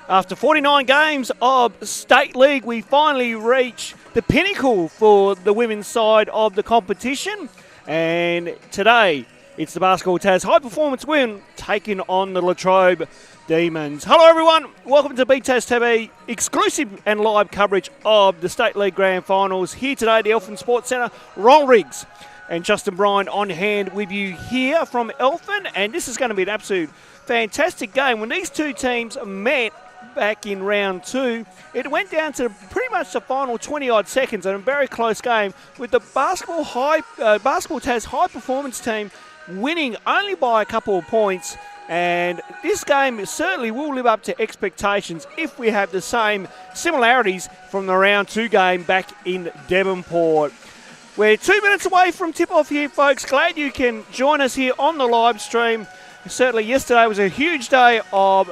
After 49 games of State League, we finally reach the pinnacle for the women's side of the competition. And today, it's the Basketball TAS High Performance Win taking on the Latrobe Demons. Hello everyone, welcome to BTAS TV, exclusive and live coverage of the State League Grand Finals. Here today at the Elfin Sports Centre, Ron Riggs and Justin Bryan on hand with you here from Elfin. And this is going to be an absolute fantastic game. When these two teams met back in round two, it went down to pretty much the final 20-odd seconds and a very close game with the Basketball TAS High Performance team winning only by a couple of points. And this game certainly will live up to expectations if we have the same similarities from the round two game back in Devonport. We're 2 minutes away from tip-off here, folks. Glad you can join us here on the live stream. Certainly yesterday was a huge day of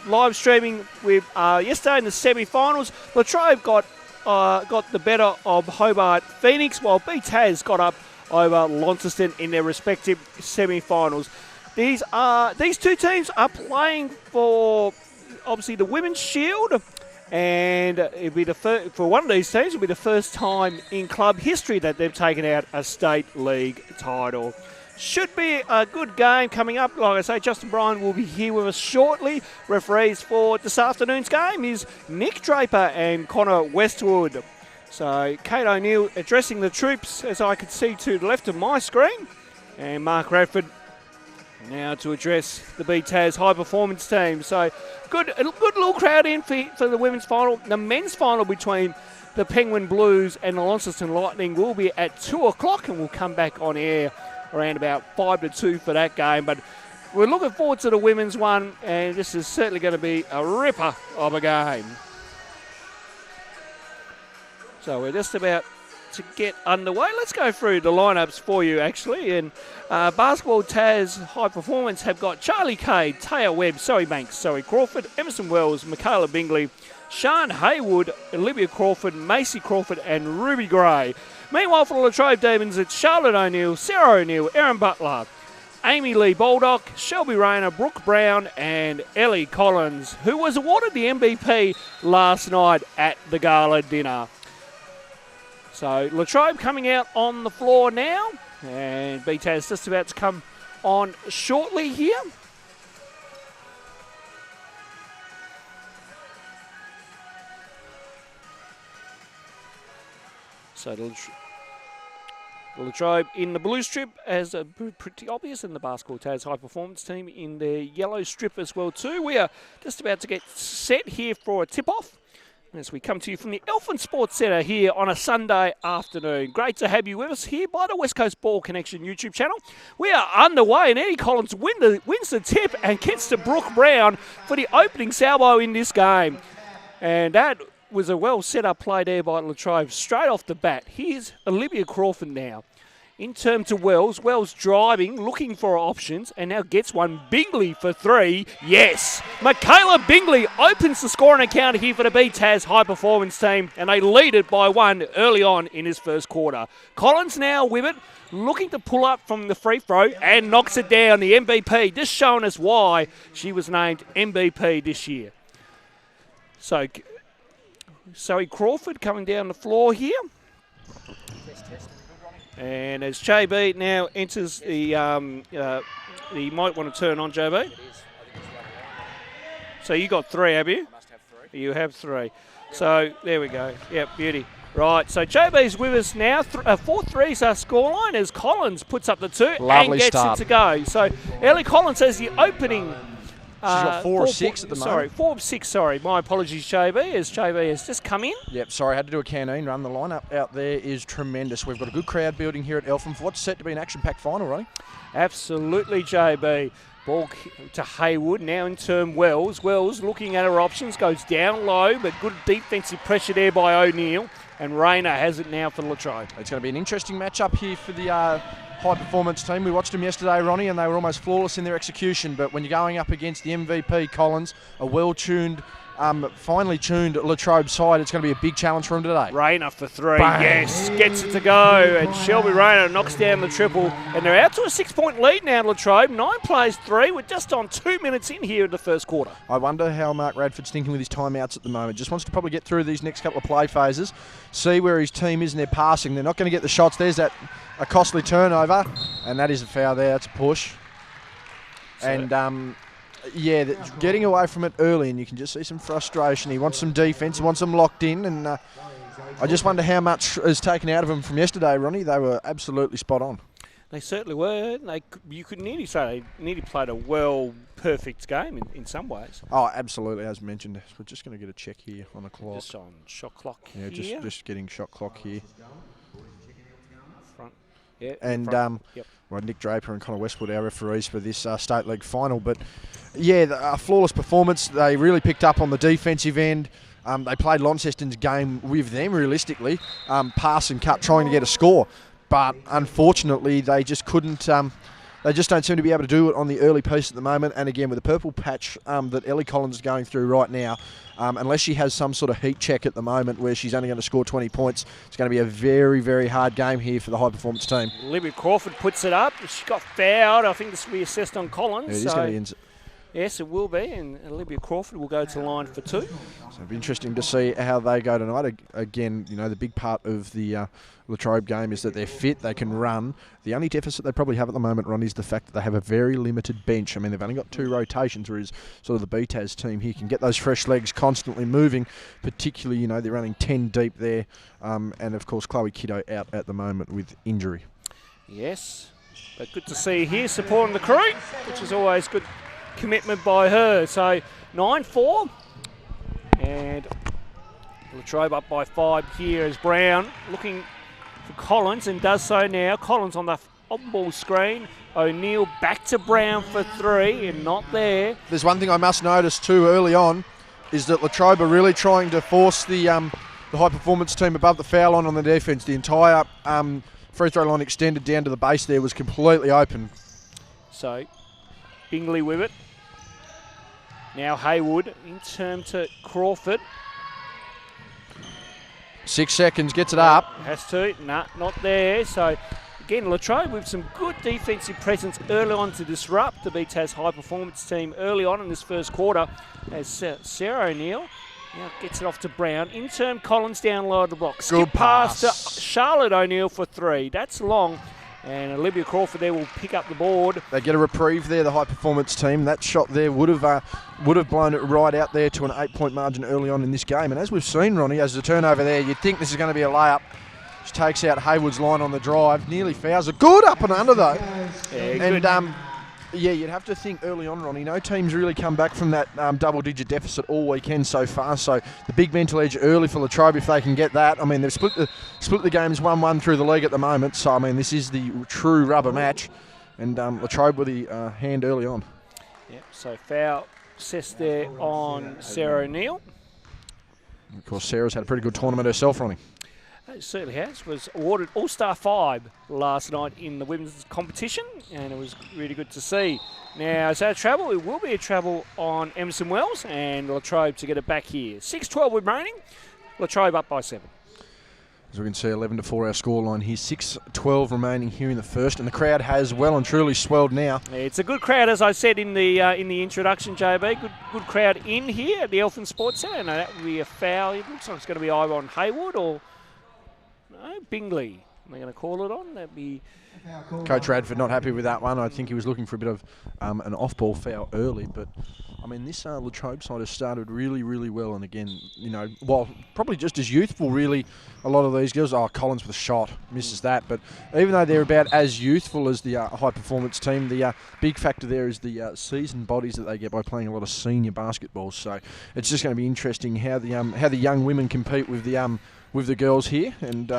live streaming with yesterday in the semi-finals. Latrobe got the better of Hobart Phoenix, while BTAS got up over Launceston in their respective semi-finals. These two teams are playing for obviously the Women's Shield, and it'll be for one of these teams, it'll be the first time in club history that they've taken out a State League title. Should be a good game coming up. Like I say, Justin Bryan will be here with us shortly. Referees for this afternoon's game is Nick Draper and Connor Westwood. So Kate O'Neill addressing the troops, as I can see to the left of my screen. And Mark Radford now to address the BTAS High Performance team. So good little crowd in for the women's final. The men's final between the Penguin Blues and the Launceston Lightning will be at 2 o'clock, and we'll come back on air around about 5 to 2 for that game. But we're looking forward to the women's one, and this is certainly going to be a ripper of a game. So we're just about to get underway. Let's go through the lineups for you, actually. And Basketball TAS High Performance have got Charlie Cade, Taya Webb, Zoe Banks, Zoe Crawford, Emerson Wells, Michaela Bingley, Sian Haywood, Olivia Crawford, Macy Crawford, and Ruby Gray. Meanwhile, for the Latrobe Demons, it's Charlotte O'Neill, Sarah O'Neill, Erin Butler, Amy Lee Baldock, Shelby Rayner, Brooke Brown, and Ellie Collins, who was awarded the MVP last night at the gala dinner. So Latrobe coming out on the floor now, and BTAS just about to come on shortly here. So the Latrobe in the blue strip, as pretty obvious, and the Basketball TAS High Performance team in their yellow strip as well too. We are just about to get set here for a tip-off as we come to you from the Elfin Sports Centre here on a Sunday afternoon. Great to have you with us here by the West Coast Ball Connection YouTube channel. We are underway, and Eddie Collins wins the tip and gets to Brooke Brown for the opening salvo in this game. And that was a well set up play there by Latrobe straight off the bat. Here's Olivia Crawford now. In turn to Wells. Wells driving, looking for options, and now gets one. Bingley for three. Yes! Michaela Bingley opens the scoring account here for the BTAS High Performance team, and they lead it by one early on in his first quarter. Collins now with it, looking to pull up from the free throw, and knocks it down. The MVP, just showing us why she was named MVP this year. So Zoe Crawford coming down the floor here. And as JB now enters the, you might want to turn on JB. So you got three, have you? I must have three. You have three. So there we go. Yep, beauty. Right, so JB's with us now. 4-3's our scoreline as Collins puts up the two. Lovely and gets start. it to go. So Ellie Collins has the opening. She's got 4 of 6 at the moment. Sorry, 4 of 6, sorry. My apologies, JB, as JB has just come in. Yep, sorry, I had to do a canteen run. The lineup out there is tremendous. We've got a good crowd building here at Elfin for what's set to be an action-packed final, Ronnie. Absolutely, JB. Ball to Haywood, now in turn Wells. Wells looking at her options, goes down low, but good defensive pressure there by O'Neill. And Rayner has it now for Latrobe. It's going to be an interesting matchup here for the high performance team. We watched them yesterday, Ronnie, and they were almost flawless in their execution. But when you're going up against the MVP, Collins, a well-tuned finely tuned Latrobe side. It's going to be a big challenge for him today. Rayner for three, Bang. yes, gets it to go, and Shelby Rayner knocks down the triple, and they're out to a 6-point lead now, Latrobe. 9 plays 3, we're just on 2 minutes in here in the first quarter. I wonder how Mark Radford's thinking with his timeouts at the moment. Just wants to probably get through these next couple of play phases, see where his team is in their passing. They're not going to get the shots. There's a costly turnover, and that is a foul there. It's a push. And getting away from it early, and you can just see some frustration. He wants some defence, he wants them locked in, and I just wonder how much is taken out of them from yesterday, Ronnie. They were absolutely spot on. They certainly were. You could nearly say they nearly played a perfect game in some ways. Oh, absolutely, as mentioned. We're just going to get a check here on the clock. Just on shot clock here. Just getting shot clock here. Front. Yeah, and yep. Well, Nick Draper and Connor Westwood, our referees for this State League final. But, yeah, a flawless performance. They really picked up on the defensive end. They played Launceston's game with them, realistically, pass and cut, trying to get a score. But, unfortunately, they just couldn't... they just don't seem to be able to do it on the early piece at the moment. And, again, with the purple patch that Ellie Collins is going through right now, unless she has some sort of heat check at the moment where she's only going to score 20 points, it's going to be a very, very hard game here for the high-performance team. Libby Crawford puts it up. She got fouled. I think this will be assessed on Collins. Yeah, it is going to be yes, it will be, and Olivia Crawford will go to the line for 2. So it'll be interesting to see how they go tonight. Again, the big part of the Latrobe game is that they're fit, they can run. The only deficit they probably have at the moment, Ron, is the fact that they have a very limited bench. I mean, they've only got 2 rotations, whereas sort of the BTAS team here can get those fresh legs constantly moving, particularly, they're running 10 deep there. And, of course, Chloe Kiddo out at the moment with injury. Yes, but good to see here supporting the crew, which is always good commitment by her. So 9-4, and Latrobe up by 5 here as Brown looking for Collins, and does so now. Collins on the on-ball screen. O'Neill back to Brown for 3, and not there. There's one thing I must notice too early on, is that Latrobe are really trying to force the high-performance team above the foul line on the defence. The entire free throw line extended down to the base there was completely open. So Bingley with it. Now Haywood in turn to Crawford. 6 seconds, gets it up. Has to. Nah, not there. So again, Latrobe with some good defensive presence early on to disrupt the BTAS high performance team early on in this first quarter, as Sarah O'Neill now gets it off to Brown. In turn, Collins down low of the block. Skip pass to Charlotte O'Neill for 3. That's long. And Olivia Crawford there will pick up the board. They get a reprieve there, the high-performance team. That shot there would have blown it right out there to an 8-point margin early on in this game. And as we've seen, Ronnie, as the turnover there, you'd think this is going to be a layup. She takes out Haywood's line on the drive, nearly fouls. A good up and under, though. Yeah, and good. Yeah, you'd have to think early on, Ronnie. No team's really come back from that double-digit deficit all weekend so far. So the big mental edge early for Latrobe if they can get that. I mean, they've split the games 1-1 through the league at the moment. So, I mean, this is the true rubber match. And Latrobe with the hand early on. Yep, so foul assessed there on Sarah O'Neill. Of course, Sarah's had a pretty good tournament herself, Ronnie. It certainly has. Was awarded All-Star 5 last night in the women's competition, and it was really good to see. Now, is that a travel? It will be a travel on Emerson Wells, and Latrobe to get it back here. 6:12 remaining. Latrobe up by 7. As we can see, 11-4 our scoreline here. 6:12 remaining here in the first, and the crowd has well and truly swelled now. It's a good crowd, as I said in the introduction, JB. Good crowd in here at the Elfin Sports Centre. No, that would be a foul. It looks like it's going to be either on Haywood or Bingley. Am I going to call it on? That'd be Coach Radford not happy with that one. I think he was looking for a bit of an off-ball foul early, but I mean, this Latrobe side has started really, really well. And again, while probably just as youthful, really, a lot of these girls. Collins with a shot, misses that. But even though they're about as youthful as the high-performance team, the big factor there is the seasoned bodies that they get by playing a lot of senior basketball. So it's just going to be interesting how the young women compete with the girls here. And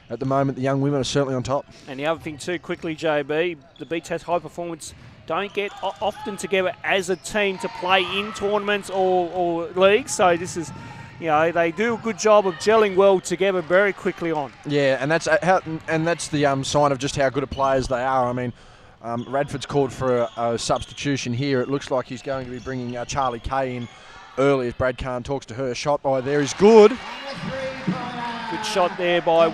at the moment, the young women are certainly on top. And the other thing too, quickly, JB, the BTAS high performance don't get often together as a team to play in tournaments or leagues. So this is, they do a good job of gelling well together very quickly on. Yeah, and that's the sign of just how good of players they are. I mean, Radford's called for a substitution here. It looks like he's going to be bringing Charlie Kay in early as Brad Kahn talks to her. Shot by there is good. Good shot there by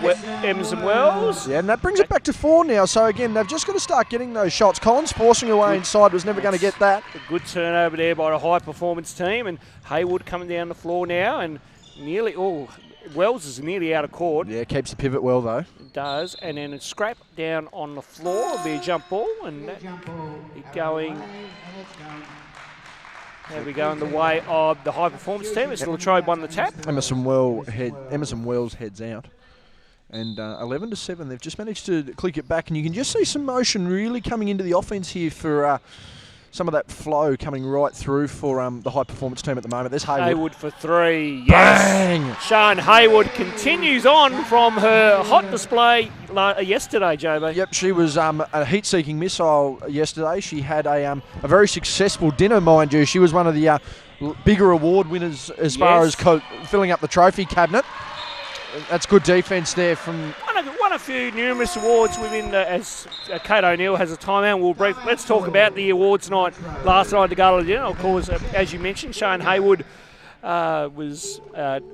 Emerson Wells. Yeah, and that brings it back to 4 now. So, again, they've just got to start getting those shots. Collins forcing away inside was never going to get that. A good turnover there by the high-performance team. And Haywood coming down the floor now. And Wells is nearly out of court. Yeah, keeps the pivot well, though. It does. And then a scrap down on the floor. It'll be a jump ball. And that going... There we go in the way of the high-performance team. It's Latrobe won the tap. Emerson Wells heads out. And 11-7, they've just managed to click it back. And you can just see some motion really coming into the offense here for some of that flow coming right through for the high-performance team at the moment. There's Haywood. Haywood for 3. Yes. Bang! Sean Haywood continues on from her hot display yesterday, JB. Yep, she was a heat-seeking missile yesterday. She had a very successful dinner, mind you. She was one of the bigger award winners as far as filling up the trophy cabinet. That's good defence there from... Won a few numerous awards within, as Kate O'Neill has a timeout. Let's talk about the awards night last night, the gala dinner. Of course, as you mentioned, Sean Haywood was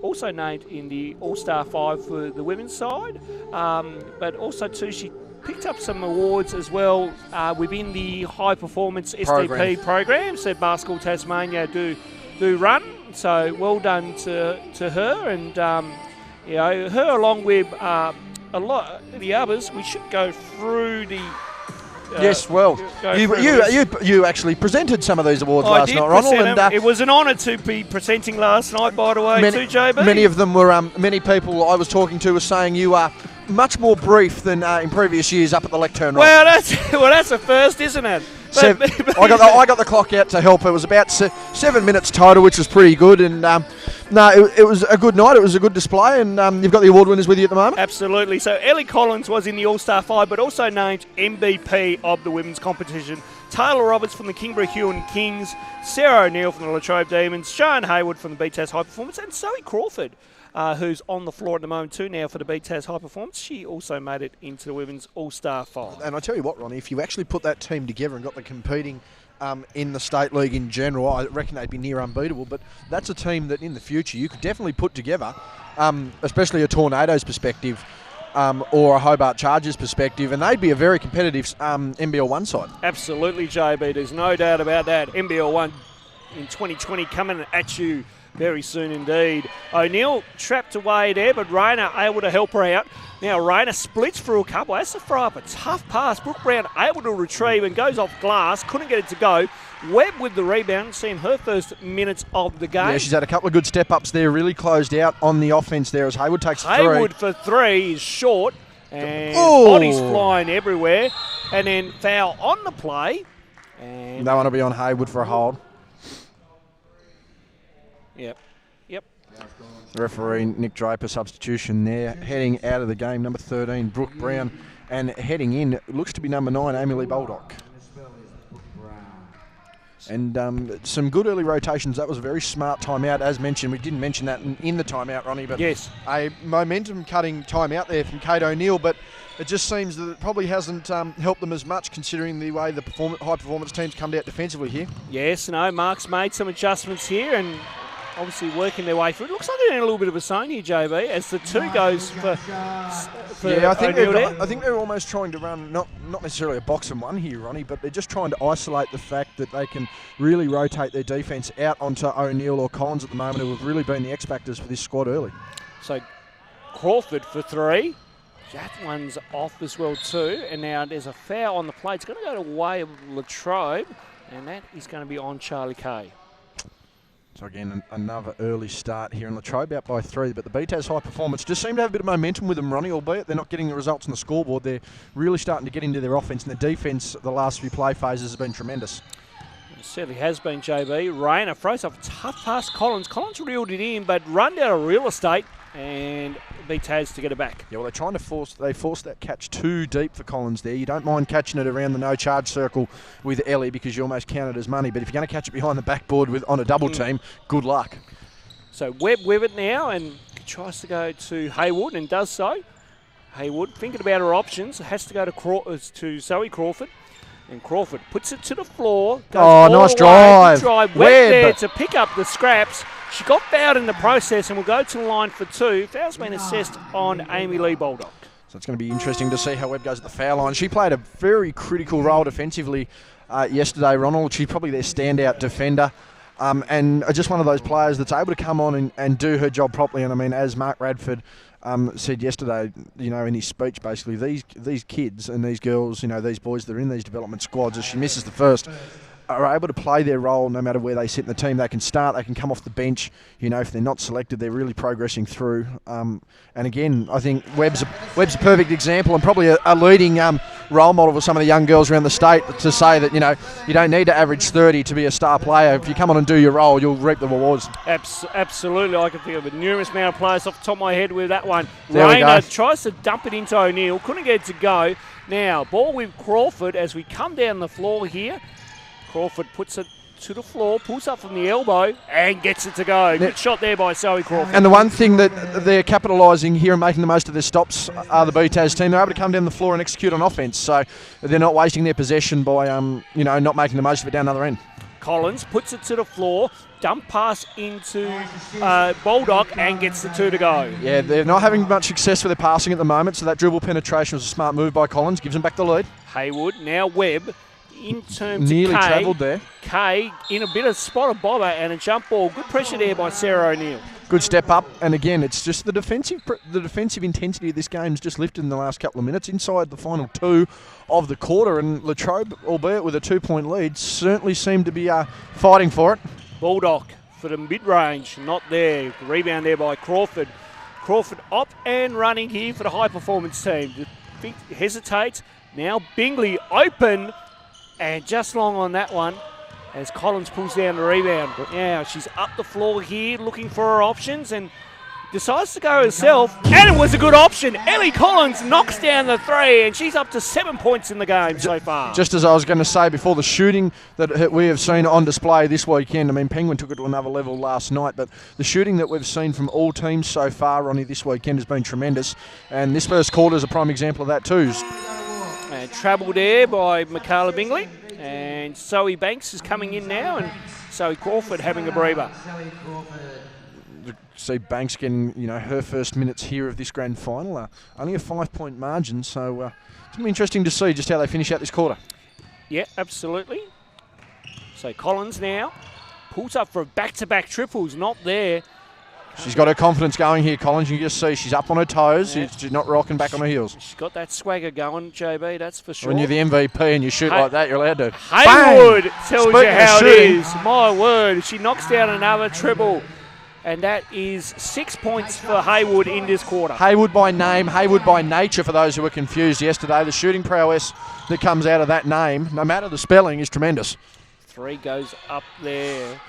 also named in the All-Star 5 for the women's side. But also, too, she picked up some awards as well within the high-performance SDP program. So Basketball Tasmania do run. So well done to her. And, her along with... a lot of the others, we should go through the... yes, well, you actually presented some of these awards last night, Ronald. And, it was an honour to be presenting last night, by the way, too, JB. Many of them were, many people I was talking to were saying you are much more brief than in previous years up at the lectern. Well, that's a first, isn't it? I got the clock out to help. It was about 7 minutes total, which was pretty good. And it was a good night. It was a good display, and you've got the award winners with you at the moment. Absolutely. So Ellie Collins was in the All-Star 5, but also named MVP of the women's competition. Taylor Roberts from the Kingborough-Huon Kings, Sarah O'Neill from the Latrobe Demons, Sean Haywood from the BTAS High Performance, and Zoe Crawford, who's on the floor at the moment too now for the BTAS High Performance. She also made it into the women's All-Star 5. And I tell you what, Ronnie, if you actually put that team together and got them competing in the state league in general, I reckon they'd be near unbeatable. But that's a team that in the future you could definitely put together, especially a Tornadoes perspective or a Hobart Chargers perspective, and they'd be a very competitive NBL1 side. Absolutely, JB. There's no doubt about that. NBL1 in 2020 coming at you very soon indeed. O'Neill trapped away there, but Rayner able to help her out. Now Rayner splits through a couple, has to throw up a tough pass. Brooke Brown able to retrieve and goes off glass, couldn't get it to go. Webb with the rebound, seeing her first minutes of the game. Yeah, she's had a couple of good step-ups there, really closed out on the offense there as Haywood takes the 3. Haywood for 3 is short, and bodies flying everywhere. And then foul on the play. And that one will be on Haywood for a hold. Yep. Referee Nick Draper substitution there. Heading out of the game, number 13, Brooke Brown. And heading in, looks to be number 9, Amy Lee Baldock. And some good early rotations. That was a very smart timeout. As mentioned, we didn't mention that in the timeout, Ronnie, but yes, a momentum-cutting timeout there from Kate O'Neill, but it just seems that it probably hasn't helped them as much considering the way the high-performance teams come out defensively here. Yes, no, Mark's made some adjustments here and obviously working their way through. It looks like they're in a little bit of a zone here, JB, as the 2 goes for yeah, I think they're almost trying to run, not necessarily a box and one here, Ronnie, but they're just trying to isolate the fact that they can really rotate their defence out onto O'Neill or Collins at the moment, who have really been the X-factors for this squad early. So Crawford for 3. That one's off as well too. And now there's a foul on the play. It's going to go the way of Latrobe, and that is going to be on Charlie Kay. So again, another early start here in Latrobe, out by 3. But the BTAS High Performance just seem to have a bit of momentum with them, Ronnie, albeit they're not getting the results on the scoreboard. They're really starting to get into their offense, and the defence the last few play phases has been tremendous. It certainly has been, JB. Rayner throws off a tough pass Collins. Collins reeled it in, but run out of real estate, and BTAS to get it back. Yeah, well, they forced that catch too deep for Collins there. You don't mind catching it around the no-charge circle with Ellie because you almost count it as money, but if you're going to catch it behind the backboard on a double team, good luck. So Webb with it now and tries to go to Haywood and does so. Haywood, thinking about her options, has to go to Zoe Crawford. And Crawford puts it to the floor. Goes Nice drive. drive. Webb there to pick up the scraps. She got fouled in the process and will go to the line for 2. Foul's been assessed on Amy Lee Baldock. So it's going to be interesting to see how Webb goes at the foul line. She played a very critical role defensively yesterday, Ronald. She's probably their standout defender. And just one of those players that's able to come on and do her job properly. And I mean, as Mark Radford said yesterday, in his speech, basically, these kids and these girls, these boys that are in these development squads, as she misses the first, are able to play their role no matter where they sit in the team. They can start, they can come off the bench. If they're not selected, they're really progressing through. And again, I think Webb's a perfect example and probably a leading role model for some of the young girls around the state to say that, you don't need to average 30 to be a star player. If you come on and do your role, you'll reap the rewards. Absolutely. I can think of a numerous amount of players off the top of my head with that one. There Rayner tries to dump it into O'Neill. Couldn't get it to go. Now, ball with Crawford as we come down the floor here. Crawford puts it to the floor, pulls up from the elbow, and gets it to go. Good shot there by Zoe Crawford. And the one thing that they're capitalising here and making the most of their stops are the BTAS team. They're able to come down the floor and execute on offence, so they're not wasting their possession by, not making the most of it down the other end. Collins puts it to the floor, dump pass into Baldock, and gets the 2 to go. Yeah, they're not having much success with their passing at the moment, so that dribble penetration was a smart move by Collins, gives them back the lead. Haywood, now Webb. In terms Nearly of Kay, travelled there. Kay in a bit of spot of bobber and a jump ball. Good pressure there by Sarah O'Neill. Good step up, and again, it's just the defensive intensity of this game's just lifted in the last couple of minutes. Inside the final 2 of the quarter, and Latrobe, albeit with a 2-point lead, certainly seemed to be fighting for it. Baldock for the mid-range, not there. Rebound there by Crawford. Crawford up and running here for the high-performance team. Hesitates. Now Bingley open. And just long on that one as Collins pulls down the rebound. Now she's up the floor here looking for her options and decides to go herself. And it was a good option. Ellie Collins knocks down the 3 and she's up to 7 points in the game so far. Just as I was going to say before, the shooting that we have seen on display this weekend, I mean, Penguin took it to another level last night, but the shooting that we've seen from all teams so far, Ronnie, this weekend has been tremendous. And this first quarter is a prime example of that too. And travel there by Michaela Bingley. And Zoe Banks is coming in now, and Zoe Crawford having a breather. See Banks getting, her first minutes here of this grand final. Only a 5-point margin, so it's going to be interesting to see just how they finish out this quarter. Yeah, absolutely. So Collins now pulls up for back-to-back triples, not there. She's got her confidence going here, Collins. You can just see she's up on her toes. Yeah. She's not rocking back on her heels. She's got that swagger going, JB, that's for sure. When you're the MVP and you shoot like that, you're allowed to. Haywood tells you how it is. My word. She knocks down another triple. And that is 6 points for Haywood in this quarter. Haywood by name, Haywood by nature for those who were confused yesterday. The shooting prowess that comes out of that name, no matter the spelling, is tremendous. 3 goes up there.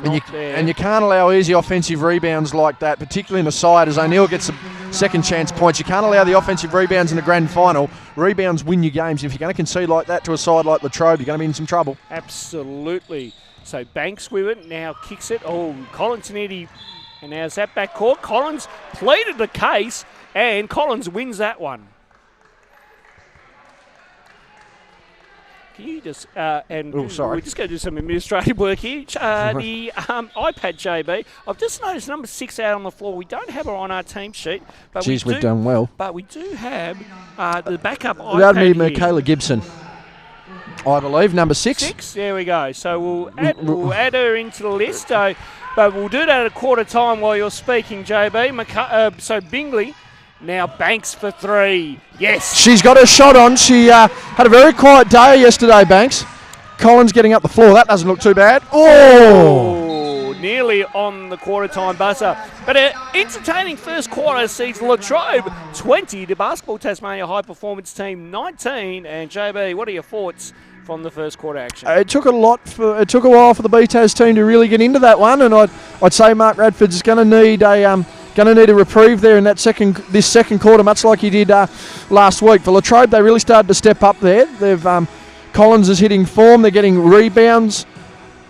And you can't allow easy offensive rebounds like that, particularly in a side as O'Neill gets some second chance points. You can't allow the offensive rebounds in the grand final. Rebounds win you games. If you're going to concede like that to a side like Latrobe, you're going to be in some trouble. Absolutely. So Banks with it, now kicks it. Oh, Collins and now's that back court. Collins pleaded the case, and Collins wins that one. Can you just, we're just going to do some administrative work here. The iPad, JB, I've just noticed number 6 out on the floor. We don't have her on our team sheet. But we've done well. But we do have the backup iPad That would be Michaela Gibson, I believe, number 6. There we go. So we'll add her into the list. But we'll do that at a quarter time while you're speaking, JB. So Bingley. Now Banks for 3. Yes. She's got her shot on. She had a very quiet day yesterday, Banks. Collins getting up the floor. That doesn't look too bad. Oh! Nearly on the quarter time buzzer. But an entertaining first quarter sees Latrobe 20, the Basketball Tasmania High Performance Team 19. And JB, what are your thoughts from the first quarter action? It took a while for the BTAS team to really get into that one, and I'd say Mark Radford's going to need a reprieve there in this second quarter, much like he did last week. For Latrobe, they really started to step up there. Collins is hitting form. They're getting rebounds,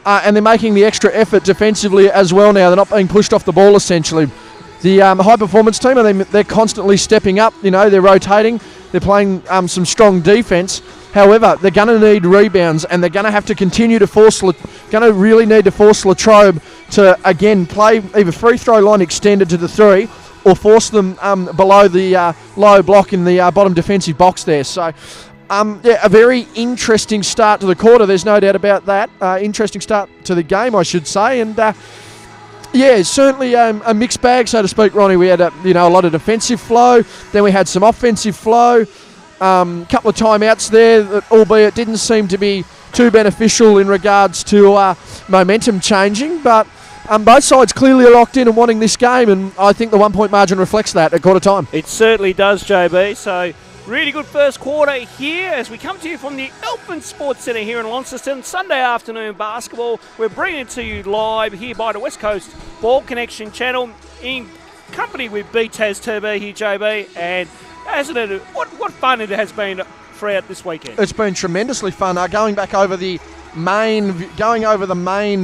and they're making the extra effort defensively as well now. They're not being pushed off the ball, essentially. The high-performance team, they're constantly stepping up. They're rotating. They're playing some strong defence. However, they're going to need rebounds, and they're going to have to continue to really need to force Latrobe to, again, play either free throw line extended to the 3 or force them below the low block in the bottom defensive box there. So, a very interesting start to the quarter. There's no doubt about that. Interesting start to the game, I should say. And, certainly a mixed bag, so to speak, Ronnie. We had a lot of defensive flow. Then we had some offensive flow. Couple of timeouts there that, albeit didn't seem to be too beneficial in regards to momentum changing. But both sides clearly are locked in and wanting this game, and I think the 1 point margin reflects that at quarter time. It certainly does, JB. So really good first quarter here as we come to you from the Elfman Sports Centre here in Launceston. Sunday afternoon basketball. We're bringing it to you live here by the West Coast Ball Connection channel in company with BTAS TV here, JB. And hasn't it? What fun it has been throughout this weekend. It's been tremendously fun. Going over the main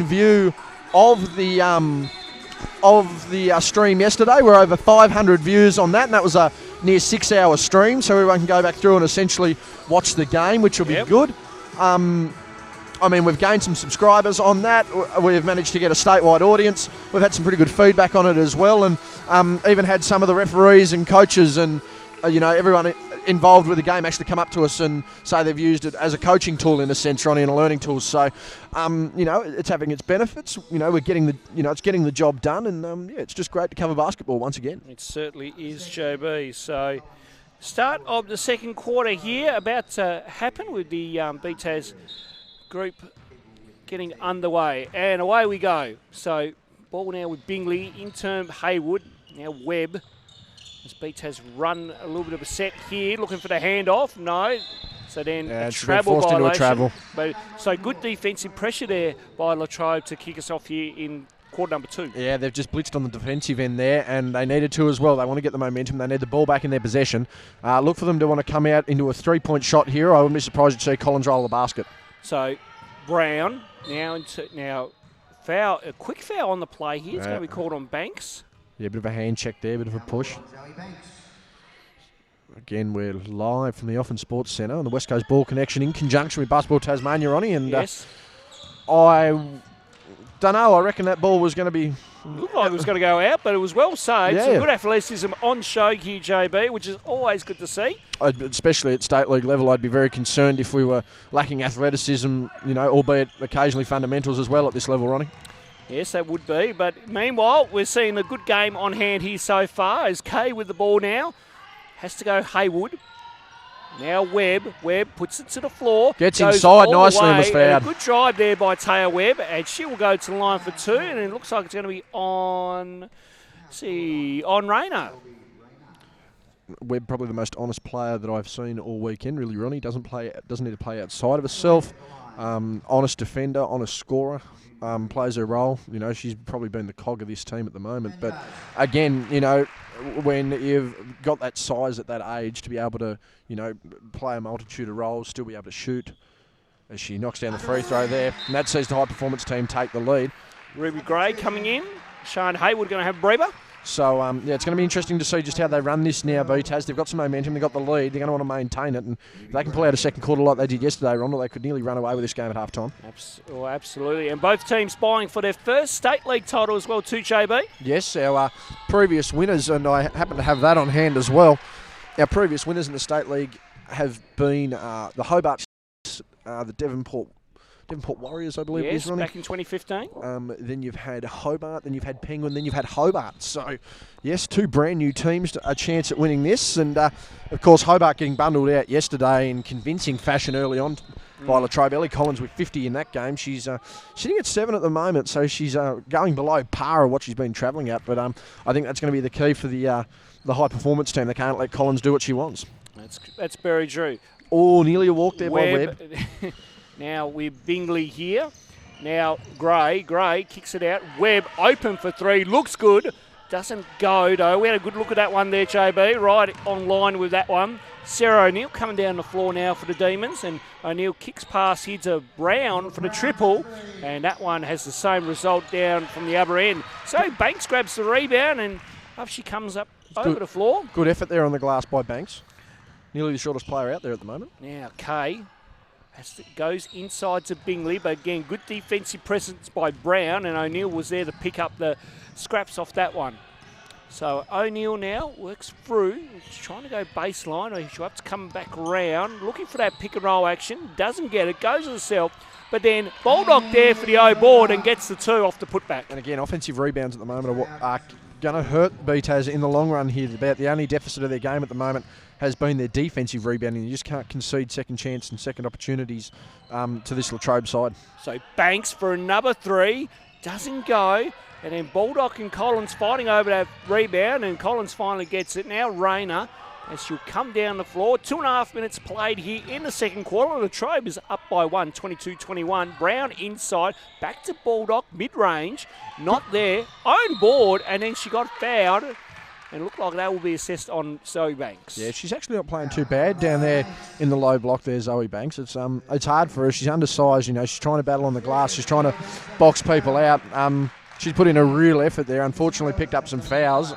view of the stream yesterday. We're over 500 views on that, and that was a near 6-hour stream, so everyone can go back through and essentially watch the game, which will be good. We've gained some subscribers on that. We've managed to get a statewide audience. We've had some pretty good feedback on it as well, and even had some of the referees and coaches and everyone involved with the game actually come up to us and say they've used it as a coaching tool in a sense, Ronnie, and a learning tool. So, it's having its benefits. We're getting it's getting the job done, and it's just great to cover basketball once again. It certainly is, JB. So, start of the second quarter here about to happen with the BTAS group getting underway, and away we go. So, ball now with Bingley, in turn Haywood, now Webb. As BTAS run a little bit of a set here, looking for the handoff. No. So then a travel violation. So good defensive pressure there by Latrobe to kick us off here in quarter number 2. Yeah, they've just blitzed on the defensive end there, and they needed to as well. They want to get the momentum. They need the ball back in their possession. Look for them to want to come out into a 3-point shot here. I wouldn't be surprised to see Collins roll the basket. So Brown now foul, a quick foul on the play here. It's going to be called on Banks. Yeah, a bit of a hand check there, a bit of a push. Again, we're live from the Elfman Sports Centre on the West Coast Ball Connection in conjunction with Basketball Tasmania, Ronnie. And yes. I don't know, I reckon that ball was going to be... Looked like it was going to go out, but it was well saved. Yeah. Some good athleticism on show here, JB, which is always good to see. Especially at state league level, I'd be very concerned if we were lacking athleticism, albeit occasionally fundamentals as well at this level, Ronnie. Yes, that would be. But meanwhile, we're seeing a good game on hand here so far as Kay with the ball now. Has to go Haywood. Now Webb. Webb puts it to the floor. Gets inside nicely and was fouled. Good drive there by Taya Webb. And she will go to the line for 2. And it looks like it's going to be on Rayner. Webb, probably the most honest player that I've seen all weekend, really, Ronnie. Doesn't need to play outside of herself. Honest defender, honest scorer. Plays her role. She's probably been the cog of this team at the moment. But again, when you've got that size at that age to be able to, play a multitude of roles, still be able to shoot, as she knocks down the free throw there. And that sees the high-performance team take the lead. Ruby Gray coming in. Sian Haywood going to have Breber. So, it's going to be interesting to see just how they run this now, BTAS. They've got some momentum, they've got the lead, they're going to want to maintain it, and if they can pull out a second quarter like they did yesterday, Ronald, they could nearly run away with this game at half-time. Absolutely, and both teams vying for their first state league title as well too, JB. Yes, our previous winners, and I happen to have that on hand as well, our previous winners in the state league have been the Hobart, the Devonport Warriors, I believe it is, Ronnie. Back in 2015. Then you've had Hobart, then you've had Penguin, then you've had Hobart. So, yes, 2 brand new teams a chance at winning this. And, of course, Hobart getting bundled out yesterday in convincing fashion early on by Latrobe. Ellie Collins with 50 in that game. She's sitting at 7 at the moment, so she's going below par of what she's been travelling at. But I think that's going to be the key for the high-performance team. They can't let Collins do what she wants. That's very true. Oh, nearly a walk there by Webb. Now with Bingley here. Now Gray kicks it out. Webb open for 3. Looks good. Doesn't go though. We had a good look at that one there, JB. Right on line with that one. Sarah O'Neill coming down the floor now for the Demons. And O'Neill kicks past here to Brown for the triple. And that one has the same result down from the other end. So Banks grabs the rebound and up she comes up over the floor. Good effort there on the glass by Banks. Nearly the shortest player out there at the moment. Now Kay Goes inside to Bingley, but again, good defensive presence by Brown, and O'Neill was there to pick up the scraps off that one. So O'Neill now works through, he's trying to go baseline, or she'll have to come back around, looking for that pick and roll action, doesn't get it, goes herself, but then Bulldog there for the O board and gets the 2 off the putback. And again, offensive rebounds at the moment are going to hurt BTAS in the long run here. About the only deficit of their game at the moment has been their defensive rebounding. You just can't concede second chance and second opportunities to this Latrobe side. So Banks for another 3, doesn't go, and then Baldock and Collins fighting over that rebound, and Collins finally gets it. Now Rayner, as she'll come down the floor. 2.5 minutes played here in the second quarter. Latrobe is up by 1, 22-21. Brown inside, back to Baldock, mid-range, not there, own board, and then she got fouled. And it looked like that will be assessed on Zoe Banks. Yeah, she's actually not playing too bad down there in the low block there, Zoe Banks. It's hard for her. She's undersized, you know. She's trying to battle on the glass. She's trying to box people out. She's put in a real effort there. Unfortunately, picked up some fouls,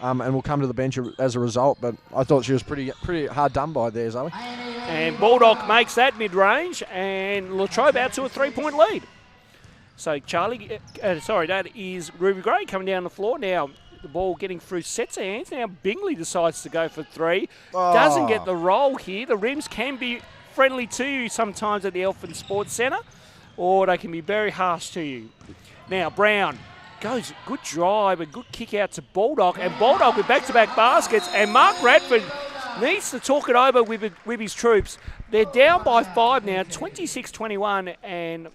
and will come to the bench as a result. But I thought she was pretty hard done by there, Zoe. And Baldock makes that mid-range, and Latrobe out to a 3-point lead. So that is Ruby Gray coming down the floor now. The ball getting through sets of hands. Now Bingley decides to go for 3. Doesn't get the roll here. The rims can be friendly to you sometimes at the Elfin Sports Centre, or they can be very harsh to you. Now Brown goes, good drive, a good kick out to Baldock, and Baldock with back-to-back baskets, and Mark Radford needs to talk it over with his troops. They're down by 5 now, 26-21, and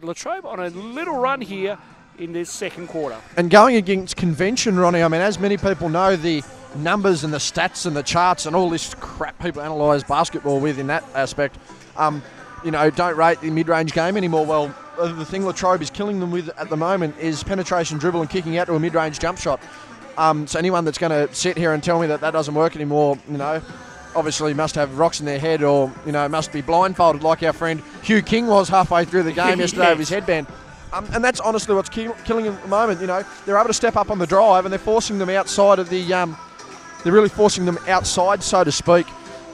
Latrobe on a little run here in this second quarter. And going against convention, Ronnie, I mean, as many people know, the numbers and the stats and the charts and all this crap people analyse basketball with in that aspect, don't rate the mid-range game anymore. Well, the thing Latrobe is killing them with at the moment is penetration, dribble and kicking out to a mid-range jump shot. So anyone that's going to sit here and tell me that doesn't work anymore, obviously must have rocks in their head, or, must be blindfolded like our friend Hugh King was halfway through the game yesterday with his headband. And that's honestly what's killing them at the moment. They're able to step up on the drive, and they're forcing them outside of the. They're really forcing them outside, so to speak,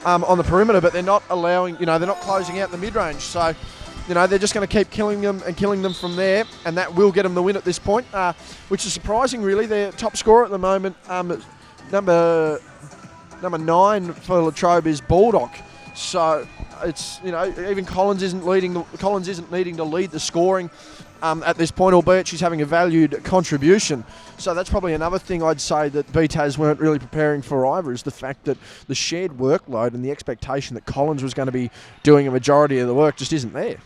on the perimeter. But they're not allowing. They're not closing out the mid-range. So, they're just going to keep killing them from there, and that will get them the win at this point, which is surprising, really. Their top scorer at the moment, number 9 for Latrobe, is Baldock. So it's even Collins isn't needing to lead the scoring at this point, albeit she's having a valued contribution. So that's probably another thing I'd say that BTAS weren't really preparing for either, is the fact that the shared workload and the expectation that Collins was going to be doing a majority of the work just isn't there.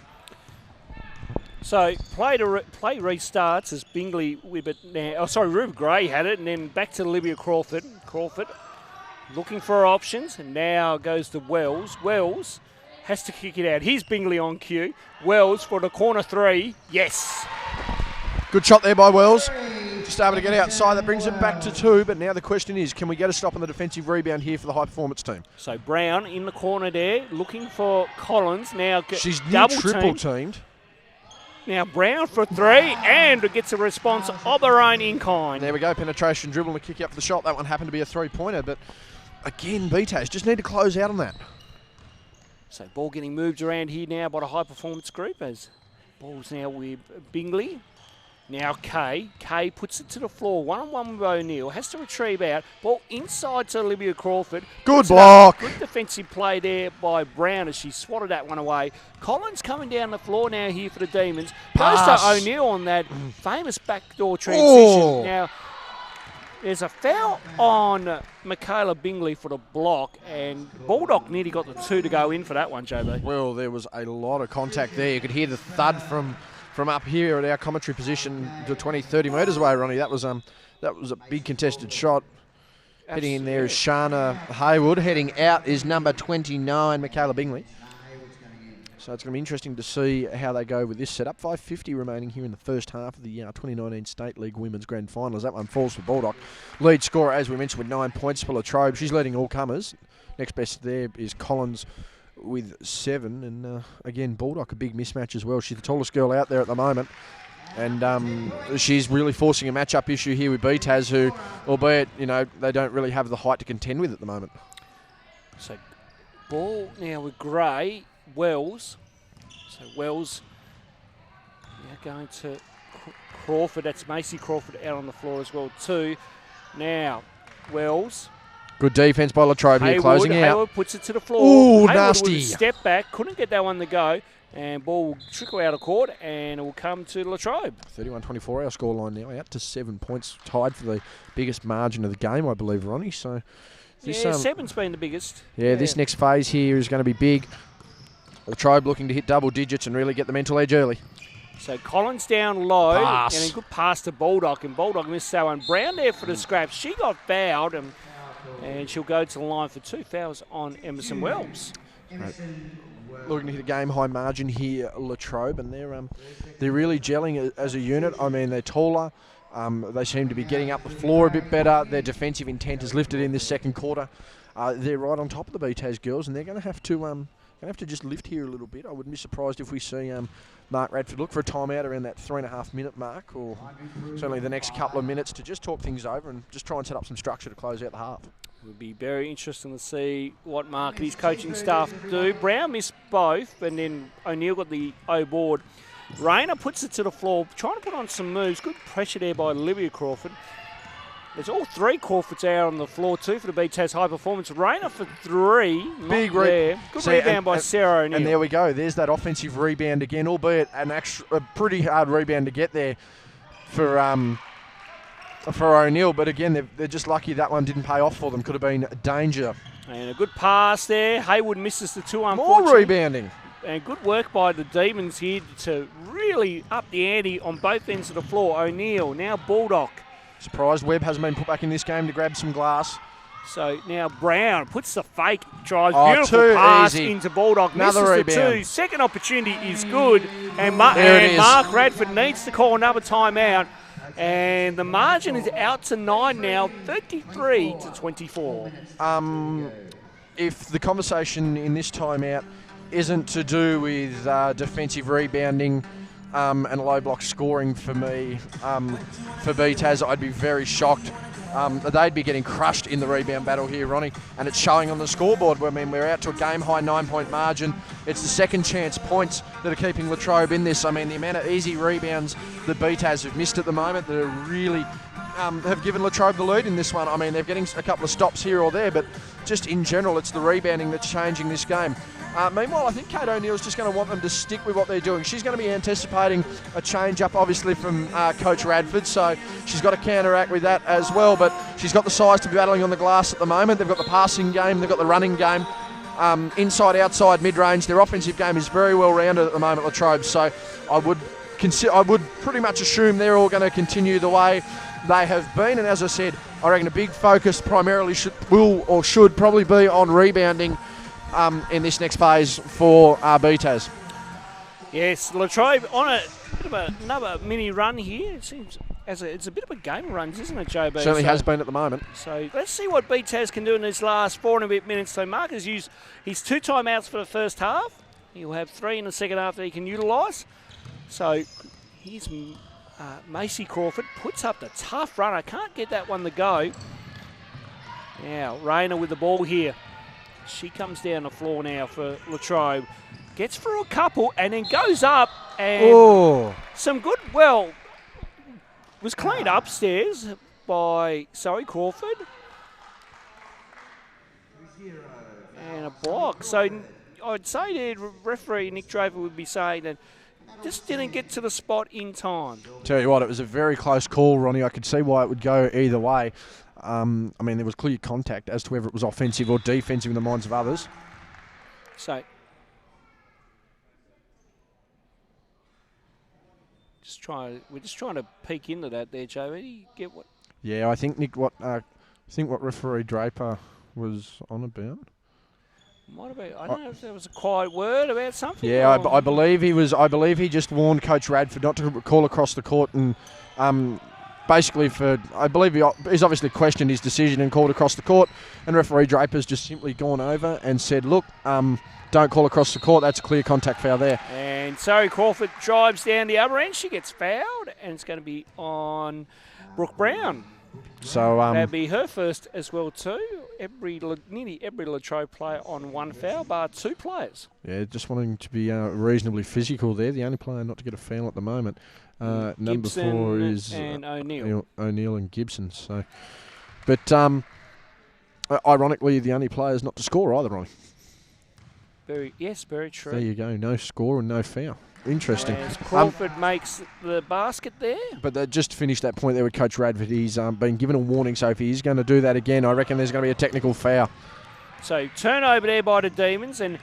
So play restarts as Bingley with it now. Ruby Gray had it, and then back to Olivia Crawford. Crawford looking for options, and now goes to Wells. Wells has to kick it out. Here's Bingley on cue. Wells for the corner 3. Yes. Good shot there by Wells. Just able to get outside. That brings it back to 2. But now the question is, can we get a stop on the defensive rebound here for the high-performance team? So Brown in the corner there, looking for Collins. Now she's triple-teamed. Now Brown for 3, and gets a response of her own in kind. There we go. Penetration, dribble, and a kick up for the shot. That one happened to be a 3-pointer. But again, BTAS just need to close out on that. So ball getting moved around here now by the high-performance group, as ball's now with Bingley. Now Kay puts it to the floor, one-on-one with O'Neill, has to retrieve out. Ball inside to Olivia Crawford. Good block. Good defensive play there by Brown as she swatted that one away. Collins coming down the floor now here for the Demons. Goes to O'Neill on that famous backdoor transition. Oh. Now, there's a foul on Michaela Bingley for the block, and Baldock nearly got the 2 to go in for that one, JB. Well, there was a lot of contact there. You could hear the thud from up here at our commentary position to 20, 30 metres away, Ronnie. That was a big contested shot. Heading in there is Shana Haywood. Heading out is number 29, Michaela Bingley. So it's going to be interesting to see how they go with this setup. 5:50 remaining here in the first half of the 2019 State League Women's Grand Final. As that one falls for Baldock. Lead scorer, as we mentioned, with 9 points for Latrobe. She's leading all comers. Next best there is Collins with 7. And again, Baldock, a big mismatch as well. She's the tallest girl out there at the moment. And she's really forcing a matchup issue here with BTAS, who, albeit, they don't really have the height to contend with at the moment. So ball now with Gray. Wells So Wells now going to Crawford. That's Macy Crawford out on the floor as well too. Now Wells. Good defence by Latrobe here, closing out. Hayward puts it to the floor. Ooh, Hayward nasty. With a step back, couldn't get that one to go, and ball will trickle out of court, and it will come to Latrobe. 31-24 our scoreline now, out to 7 points, tied for the biggest margin of the game, I believe, Ronnie. So this, 7's been the biggest. Yeah, this next phase here is going to be big. Latrobe looking to hit double digits and really get the mental edge early. So Collins down low, Pass. and a good pass to Baldock, and Baldock missed that one. Brown there for the scrap. She got fouled, and she'll go to the line for 2 fouls on Emerson Wells. Right. Looking to hit a game-high margin here, Latrobe, and they're really gelling as a unit. I mean, they're taller. They seem to be getting up the floor a bit better. Their defensive intent is lifted in this second quarter. They're right on top of the BTAS girls, and they're going to have to just lift here a little bit. I wouldn't be surprised if we see Mark Radford look for a timeout around that 3.5-minute mark, or certainly the next couple of minutes to just talk things over and just try and set up some structure to close out the half. It would be very interesting to see what Mark and his coaching staff do. Brown missed both, and then O'Neill got the O board. Rayner puts it to the floor, trying to put on some moves. Good pressure there by Olivia Crawford. There's all 3 Crawfords out on the floor too for the BTAS high performance. Rayner for 3. Big there. Good rebound by Sarah O'Neill. And there we go. There's that offensive rebound again, albeit a pretty hard rebound to get there for O'Neill. But again, they're just lucky that one didn't pay off for them. Could have been a danger. And a good pass there. Haywood misses the 2, More unfortunately. rebounding. And good work by the Demons here to really up the ante on both ends of the floor. O'Neill, now Baldock. Surprised Webb hasn't been put back in this game to grab some glass. So now Brown puts the fake, drives Too beautiful pass easy. into Baldock. Another misses rebound. the 2. Second opportunity is good. And, There it is. Mark Radford needs to call another timeout. And the margin is out to 9 now, 33-24. If the conversation in this timeout isn't to do with defensive rebounding and low block scoring for me, for BTAS, I'd be very shocked. They'd be getting crushed in the rebound battle here, Ronnie, and it's showing on the scoreboard. I mean, we're out to a game-high 9-point margin. It's the second chance points that are keeping Latrobe in this. I mean, the amount of easy rebounds that BTAS have missed at the moment that are really have given Latrobe the lead in this one. I mean, they're getting a couple of stops here or there, but just in general, it's the rebounding that's changing this game. Meanwhile, I think Kate O'Neill's just going to want them to stick with what they're doing. She's going to be anticipating a change-up, obviously, from Coach Radford, so she's got to counteract with that as well, but she's got the size to be battling on the glass at the moment. They've got the passing game, they've got the running game, inside, outside, mid-range. Their offensive game is very well-rounded at the moment, Latrobe, so I would pretty much assume they're all going to continue the way they have been, and as I said, I reckon a big focus primarily should probably be on rebounding in this next phase for BTAS. Yes, Latrobe on a bit of another mini run here. It seems it's a bit of a game of runs, isn't it, JB? Certainly has been at the moment. So let's see what BTAS can do in these last 4 and a bit minutes. So Mark has used his 2 timeouts for the first half. He'll have 3 in the second half that he can utilise. So here's Macy Crawford, puts up the tough runner. Can't get that one to go. Now, Rayner with the ball here. She comes down the floor now for Latrobe. Gets through a couple and then goes up. And some good, was cleaned upstairs by Zoe Crawford. And a block. So I'd say the referee, Nick Draper, would be saying that just didn't get to the spot in time. Tell you what, it was a very close call, Ronnie. I could see why it would go either way. I mean, there was clear contact as to whether it was offensive or defensive in the minds of others. So, we're just trying to peek into that there, Joe. Do you get what? Yeah, I think Nick, what referee Draper was on about. Might have been. I don't know if there was a quiet word about something. Yeah, I believe he was. I believe he just warned Coach Radford not to call across the court, and basically I believe he's obviously questioned his decision and called across the court, and referee Draper's just simply gone over and said, look, don't call across the court. That's a clear contact foul there. And Zoe Crawford drives down the other end. She gets fouled, and it's going to be on Brooke Brown. So That'd be her first as well too. Nearly every Latrobe player on one foul, bar 2 players. yeah, just wanting to be reasonably physical there. The only player not to get a foul at the moment. Number Gibson 4 is and O'Neill. O'Neill and Gibson. So, but ironically, the only players not to score either, Ronnie. Very true. There you go. No score and no foul. Interesting. As Crawford makes the basket there. But just to finish that point there with Coach Radford, he's been given a warning, so if he's going to do that again, I reckon there's going to be a technical foul. So turnover there by the Demons, and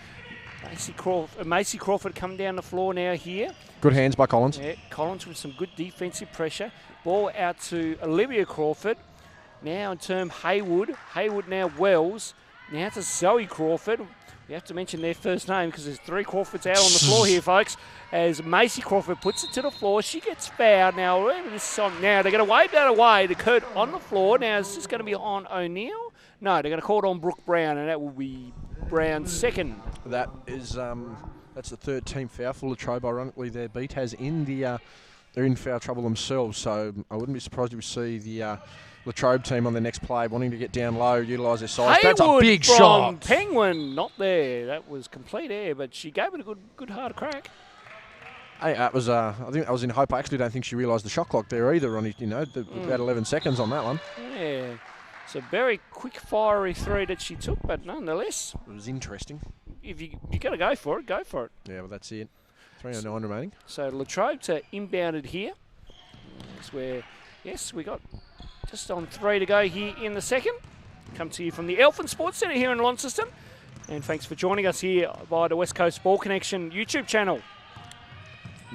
Macy Crawford come down the floor now here. Good hands by Collins. Yeah, Collins with some good defensive pressure. Ball out to Olivia Crawford. Now in turn Haywood. Haywood now Wells. Now to Zoe Crawford. We have to mention their first name because there's 3 Crawfords out on the floor here, folks. As Macy Crawford puts it to the floor, she gets fouled. Now, they're going to wave that away. The Kurt on the floor. Now, is this going to be on O'Neill? No, they're going to call it on Brooke Brown, and that will be Brown's second. That is that's the 3rd team foul for Latrobe. Ironically, their BTAS they're in foul trouble themselves. So I wouldn't be surprised if we see the Latrobe team on their next play wanting to get down low, utilise their size. Haywood that's a big from shot. Penguin, not there. That was complete air, but she gave it a good hard crack. Hey, that was I think that was in hope. I actually don't think she realised the shot clock there either. On about 11 seconds on that one. Yeah, it's a very quick, fiery 3 that she took, but nonetheless, It was interesting. if you got to go for it, go for it. Yeah, well that's it. 3:09 remaining. So Latrobe to inbounded here. That's where, yes, we got just on 3 to go here in the second. Come to you from the Elfin Sports Centre here in Launceston. And thanks for joining us here via the West Coast Ball Connection YouTube channel.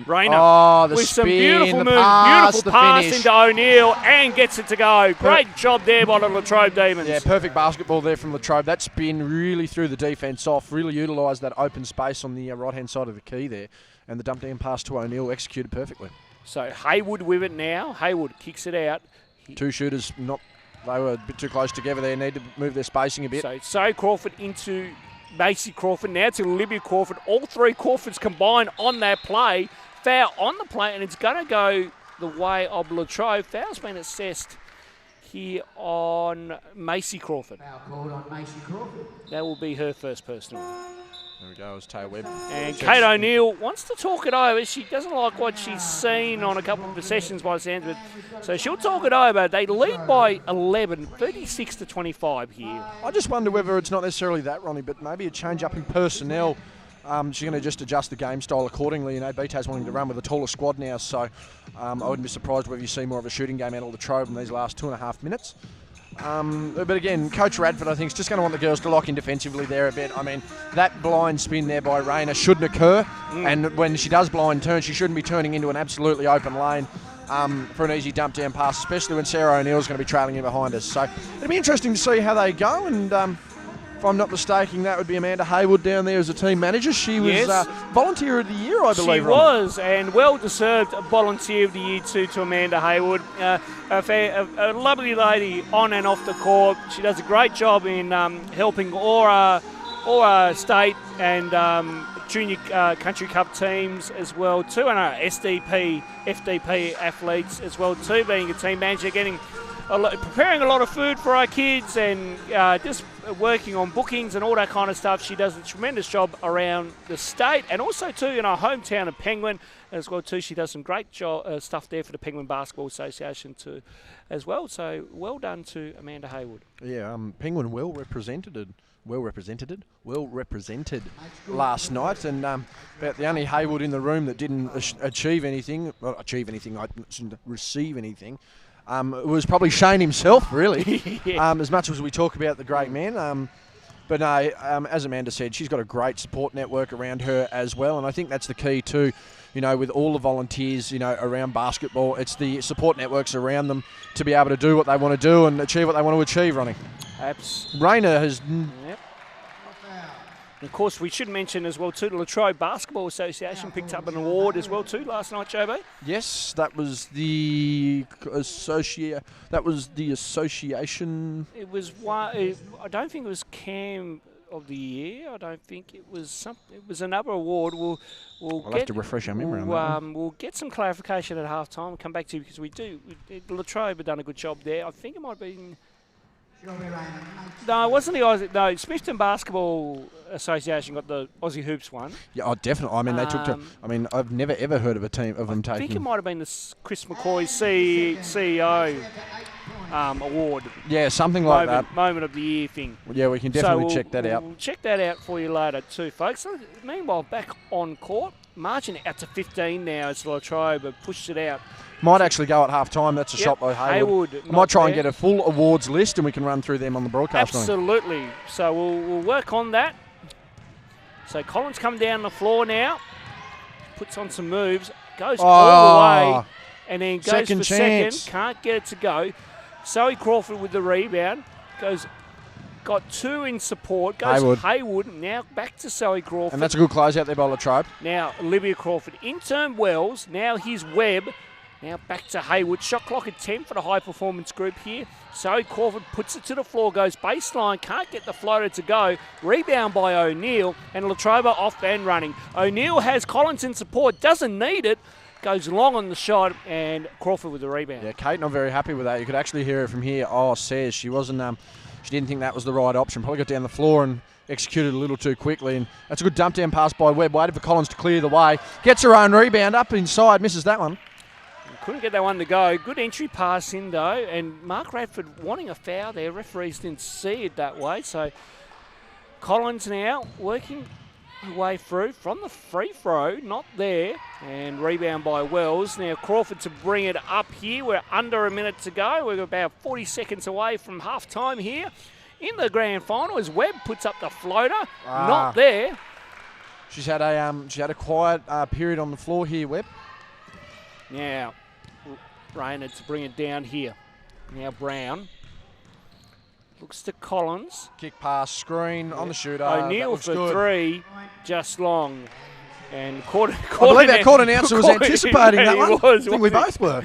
Rayner the with spin, some beautiful the move, pass, beautiful the pass finish. into O'Neill and gets it to go. Great job there by the Latrobe Demons. Yeah, perfect basketball there from Latrobe. That spin really threw the defence off, really utilised that open space on the right-hand side of the key there. And the dump down pass to O'Neill executed perfectly. So Haywood with it now. Haywood kicks it out. 2 shooters, they were a bit too close together there, need to move their spacing a bit. So Crawford into Macy Crawford, now to Libya Crawford. All 3 Crawfords combined on that play. Foul on the play, and it's going to go the way of Latrobe. Foul's been assessed here on Macy Crawford. Foul called on Macy Crawford. That will be her first personal. There we go, it was Tay Webb. And Kate O'Neill wants to talk it over. She doesn't like what she's seen on a couple of possessions by the sounds of it. So she'll talk it over. They lead by 11, 36 to 25 here. I just wonder whether it's not necessarily that, Ronnie, but maybe a change up in personnel. She's going to just adjust the game style accordingly. BTAS wanting to run with a taller squad now, so I wouldn't be surprised whether you see more of a shooting game out of Latrobe in these last 2.5 minutes. But again, Coach Radford, I think, is just going to want the girls to lock in defensively there a bit. I mean, that blind spin there by Rayner shouldn't occur, and when she does blind turn, she shouldn't be turning into an absolutely open lane for an easy dump down pass, especially when Sarah O'Neill's going to be trailing in behind us. So it'll be interesting to see how they go, and if I'm not mistaken, that would be Amanda Haywood down there as a team manager. She was Volunteer of the Year, I believe. She was, and well-deserved Volunteer of the Year too to Amanda Haywood. A lovely lady on and off the court. She does a great job in helping all our state and junior country cup teams as well too, and our FDP athletes as well too, being a team manager, preparing a lot of food for our kids and just working on bookings and all that kind of stuff. She does a tremendous job around the state and also too in our hometown of Penguin as well too. She does some great stuff there for the Penguin Basketball Association too as well. So well done to Amanda Haywood. Yeah, Penguin well represented last night, and about the only Haywood in the room that didn't receive anything, was probably Shane himself, really. Yeah. As much as we talk about the great man. But no, as Amanda said, she's got a great support network around her as well, and I think that's the key too. With all the volunteers, around basketball, it's the support networks around them to be able to do what they want to do and achieve what they want to achieve, Ronnie. Rayner has... Yep. And of course, we should mention as well too, the Latrobe Basketball Association picked up an award as well too last night, JB. Yes, that was the association. It was one. I don't think it was Cam. of the year. I don't think it was something. It was another award. I'll have to refresh our memory on that one. We'll get some clarification at half time and come back to you because Latrobe have done a good job there. I think it might have been. No, it wasn't the Aussie. No, Smithton Basketball Association got the Aussie Hoops one. Yeah, oh, definitely. I mean, they took to. I mean, I've never ever heard of a team of them taking. I think it might have been the Chris McCoy CEO award. Yeah, something like that. Moment of the year thing. Yeah, we can definitely check that out. We'll check that out for you later too, folks. So, meanwhile, back on court, margin out to 15 now as Latrobe have pushed it out. Might actually go at half time. That's a shot by Haywood. I might try and get a full awards list and we can run through them on the broadcast. Absolutely. So we'll work on that. So Collins come down the floor now. Puts on some moves. Goes all the way. And then goes for second. Can't get it to go. Zoe Crawford with the rebound. Got two in support. Goes Haywood. Now back to Zoe Crawford. And that's a good close out there by Latrobe. Now Olivia Crawford. Intern Wells. Now here's Webb. Now back to Haywood. Shot clock at 10 for the high performance group here. Zoe Crawford puts it to the floor, goes baseline, can't get the floater to go. Rebound by O'Neill, and Latrobe off and running. O'Neill has Collins in support, doesn't need it. Goes long on the shot, and Crawford with the rebound. Yeah, Kate not very happy with that. You could actually hear it from here. Says she wasn't. She didn't think that was the right option. Probably got down the floor and executed a little too quickly. And that's a good dump down pass by Webb. Waited for Collins to clear the way. Gets her own rebound up inside, misses that one. Couldn't get that one to go. Good entry pass in, though. And Mark Radford wanting a foul there. Referees didn't see it that way. So Collins now working her way through from the free throw. Not there. And rebound by Wells. Now Crawford to bring it up here. We're under a minute to go. We're about 40 seconds away from half time here. In the grand final as Webb puts up the floater. Not there. She's had a quiet period on the floor here, Webb. Now Rayner to bring it down here. Now Brown looks to Collins. Kick pass, screen on the shooter. O'Neill for three, just long. And I believe our court announcer was anticipating that one. I think we both were.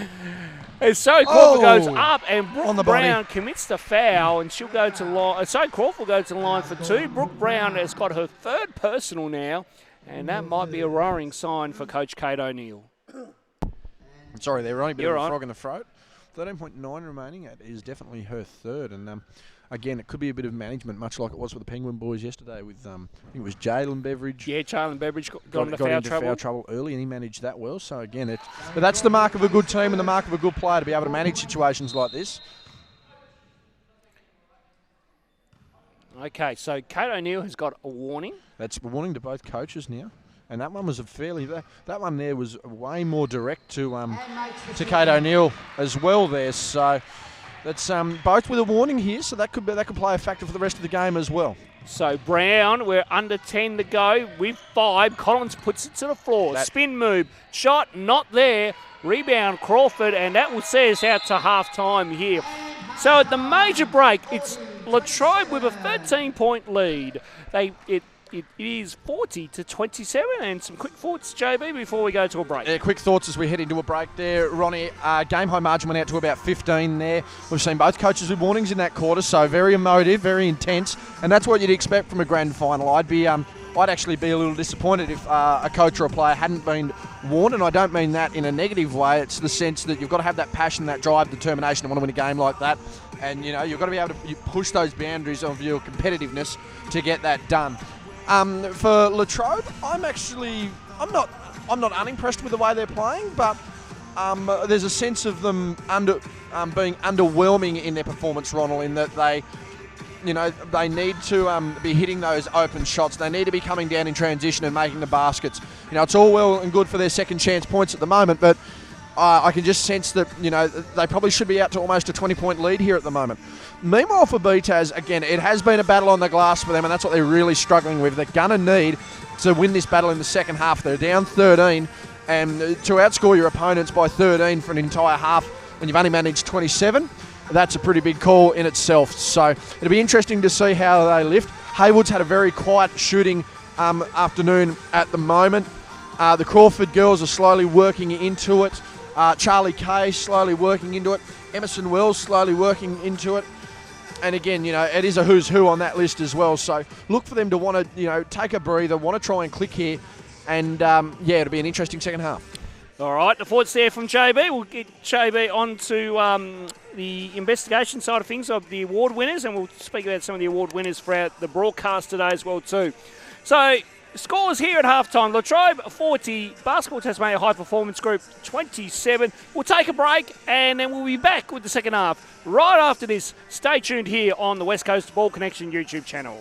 And so Crawford goes up, and Brooke Brown commits the foul, and she'll go to line. So Crawford will go to the line for two. Brooke Brown has got her third personal now, and that might be a worrying sign for Coach Kate O'Neill. Sorry, they're only a bit of a frog in the throat. 13.9 remaining. It is definitely her third. And again, it could be a bit of management, much like it was for the Penguin boys yesterday with, I think it was Jalen Beveridge. Yeah, Jalen Beveridge got into foul trouble early, and he managed that well. So again, but that's the mark of a good team and the mark of a good player to be able to manage situations like this. Okay, so Kate O'Neill has got a warning. That's a warning to both coaches now. And that one was that one there was way more direct to Kate O'Neill as well there. So that's both with a warning here. So that could play a factor for the rest of the game as well. So Brown, we're under 10 to go with 5. Collins puts it to the floor. Spin move, shot not there. Rebound Crawford, and that will see us out to half time here. So at the major break, it's Latrobe with a 13-point lead. It is 40-27, and some quick thoughts, JB, before we go to a break. Yeah, quick thoughts as we head into a break there, Ronnie. Game high margin went out to about 15 there. We've seen both coaches with warnings in that quarter, so very emotive, very intense, and that's what you'd expect from a grand final. I'd actually be a little disappointed if a coach or a player hadn't been warned, and I don't mean that in a negative way. It's the sense that you've got to have that passion, that drive, determination to want to win a game like that, and you've got to be able to push those boundaries of your competitiveness to get that done. For Latrobe, I'm not unimpressed with the way they're playing, but there's a sense of them being underwhelming in their performance, Ronald, in that they need to be hitting those open shots. They need to be coming down in transition and making the baskets. It's all well and good for their second chance points at the moment, but I can just sense that, they probably should be out to almost a 20-point lead here at the moment. Meanwhile, for BTAS, again, it has been a battle on the glass for them, and that's what they're really struggling with. They're going to need to win this battle in the second half. They're down 13, and to outscore your opponents by 13 for an entire half when you've only managed 27, that's a pretty big call in itself. So it'll be interesting to see how they lift. Haywood's had a very quiet shooting afternoon at the moment. The Crawford girls are slowly working into it. Charlie Kay slowly working into it. Emerson Wells slowly working into it. And again, it is a who's who on that list as well. So look for them to want to, take a breather, want to try and click here. And, it'll be an interesting second half. All right, the thoughts there from JB. We'll get JB on to the investigation side of things of the award winners, and we'll speak about some of the award winners throughout the broadcast today as well too. So, scores here at halftime. Latrobe 40, Basketball Tasmania High Performance Group 27. We'll take a break and then we'll be back with the second half right after this. Stay tuned here on the West Coast Ball Connection YouTube channel.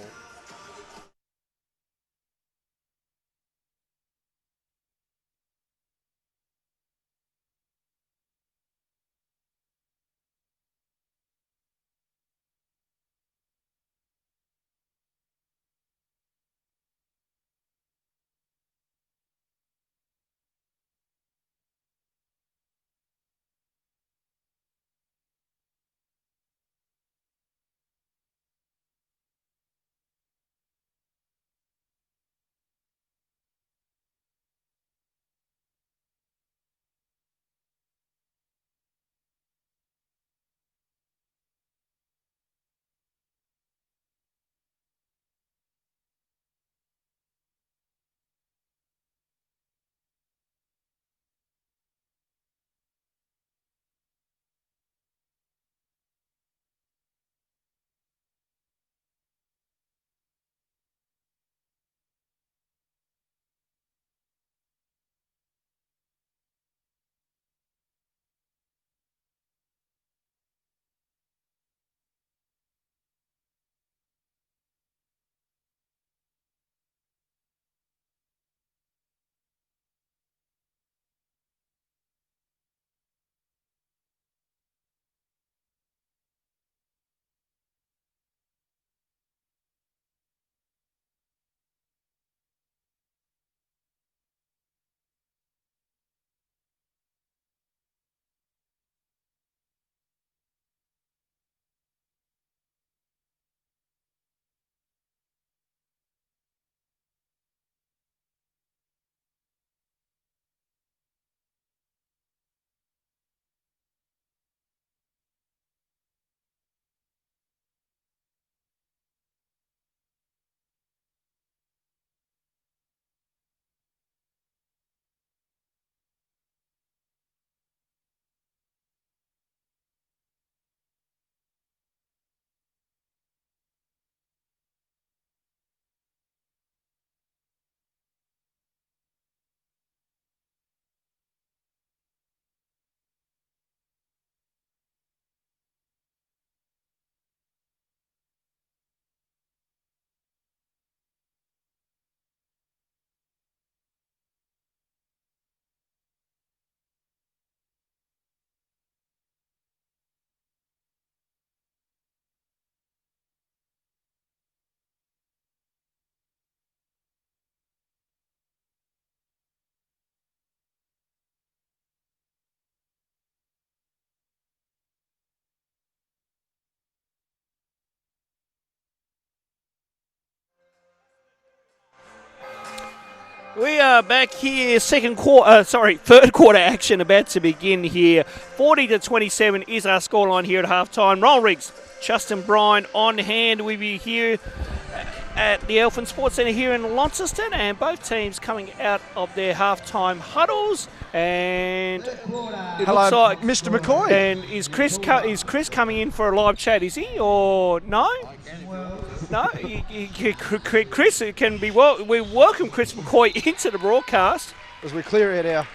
We are back here, third quarter action about to begin here. 40-27 is our scoreline here at halftime. Roll Riggs, Justin Bryan on hand. We'll be here at the Elfin Sports Centre here in Launceston, and both teams coming out of their halftime huddles. And it looks like Mr. McCoy. And is Chris coming in for a live chat? Is he or no? No, Chris can be we welcome Chris McCoy into the broadcast As we clear out our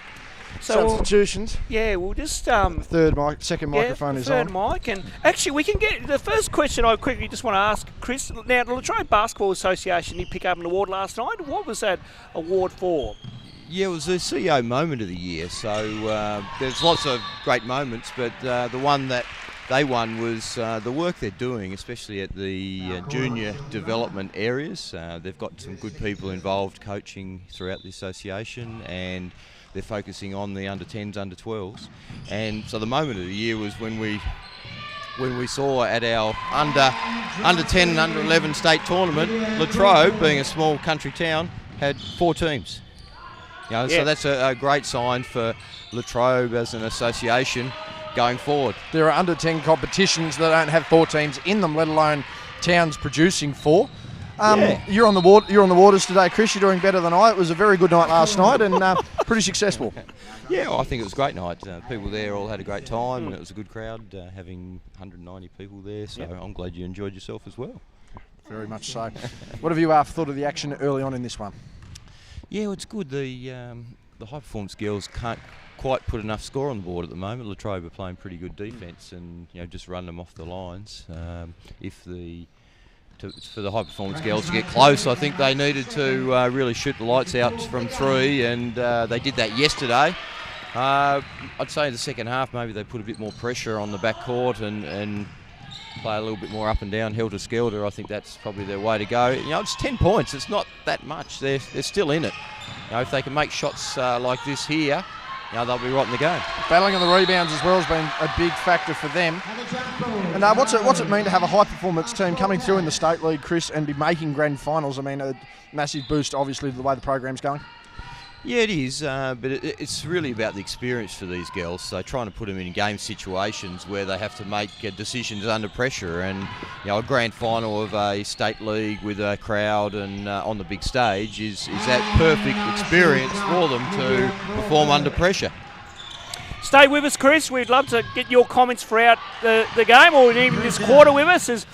substitutions. We'll just second microphone is third on. mic, and actually we can get the first question. I quickly just want to ask Chris. Now, the Latrobe Basketball Association did pick up an award last night. What was that award for? Yeah, it was the CEO moment of the year. So there's lots of great moments, but the one that they won was the work they're doing, especially at the junior development areas. They've got some good people involved coaching throughout the association, and they're focusing on the under-10s, under-12s. And so the moment of the year was when we saw at our under-10 and under-11 state tournament, Latrobe, being a small country town, had 4 teams. So that's a great sign for Latrobe as an association, going forward. There are under 10 competitions that don't have 4 teams in them, let alone towns producing 4. You're on the waters today, Chris. You're doing better than I. It was a very good night last night and pretty successful. Yeah, well, I think it was a great night. People there all had a great time, and it was a good crowd, having 190 people there. So I'm glad you enjoyed yourself as well. Very much so. What have you thought of the action early on in this one? Yeah, well, it's good. The high performance girls can't quite put enough score on the board at the moment. Latrobe are playing pretty good defence, and just run them off the lines. For the high performance girls to get close, I think they needed to really shoot the lights out from 3, and they did that yesterday. I'd say in the second half maybe they put a bit more pressure on the back court and play a little bit more up and down, helter-skelter. I think that's probably their way to go. It's 10 points. It's not that much. They're still in it. If they can make shots like this here, they'll be right in the game. Battling on the rebounds as well has been a big factor for them. And what's it mean to have a high-performance team coming through in the State League, Chris, and be making grand finals? I mean, a massive boost, obviously, to the way the program's going. Yeah, it is, but it's really about the experience for these girls. So trying to put them in game situations where they have to make decisions under pressure, and a grand final of a state league with a crowd and on the big stage is that perfect experience for them to perform under pressure. Stay with us, Chris. We'd love to get your comments throughout the game, or even this quarter with us as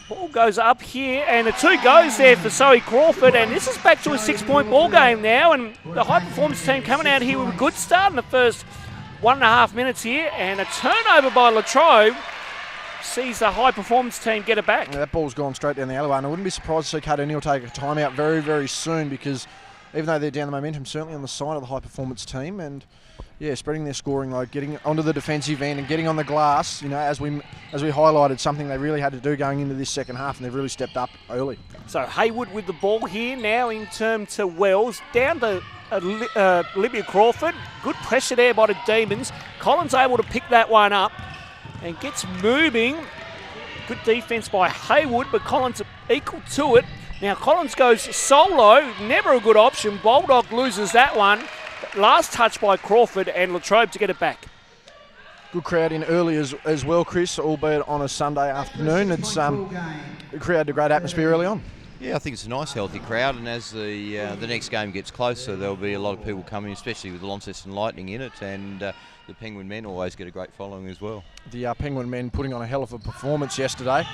ball goes up here, and the 2 goes there for Zoe Crawford, and this is back to a 6-point ball game now, and the high performance team coming out here with a good start in the first 1.5 minutes here, and a turnover by Latrobe sees the high performance team get it back. Yeah, that ball's gone straight down the alleyway, and I wouldn't be surprised to see Kate O'Neill take a timeout very, very soon, because even though they're down the momentum, certainly on the side of the high performance team, and spreading their scoring load, getting onto the defensive end and getting on the glass, as we highlighted, something they really had to do going into this second half, and they've really stepped up early. So Haywood with the ball here now in turn to Wells, down to Libya Crawford. Good pressure there by the Demons. Collins able to pick that one up and gets moving. Good defence by Haywood, but Collins equal to it. Now Collins goes solo, never a good option. Bulldog loses that one. Last touch by Crawford, and Latrobe to get it back. Good crowd in early as well, Chris, albeit on a Sunday afternoon. It's created a great atmosphere early on. Yeah, I think it's a nice, healthy crowd, and as the next game gets closer, there'll be a lot of people coming, especially with the Launceston Lightning in it, and the Penguin men always get a great following as well. The Penguin men putting on a hell of a performance yesterday.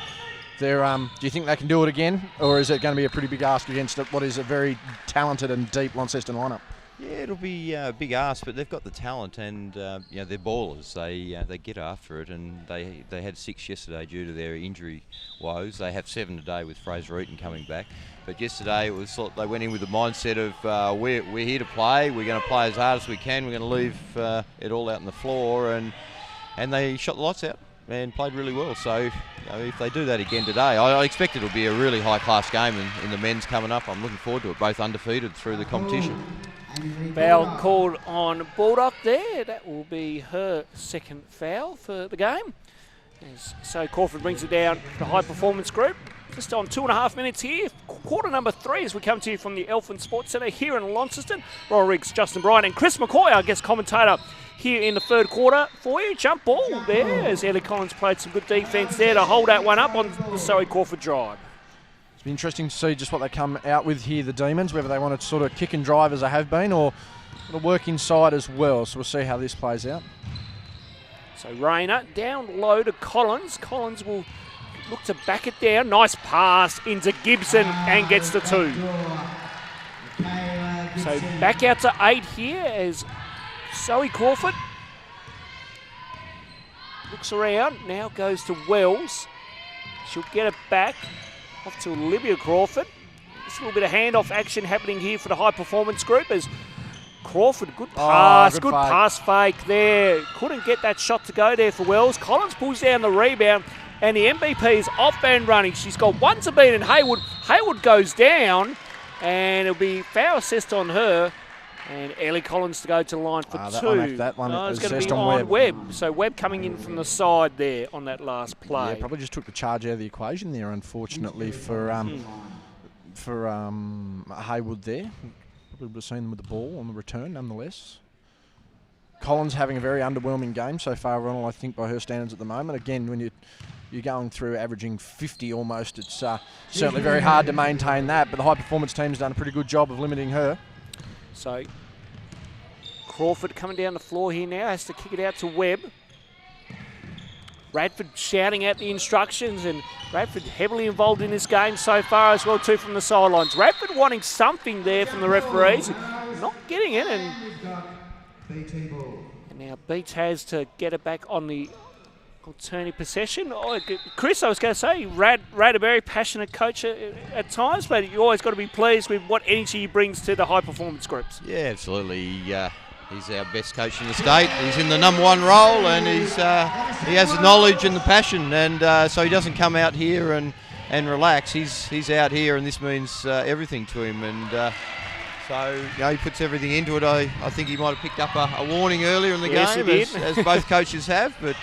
Do you think they can do it again, or is it going to be a pretty big ask against what is a very talented and deep Launceston lineup? Yeah, it'll be a big ask, but they've got the talent, and they're ballers. They get after it, and they had 6 yesterday due to their injury woes. They have 7 today with Fraser Eaton coming back. But yesterday it was they went in with the mindset of we're here to play. We're going to play as hard as we can. We're going to leave it all out on the floor, and they shot the lights out and played really well. So if they do that again today, I expect it'll be a really high-class game in the men's coming up. I'm looking forward to it. Both undefeated through the competition. Foul called on Bulldog there. That will be her second foul for the game. So Crawford brings it down to the high performance group. Just on 2.5 minutes here. Quarter number 3 as we come to you from the Elfin Sports Centre here in Launceston. Royal Riggs, Justin Bryan and Chris McCoy, our guest commentator here in the third quarter for you. Jump ball there as Ellie Collins played some good defence there to hold that one up on the Zoe Crawford drive. It's been interesting to see just what they come out with here, the Demons, whether they want to sort of kick and drive as they have been or work inside as well. So we'll see how this plays out. So Rayner down low to Collins. Collins will look to back it down. Nice pass into Gibson and gets the 2. So back out to 8 here as Zoe Crawford looks around. Now goes to Wells. She'll get it back. Off to Olivia Crawford. Just a little bit of handoff action happening here for the high performance group as Crawford, good pass, good pass fake there. Couldn't get that shot to go there for Wells. Collins pulls down the rebound and the MVP is off and running. She's got 1 to beat in Haywood. Haywood goes down and it'll be foul assist on her. And Ellie Collins to go to the line for 2. That one it's going to be on Webb. So Webb coming in from the side there on that last play. Yeah, probably just took the charge out of the equation there, unfortunately, for Haywood there. Probably would have seen them with the ball on the return, nonetheless. Collins having a very underwhelming game so far, Ronald, I think, by her standards at the moment. Again, when you're going through averaging 50 almost, it's certainly very hard to maintain that, but the high-performance team's done a pretty good job of limiting her. So Crawford coming down the floor here now, has to kick it out to Webb. Radford shouting out the instructions, and Radford heavily involved in this game so far as well too from the sidelines. Radford wanting something there from the referees, not getting it, and now BTAS to get it back on the alternative possession. Oh, Chris, I was going to say, Rad a very passionate coach at times, but you always got to be pleased with what energy he brings to the high performance groups. Yeah, absolutely. He's our best coach in the state. He's in the #1 role, and he has the knowledge and the passion, and so he doesn't come out here and relax. He's out here, and this means everything to him. And so he puts everything into it. I think he might have picked up a warning earlier in the game, as both coaches have. But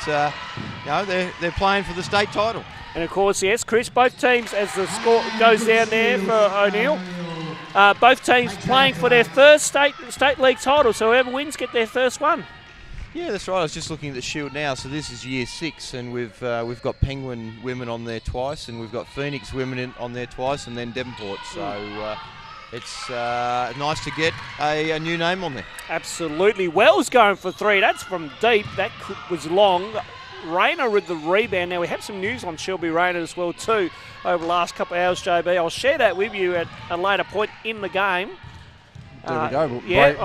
they're playing for the state title. And of course, yes, Chris, both teams, as the score goes down there for O'Neill. Both teams playing for their first state league title, so whoever wins get their first one. Yeah, that's right. I was just looking at the Shield now. So this is year 6, and we've got Penguin women on there twice, and we've got Phoenix women on there twice, and then Devonport. So it's nice to get a new name on there. Absolutely. Wells going for 3. That's from deep. That was long. Rayner with the rebound. Now we have some news on Shelby Rayner as well too over the last couple of hours, JB. I'll share that with you at a later point in the game. There we go.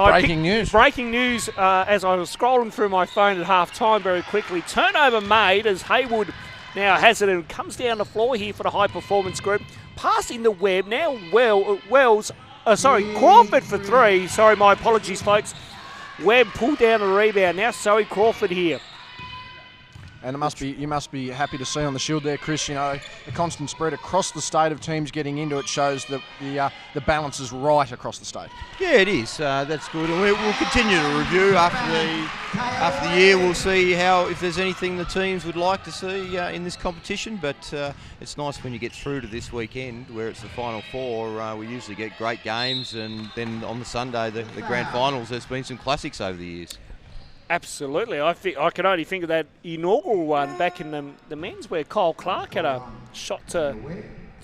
Breaking news. Breaking news as I was scrolling through my phone at half time very quickly. Turnover made as Haywood now has it and comes down the floor here for the high performance group. Pass in the Webb. Now Crawford for 3. Sorry, my apologies, folks. Webb pulled down the rebound. Now Zoe Crawford here. And you must be happy to see on the Shield there, Chris, the constant spread across the state of teams getting into it shows that the balance is right across the state. Yeah, it is. That's good. And we'll continue to review after the year. We'll see if there's anything the teams would like to see in this competition. But it's nice when you get through to this weekend where it's the Final Four. We usually get great games, and then on the Sunday, the grand finals, there's been some classics over the years. Absolutely. I can only think of that inaugural one back in the men's where Kyle Clark had a shot to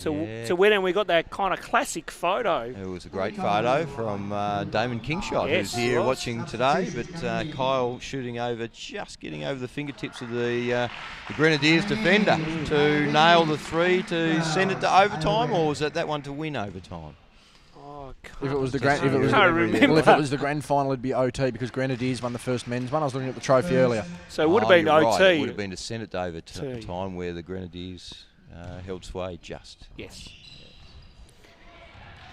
win, and we got that kind of classic photo. It was a great photo from Damon Kingshot, who's here watching today. But Kyle shooting over, just getting over the fingertips of the Grenadiers defender to nail the 3 to send it to overtime, or was that one to win overtime? If it was the grand final, it'd be OT because Grenadiers won the first men's one. I was looking at the trophy earlier. So it would have been OT. Right. It would have been to send it over to a time where the Grenadiers held sway just. Yes.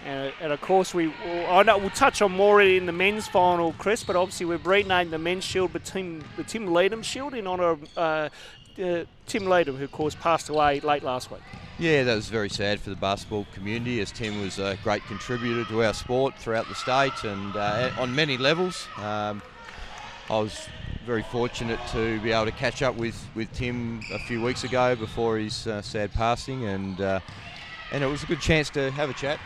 And of course, we'll touch on more in the men's final, Chris, but obviously we've renamed the men's shield the Tim Leadham Shield in honour of Tim Leadham, who of course passed away late last week. Yeah, that was very sad for the basketball community, as Tim was a great contributor to our sport throughout the state and on many levels. I was very fortunate to be able to catch up with Tim a few weeks ago before his sad passing, and it was a good chance to have a chat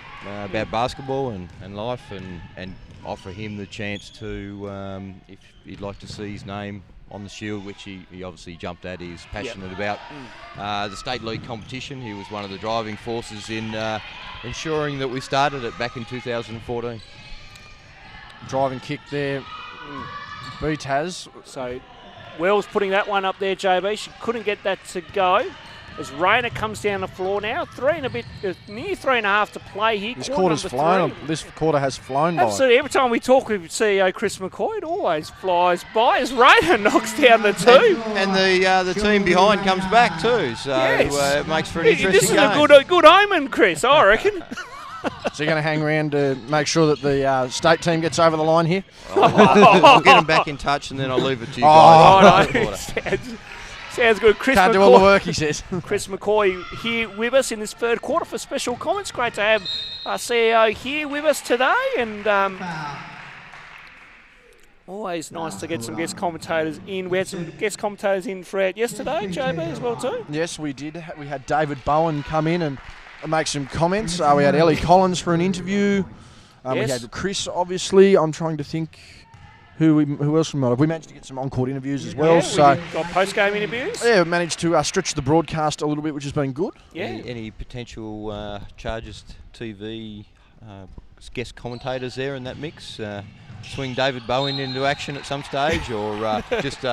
about basketball and life, and offer him the chance to, if he'd like to see his name on the Shield, which he obviously jumped at. He's passionate about the state league competition. He was one of the driving forces in ensuring that we started it back in 2014. Driving kick there, BTAS. So Wells putting that one up there, JB. She couldn't get that to go. As Rayner comes down the floor now, 3 and a bit, near 3.5 to play here. This quarter's flown. This quarter has flown by. Absolutely. Every time we talk with CEO Chris McCoy, it always flies by as Rayner knocks down the 2. And the team behind comes back too, so it makes for an interesting This is game. a good omen, Chris, I reckon. So you're going to hang around to make sure that the state team gets over the line here? I'll get them back in touch, and then I'll leave it to you guys. Sounds good. Chris Can't McCoy, do all the work, he says. Chris McCoy here with us in this third quarter for special comments. Great to have our CEO here with us today, and always nice to get some guest commentators in. We had some guest commentators in throughout yesterday, JB, as well too. Yes, we did. We had David Bowen come in and make some comments. We had Ellie Collins for an interview. We had Chris, obviously. I'm trying to think who else we might have? We managed to get some on-court interviews as well. Yeah, we got post-game interviews. Yeah, we managed to stretch the broadcast a little bit, which has been good. Yeah. Any potential Chargers TV guest commentators there in that mix? Swing David Bowen into action at some stage, or just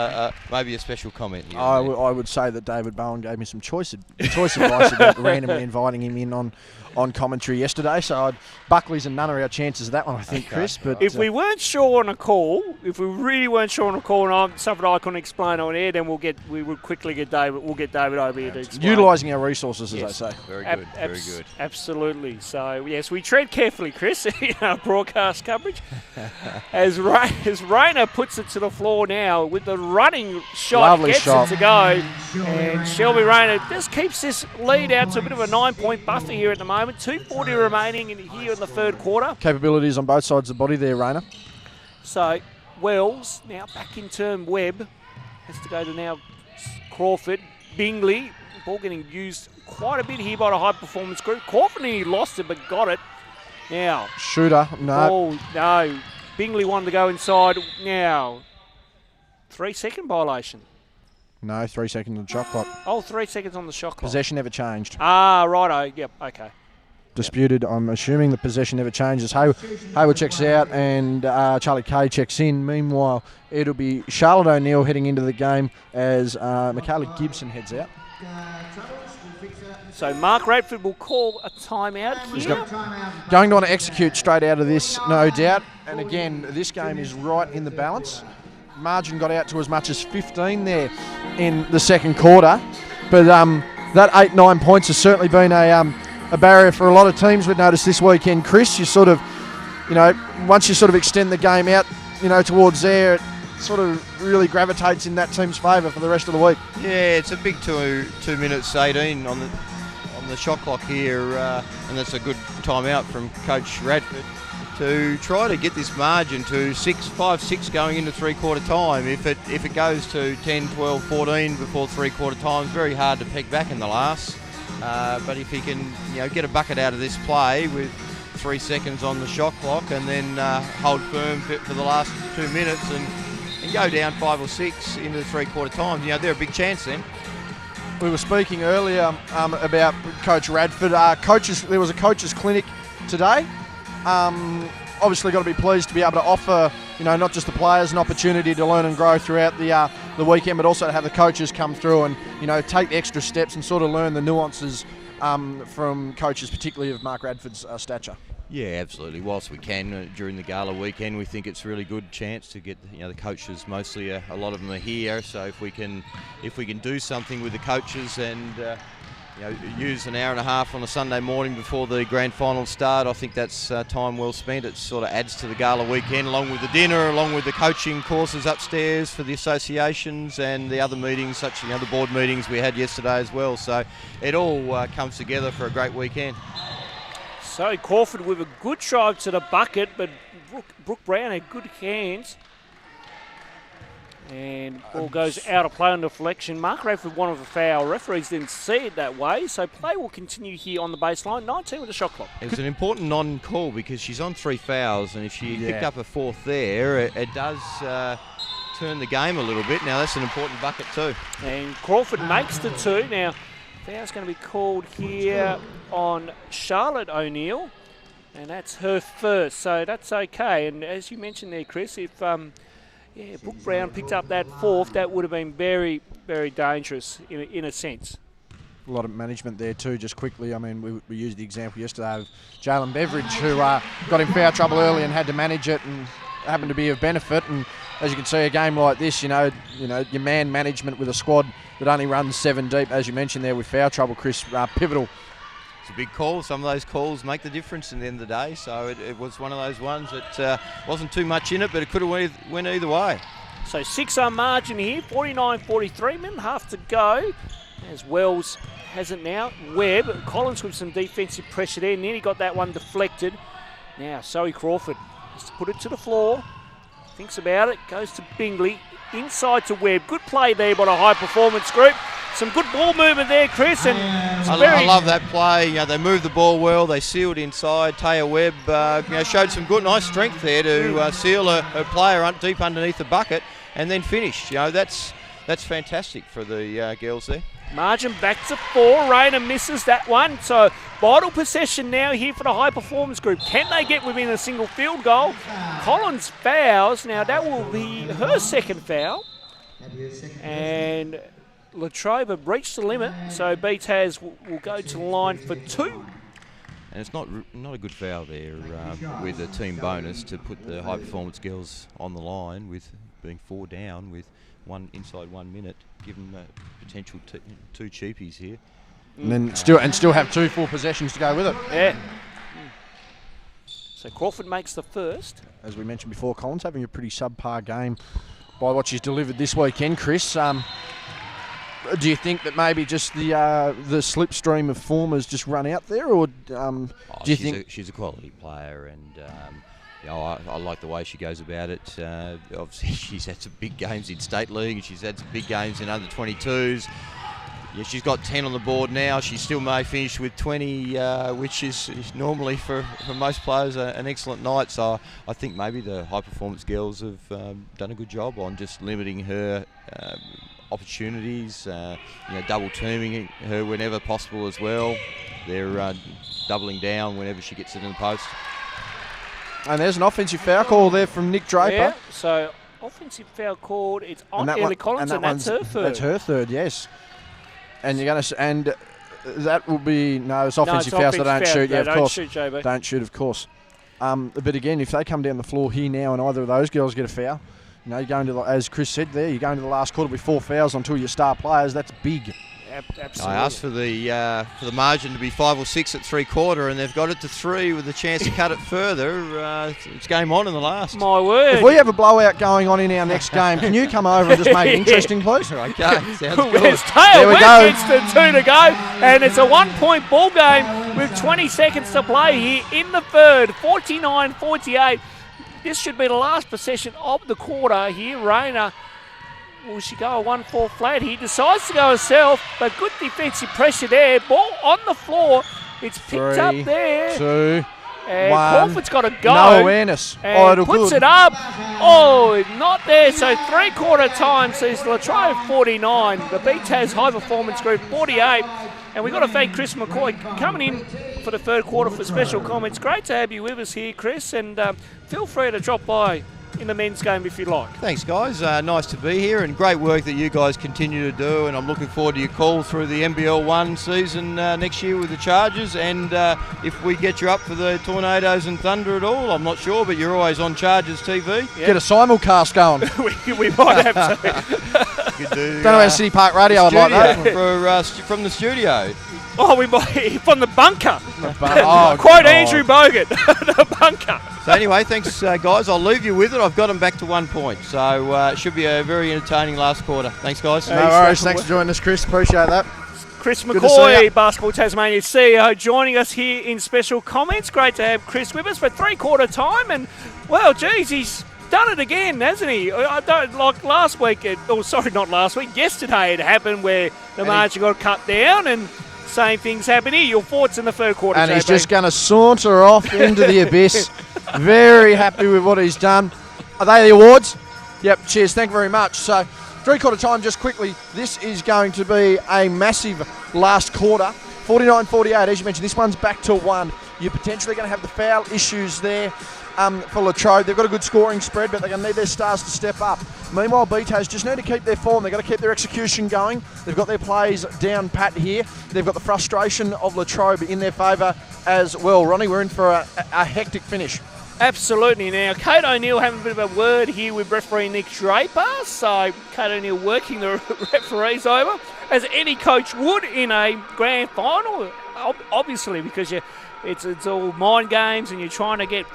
maybe a special comment here? I would say that David Bowen gave me some choice advice about randomly inviting him in on commentary yesterday. So Buckley's and none of our chances of that one, I think, okay, Chris. But if we weren't sure on a call, if we really weren't sure on a call, and something I couldn't explain on air, then we would quickly get David. We'll get David over here to explain. Utilising our resosuses, as yes. they say. Very good. Very good. Absolutely. So yes, we tread carefully, Chris, in our broadcast coverage. As Rayner puts it to the floor now with the running shot, lovely gets shot. it to go, and Shelby Rayner just keeps this lead out to a bit of a 9-point buffer here at the moment. 2:40 remaining here in the third quarter. Capabilities on both sides of the body there, Rayner. So Wells now back in turn. Webb has to go to now Crawford. Bingley, ball getting used quite a bit here by the high performance group. Crawford nearly lost it but got it. Now Shooter, no. Oh no. Bingley wanted to go inside. Now 3-second violation. No, 3 seconds on the shot clock. Oh, 3 seconds on the shot clock. Possession never changed. Ah, righto. Yep, okay. Disputed. I'm assuming the possession never changes. Hayward checks out and Charlie Kay checks in. Meanwhile, it'll be Charlotte O'Neill heading into the game as Michaela Gibson heads out. So Mark Radford will call a timeout here. Going to want to execute straight out of this, no doubt. And again, this game is right in the balance. Margin got out to as much as 15 there in the second quarter. But that 8-9 points has certainly been a barrier for a lot of teams. We've noticed this weekend, Chris, you sort of, once you sort of extend the game out, towards there, it sort of really gravitates in that team's favour for the rest of the week. Yeah, it's a big 2 minutes 18 on the shot clock here, and that's a good timeout from Coach Radford to try to get this margin to 5-6 going into three-quarter time. If it goes to 10, 12, 14 before three-quarter time, it's very hard to peg back in the last. But if he can, get a bucket out of this play with 3 seconds on the shot clock and then hold firm for the last 2 minutes and go down 5 or 6 into the three-quarter time, they're a big chance then. We were speaking earlier about Coach Radford. There was a coaches clinic today. Obviously got to be pleased to be able to offer, not just the players an opportunity to learn and grow throughout the weekend, but also to have the coaches come through and, take the extra steps and sort of learn the nuances from coaches, particularly of Mark Radford's stature. Yeah, absolutely. Whilst we can during the gala weekend, we think it's a really good chance to get the coaches. Mostly, a lot of them are here. So if we can do something with the coaches and use an hour and a half on a Sunday morning before the grand final start, I think that's time well spent. It sort of adds to the gala weekend, along with the dinner, along with the coaching courses upstairs for the associations and the other meetings, such as the board meetings we had yesterday as well. So it all comes together for a great weekend. So Crawford with a good drive to the bucket, but Brooke Brown had good hands. And ball goes out of play on deflection. Mark Radford wanted a foul. Referees didn't see it that way, so play will continue here on the baseline. 19 with the shot clock. It was an important non-call because she's on 3 fouls, and if she picked up a 4th there, it does turn the game a little bit. Now that's an important bucket too. And Crawford makes the 2. Now foul's going to be called here on Charlotte O'Neill, and that's her first, so that's okay. And as you mentioned there, Chris, if Brooke Brown picked up that 4th, that would have been very, very dangerous in a sense. A lot of management there too, just quickly. I mean, we used the example yesterday of Jalen Beveridge, who got in foul trouble early and had to manage it and happened to be of benefit. And as you can see, a game like this, your man management with a squad that only runs 7 deep, as you mentioned there with foul trouble, Chris, pivotal. It's a big call. Some of those calls make the difference in the end of the day. So it was one of those ones that wasn't too much in it, but it could have went either way. So 6 margin here, 49-43, minute and a half to go. As Wells has it now. Webb, Collins with some defensive pressure there. Nearly got that one deflected. Now Zoe Crawford has to put it to the floor. Thinks about it, goes to Bingley. Inside to Webb. Good play there by the high performance group. some good ball movement there, Chris. And I love that play. They moved the ball well. They sealed inside. Taya Webb showed some nice strength there to seal her player deep underneath the bucket and then finish. That's fantastic for the girls there. Margin back to 4. Rayner misses that one. So vital possession now here for the high performance group. Can they get within a single field goal? Collins fouls. Now that will be her second foul. And Latrobe have reached the limit. So BTAS will go to the line for 2. And it's not a good foul there with a team bonus to put the high performance girls on the line with being 4 down with inside 1 minute. Give them potential 2 cheapies here. And then still have 2 full possessions to go with it. Yeah. So Crawford makes the first. As we mentioned before, Collins having a pretty subpar game by what she's delivered this weekend. Chris, do you think that maybe just the slipstream of form has just run out there, or do you think she's a quality player and? I like the way she goes about it. Obviously, she's had some big games in State League and she's had some big games in under-22s. Yeah, she's got 10 on the board now. She still may finish with 20, which is normally for most players an excellent night. So I think maybe the high-performance girls have done a good job on just limiting her opportunities, double teaming her whenever possible as well. They're doubling down whenever she gets it in the post. And there's an offensive foul call there from Nick Draper. Yeah, so offensive foul called. It's on Ellie Collins, and that's her third. That's her third, yes. And you're going to, and that will be it's offensive fouls. They don't shoot. Yeah, of course. Don't shoot, JB. Don't shoot, of course. But again, if they come down the floor here now, and either of those girls get a foul, you're going to, as Chris said there, you're going to the last quarter with 4 fouls on 2 of your star players. That's big. Absolutely. I asked for the margin to be 5 or 6 at 3/4, and they've got it to 3 with a chance to cut it further. It's game on in the last. My word! If we have a blowout going on in our next game, can you come over and just make it interesting, please? Okay, sounds good. There's Tail Winston 2 to go, and it's a 1-point ball game with 20 seconds to play here in the third. 49-48. This should be the last possession of the quarter here. Rayner. Will she go a 1-4 flat? He decides to go herself, but good defensive pressure there. Ball on the floor. It's picked up there. 2, and 1. Crawford's got to go. No awareness. And puts it up. Oh, not there. So 3/4 time sees Latrobe 49. The BTAS High Performance Group 48. And we've got to thank Chris McCoy coming in for the third quarter for special comments. Great to have you with us here, Chris. And feel free to drop by in the men's game if you like. Thanks, guys. Nice to be here, and great work that you guys continue to do, and I'm looking forward to your call through the NBL 1 season next year with the Chargers, and if we get you up for the Tornadoes and Thunder at all, I'm not sure, but you're always on Chargers TV. Yep. Get a simulcast going. we might have to. Don't know about City Park Radio, I'd like that. From the studio. Oh, we might from the bunker. Oh, quote Andrew Bogut, the bunker. So anyway, thanks, guys. I'll leave you with it. I've got them back to 1 point, so it should be a very entertaining last quarter. Thanks, guys. No worries. Thanks for joining us, Chris. Appreciate that. Chris McCoy, Basketball Tasmania CEO, joining us here in special comments. Great to have Chris with us for 3/4 time, and well, geez, he's done it again, hasn't he? I don't like last week. Not last week. Yesterday it happened where the margin got cut down, and same things happen here. Your thoughts in the third quarter, and JB? He's just going to saunter off into the abyss. Very happy with what he's done. Are they the awards? Yep, cheers. Thank you very much. So, 3/4 time, just quickly. This is going to be a massive last quarter. 49-48, as you mentioned. This one's back to 1. You're potentially going to have the foul issues there for Latrobe. They've got a good scoring spread, but they're going to need their stars to step up. Meanwhile, BTAS just need to keep their form. They've got to keep their execution going. They've got their plays down pat here. They've got the frustration of Latrobe in their favour as well. Ronnie, we're in for a hectic finish. Absolutely. Now, Kate O'Neill having a bit of a word here with referee Nick Draper. So, Kate O'Neill working the referees over, as any coach would in a grand final, obviously, because it's all mind games and you're trying to get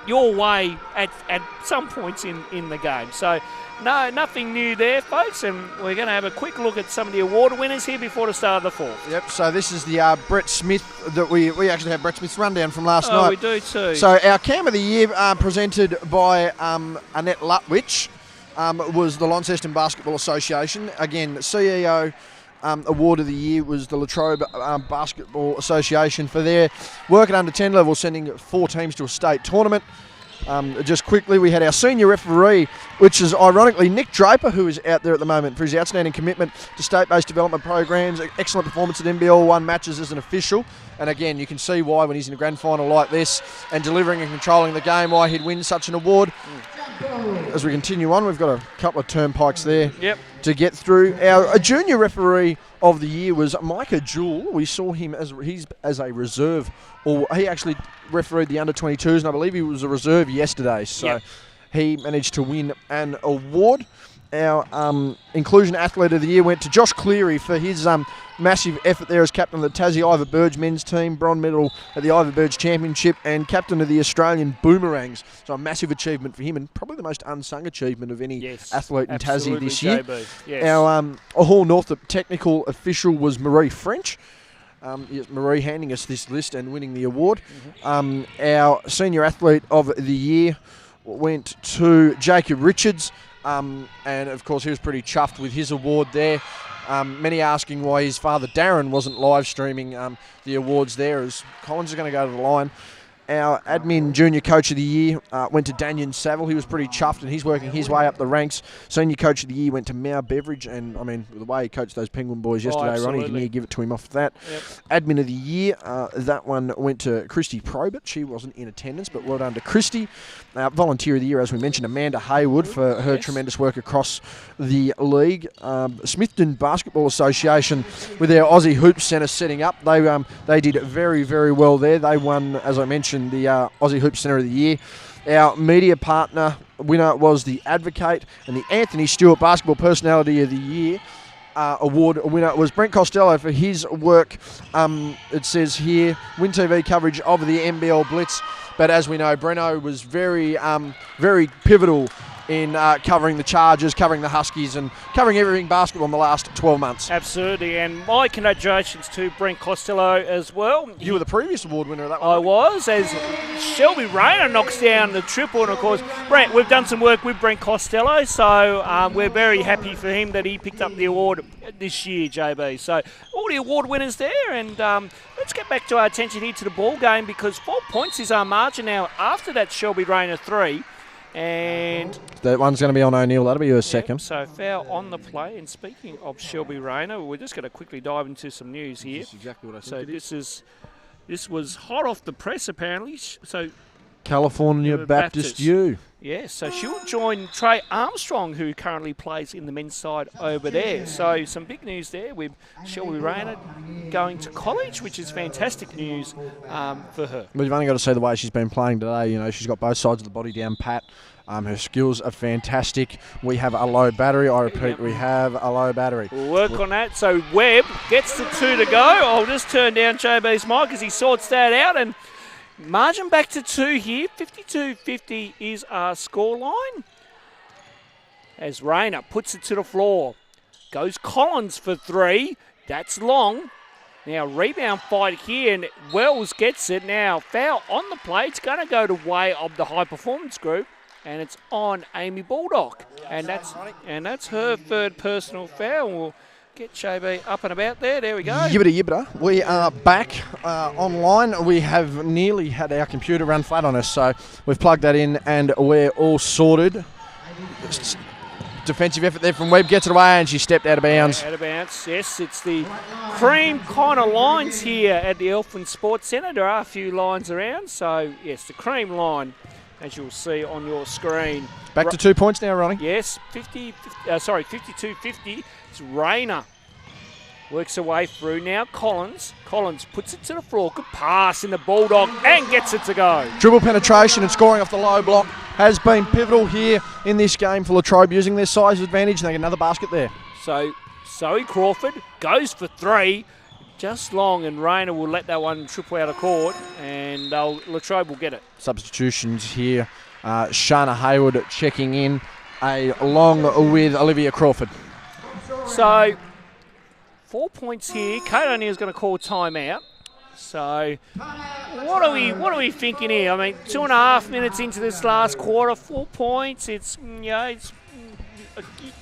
your way at some points in the game. So, no, nothing new there, folks, and we're going to have a quick look at some of the award winners here before the start of the fourth. Yep, so this is the Brett Smith that we actually had Brett Smith's rundown from last night. Oh, we do too. So our Cam of the Year presented by Annette Lutwich was the Launceston Basketball Association. Again, CEO award of the year was the Latrobe Basketball Association for their work at under 10 level, sending 4 teams to a state tournament. Just quickly, we had our senior referee, which is ironically Nick Draper, who is out there at the moment for his outstanding commitment to state-based development programs, excellent performance at NBL1 matches as an official. And again, you can see why when he's in a grand final like this and delivering and controlling the game, why he'd win such an award. As we continue on, we've got a couple of turnpikes there to get through. Our junior referee of the year was Micah Jewell. We saw him as a reserve, or he actually refereed the under-22s, and I believe he was a reserve yesterday. So he managed to win an award. Our inclusion athlete of the year went to Josh Cleary for his massive effort there as captain of the Tassie Ivor Burge men's team, bronze medal at the Ivor Burge Championship, and captain of the Australian Boomerangs. So a massive achievement for him, and probably the most unsung achievement of any athlete in Tassie this year. Our Hall Northup technical official was Marie French. Marie handing us this list and winning the award. Our senior athlete of the year went to Jacob Richards. And of course he was pretty chuffed with his award there. Many asking why his father Darren wasn't live streaming the awards there, as Collins is going to go to the line. Our admin junior coach of the year went to Daniel Saville. He was pretty chuffed and he's working his way up the ranks. Senior coach of the year went to Mao Beveridge, and I mean, the way he coached those Penguin boys yesterday, Ronnie, you can give it to him off that. Admin of the year, that one went to Christy Probert. She wasn't in attendance, but well done to Christy. Volunteer of the year, as we mentioned, Amanda Haywood for her tremendous work across the league. Smithton Basketball Association with their Aussie Hoops Centre setting up. They did very, very well there. They won, as I mentioned, the Aussie Hoops Centre of the Year. Our media partner winner was the Advocate, and the Anthony Stewart Basketball Personality of the Year award winner was Brent Costello for his work. It says here, Win TV coverage of the NBL Blitz. But as we know, Breno was very, very pivotal in covering the Chargers, covering the Huskies, and covering everything basketball in the last 12 months. Absolutely, and my congratulations to Brent Costello as well. You were the previous award winner of that one. I was, as Shelby Rayner knocks down the triple, and of course, Brent, we've done some work with Brent Costello, so we're very happy for him that he picked up the award this year, JB. So all the award winners there, and let's get back to our attention here to the ball game, because 4 points is our margin now after that Shelby Rayner 3. And that one's going to be on O'Neill. That'll be her second. So foul on the play. And speaking of Shelby Rayner, we're just going to quickly dive into some news here. This is exactly what I think this was hot off the press apparently. So California Baptist U. Yes, so she'll join Trey Armstrong, who currently plays in the men's side over there. So some big news there with Shelby Rayner going to college, which is fantastic news for her. Well, you've only got to see the way she's been playing today. You know, she's got both sides of the body down pat. Her skills are fantastic. We have a low battery. I repeat, we have a low battery. We'll work on that. So Webb gets the 2 to go. I'll just turn down JB's mic as he sorts that out, and margin back to 2 here. 52-50 is our scoreline. As Rayner puts it to the floor. Goes Collins for 3. That's long. Now rebound fight here, and Wells gets it. Now foul on the play. It's going to go the way of the high performance group, and it's on Amy Baldock. And that's her third personal foul. We'll get JB up and about there. There we go. Yibbida yibbida. We are back online. We have nearly had our computer run flat on us, so we've plugged that in and we're all sorted. Defensive effort there from Webb, gets it away, and she stepped out of bounds. Out of bounds, yes. It's the cream kind of lines here at the Elfin Sports Centre. There are a few lines around, so yes, the cream line, as you'll see on your screen. Back to 2 points now, Ronnie. Yes, 52-50. It's Rayner. Works away through now. Collins puts it to the floor. Good pass in the Bulldog and gets it to go. Dribble penetration and scoring off the low block has been pivotal here in this game for Latrobe, using their size advantage, and they get another basket there. So Zoe Crawford goes for 3. Just long, and Rayner will let that one triple out of court, and Latrobe will get it. Substitutions here. Shana Haywood checking in along with Olivia Crawford. So 4 points here. Kate O'Neill's going to call timeout. So what are we thinking here? I mean, 2.5 minutes into this last quarter, 4 points. It's you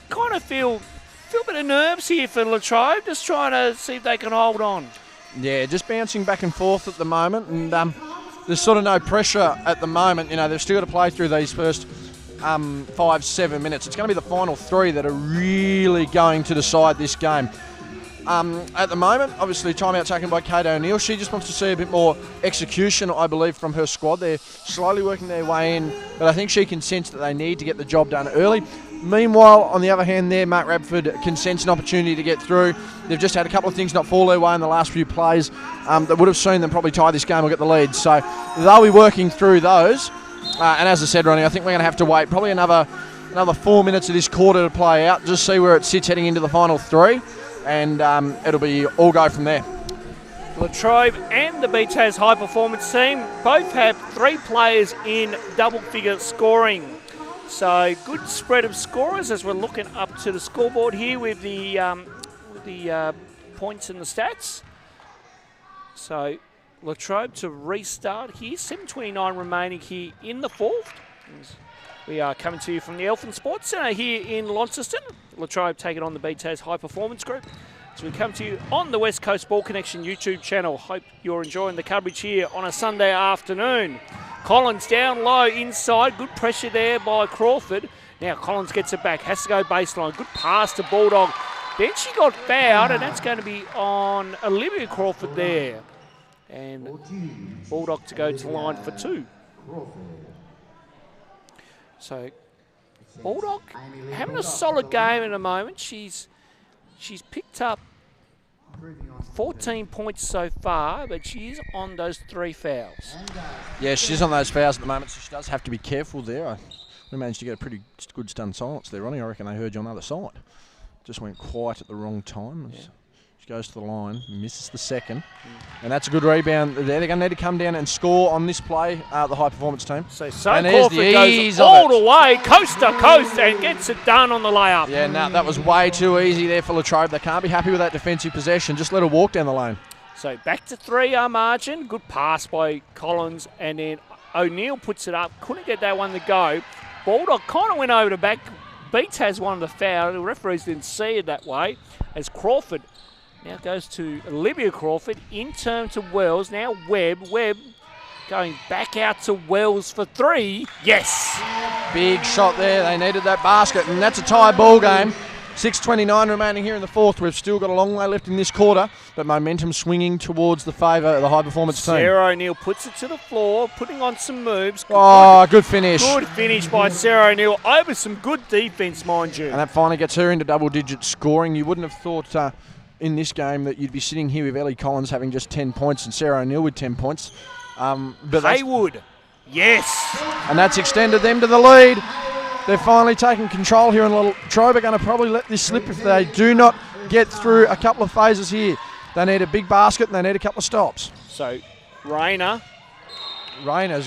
kind of feel feel a bit of nerves here for Latrobe, just trying to see if they can hold on. Yeah, just bouncing back and forth at the moment, and there's sort of no pressure at the moment. You know, they've still got to play through these first 5-7 minutes. It's going to be the final 3 that are really going to decide this game. At the moment, obviously, timeout taken by Kate O'Neill. She just wants to see a bit more execution, I believe, from her squad. They're slowly working their way in, but I think she can sense that they need to get the job done early. Meanwhile, on the other hand there, Mark Radford can sense an opportunity to get through. They've just had a couple of things not fall their way in the last few plays that would have seen them probably tie this game or get the lead. So they'll be working through those. And as I said, Ronnie, I think we're going to have to wait probably another 4 minutes of this quarter to play out, just see where it sits heading into the final 3. And it'll be all go from there. Latrobe and the BTAS high performance team both have 3 players in double-figure scoring. So good spread of scorers as we're looking up to the scoreboard here with the points and the stats. So Latrobe to restart here. 7:29 remaining here in the 4th. We are coming to you from the Elfin Sports Centre here in Launceston. Latrobe taking on the BTAS High Performance Group. So we come to you on the West Coast Ball Connection YouTube channel. Hope you're enjoying the coverage here on a Sunday afternoon. Collins down low inside. Good pressure there by Crawford. Now Collins gets it back. Has to go baseline. Good pass to Bulldog. Then she got fouled, and that's going to be on Olivia Crawford there. And Bulldog to go to the line for 2. So Bulldog having a solid game at the moment. She's picked up 14 points so far, but she is on those 3 fouls. Yeah, she's on those fouls at the moment, so she does have to be careful there. We managed to get a pretty good stunned silence there, Ronnie. I reckon they heard you on the other side. Just went quiet at the wrong time. Yeah. She goes to the line, misses the second, and that's a good rebound there. They're going to need to come down and score on this play, the high performance team. So Crawford goes all the way, coast to coast, and gets it done on the layup. Yeah, no, that was way too easy there for Latrobe. They can't be happy with that defensive possession. Just let her walk down the lane. So back to 3 our margin. Good pass by Collins, and then O'Neill puts it up. Couldn't get that one to go. Bulldog kind of went over the back. BTAS wanted the foul. The referees didn't see it that way, as Crawford now goes to Olivia Crawford, in turn to Wells. Now Webb going back out to Wells for 3. Yes! Big shot there. They needed that basket, and that's a tie ball game. 6:29 remaining here in the 4th. We've still got a long way left in this quarter, but momentum swinging towards the favour of the high-performance team. Sarah O'Neill puts it to the floor, putting on some moves. Good finish. Good finish by Sarah O'Neill over some good defence, mind you. And that finally gets her into double-digit scoring. You wouldn't have thought in this game that you'd be sitting here with Ellie Collins having just 10 points and Sarah O'Neill with 10 points. But Haywood, yes. And that's extended them to the lead. They're finally taking control here, and Latrobe are going to probably let this slip if they do not get through a couple of phases here. They need a big basket and they need a couple of stops. So Rayner's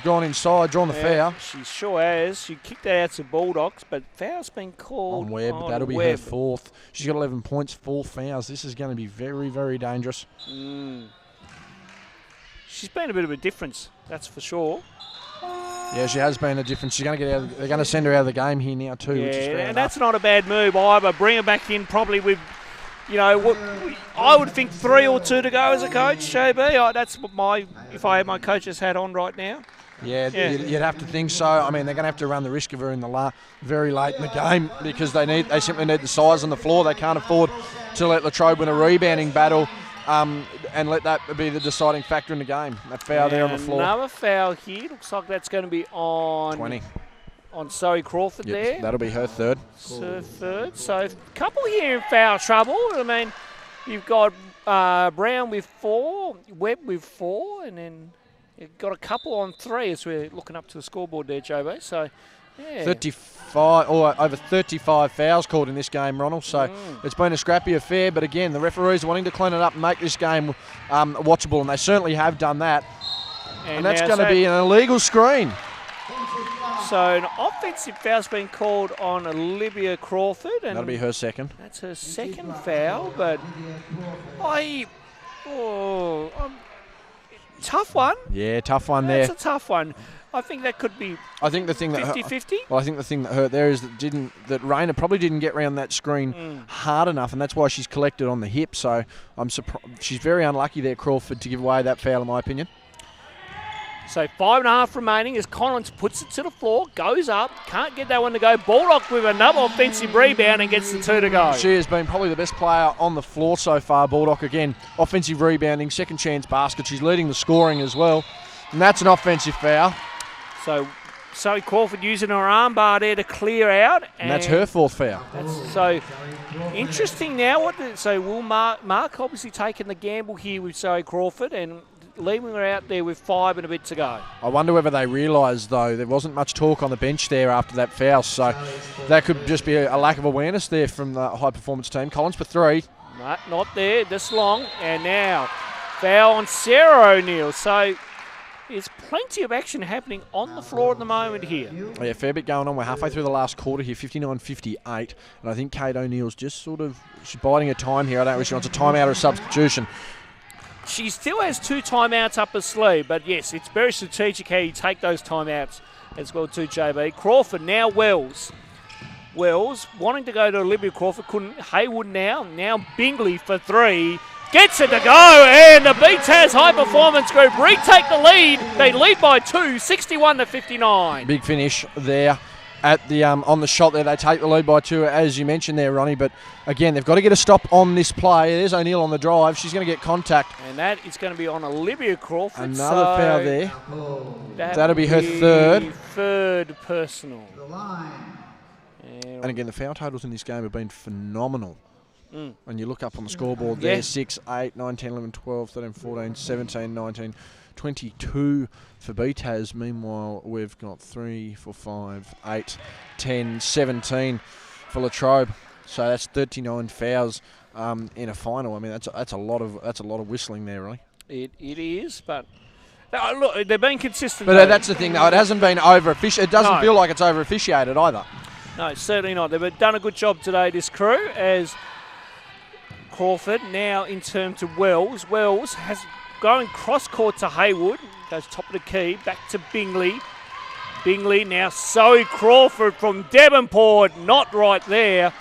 gone inside, drawn the foul. She sure has. She kicked that out to Bulldogs, but foul's been called on Webb. That'll be her 4th. She's got 11 points, 4 fouls. This is going to be very, very dangerous. She's been a bit of a difference, that's for sure. Yeah, she has been a difference. She's going to get out. They're going to send her out of the game here now too, which is fair enough. And that's not a bad move either. Bring her back in probably with, what I would think 3 or 2 to go as a coach. JB, that's if I had my coach's hat on right now. Yeah, you'd have to think so. I mean, they're going to have to run the risk of her in the very late in the game because they simply need the size on the floor. They can't afford to let Latrobe win a rebounding battle. And let that be the deciding factor in the game. That foul there on the floor. Another foul here. Looks like that's going to be on 20. On Zoe Crawford there. That'll be her 3rd. Her 3rd. So a couple here in foul trouble. I mean, you've got Brown with 4, Webb with 4, and then you've got a couple on 3 as we're looking up to the scoreboard there, JB. So, yeah. 35 or over 35 fouls called in this game, Ronald. So it's been a scrappy affair, but again, the referees are wanting to clean it up and make this game watchable, and they certainly have done that. And that's going to be an illegal screen. So an offensive foul's been called on Olivia Crawford, and that'll be her 2nd. That's her 2nd foul, but tough one. Yeah, tough one there. That's a tough one. I think that could be I think the thing that 50-50. Well, I think the thing that hurt there is that Rayner probably didn't get round that screen hard enough, and that's why she's collected on the hip. So I'm surprised. She's very unlucky there, Crawford, to give away that foul, in my opinion. So 5.5 remaining as Collins puts it to the floor, goes up, can't get that one to go. Baldock with another offensive rebound and gets the 2 to go. She has been probably the best player on the floor so far, Baldock. Again, offensive rebounding, second chance basket. She's leading the scoring as well. And that's an offensive foul. So Zoe Crawford using her armbar there to clear out. And that's her fourth foul. So interesting now. So will Mark obviously taking the gamble here with Zoe Crawford and leaving her out there with 5 and a bit to go. I wonder whether they realise, though, there wasn't much talk on the bench there after that foul, so that could just be a lack of awareness there from the high-performance team. Collins for 3. No, not there, this long. And now foul on Sarah O'Neill. So there's plenty of action happening on the floor at the moment here. Yeah, fair bit going on. We're halfway through the last quarter here, 59-58, and I think Kate O'Neill's just she's biding her time here. I don't know if she wants a timeout or a substitution. She still has 2 timeouts up her sleeve, but yes, it's very strategic how you take those timeouts as well too, JB. Crawford, now Wells. Wells wanting to go to Olivia Crawford, couldn't. Haywood now Bingley for 3. Gets it to go, and the BTAS High Performance Group retake the lead. They lead by 2, 61-59. Big finish there at the on the shot there. They take the lead by 2, as you mentioned there, Ronnie. But again, they've got to get a stop on this play. There's O'Neill on the drive. She's going to get contact. And that is going to be on Olivia Crawford. Another foul there. That'll be her third personal. And again, the foul totals in this game have been phenomenal. When you look up on the scoreboard there, 6, 8, 9, 10, 11, 12, 13, 14, 17, 19, 22 for BTAS. Meanwhile, we've got 3, 4, 5, 8, 10, 17 for Latrobe. So that's 39 fouls in a final. I mean, that's a lot of whistling there, really. It is, but look, they're being consistent. But that's the thing, though. It hasn't been over-officiated. It doesn't feel like it's over-officiated either. No, certainly not. They've done a good job today, this crew, as Crawford now in turn to Wells. Wells has going cross-court to Haywood. Goes top of the key, back to Bingley. Bingley now Zoe Crawford from Devonport. Not right there.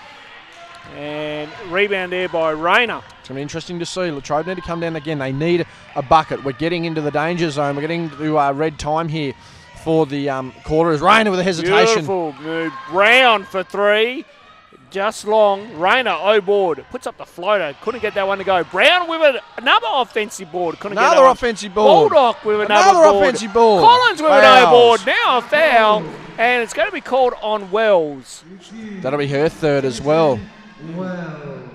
And rebound there by Rayner. It's going to be interesting to see. Latrobe need to come down again. They need a bucket. We're getting into the danger zone. We're getting to red time here for the quarter. As Rayner with a hesitation. Beautiful move. Brown for 3. Just long. Rayner, board. Puts up the floater. Couldn't get that one to go. Brown with another offensive board. Couldn't get that one. Offensive board. Baldock with another board. Offensive board. Collins with an board. Now a foul. And it's going to be called on Wells. That'll be her third as well.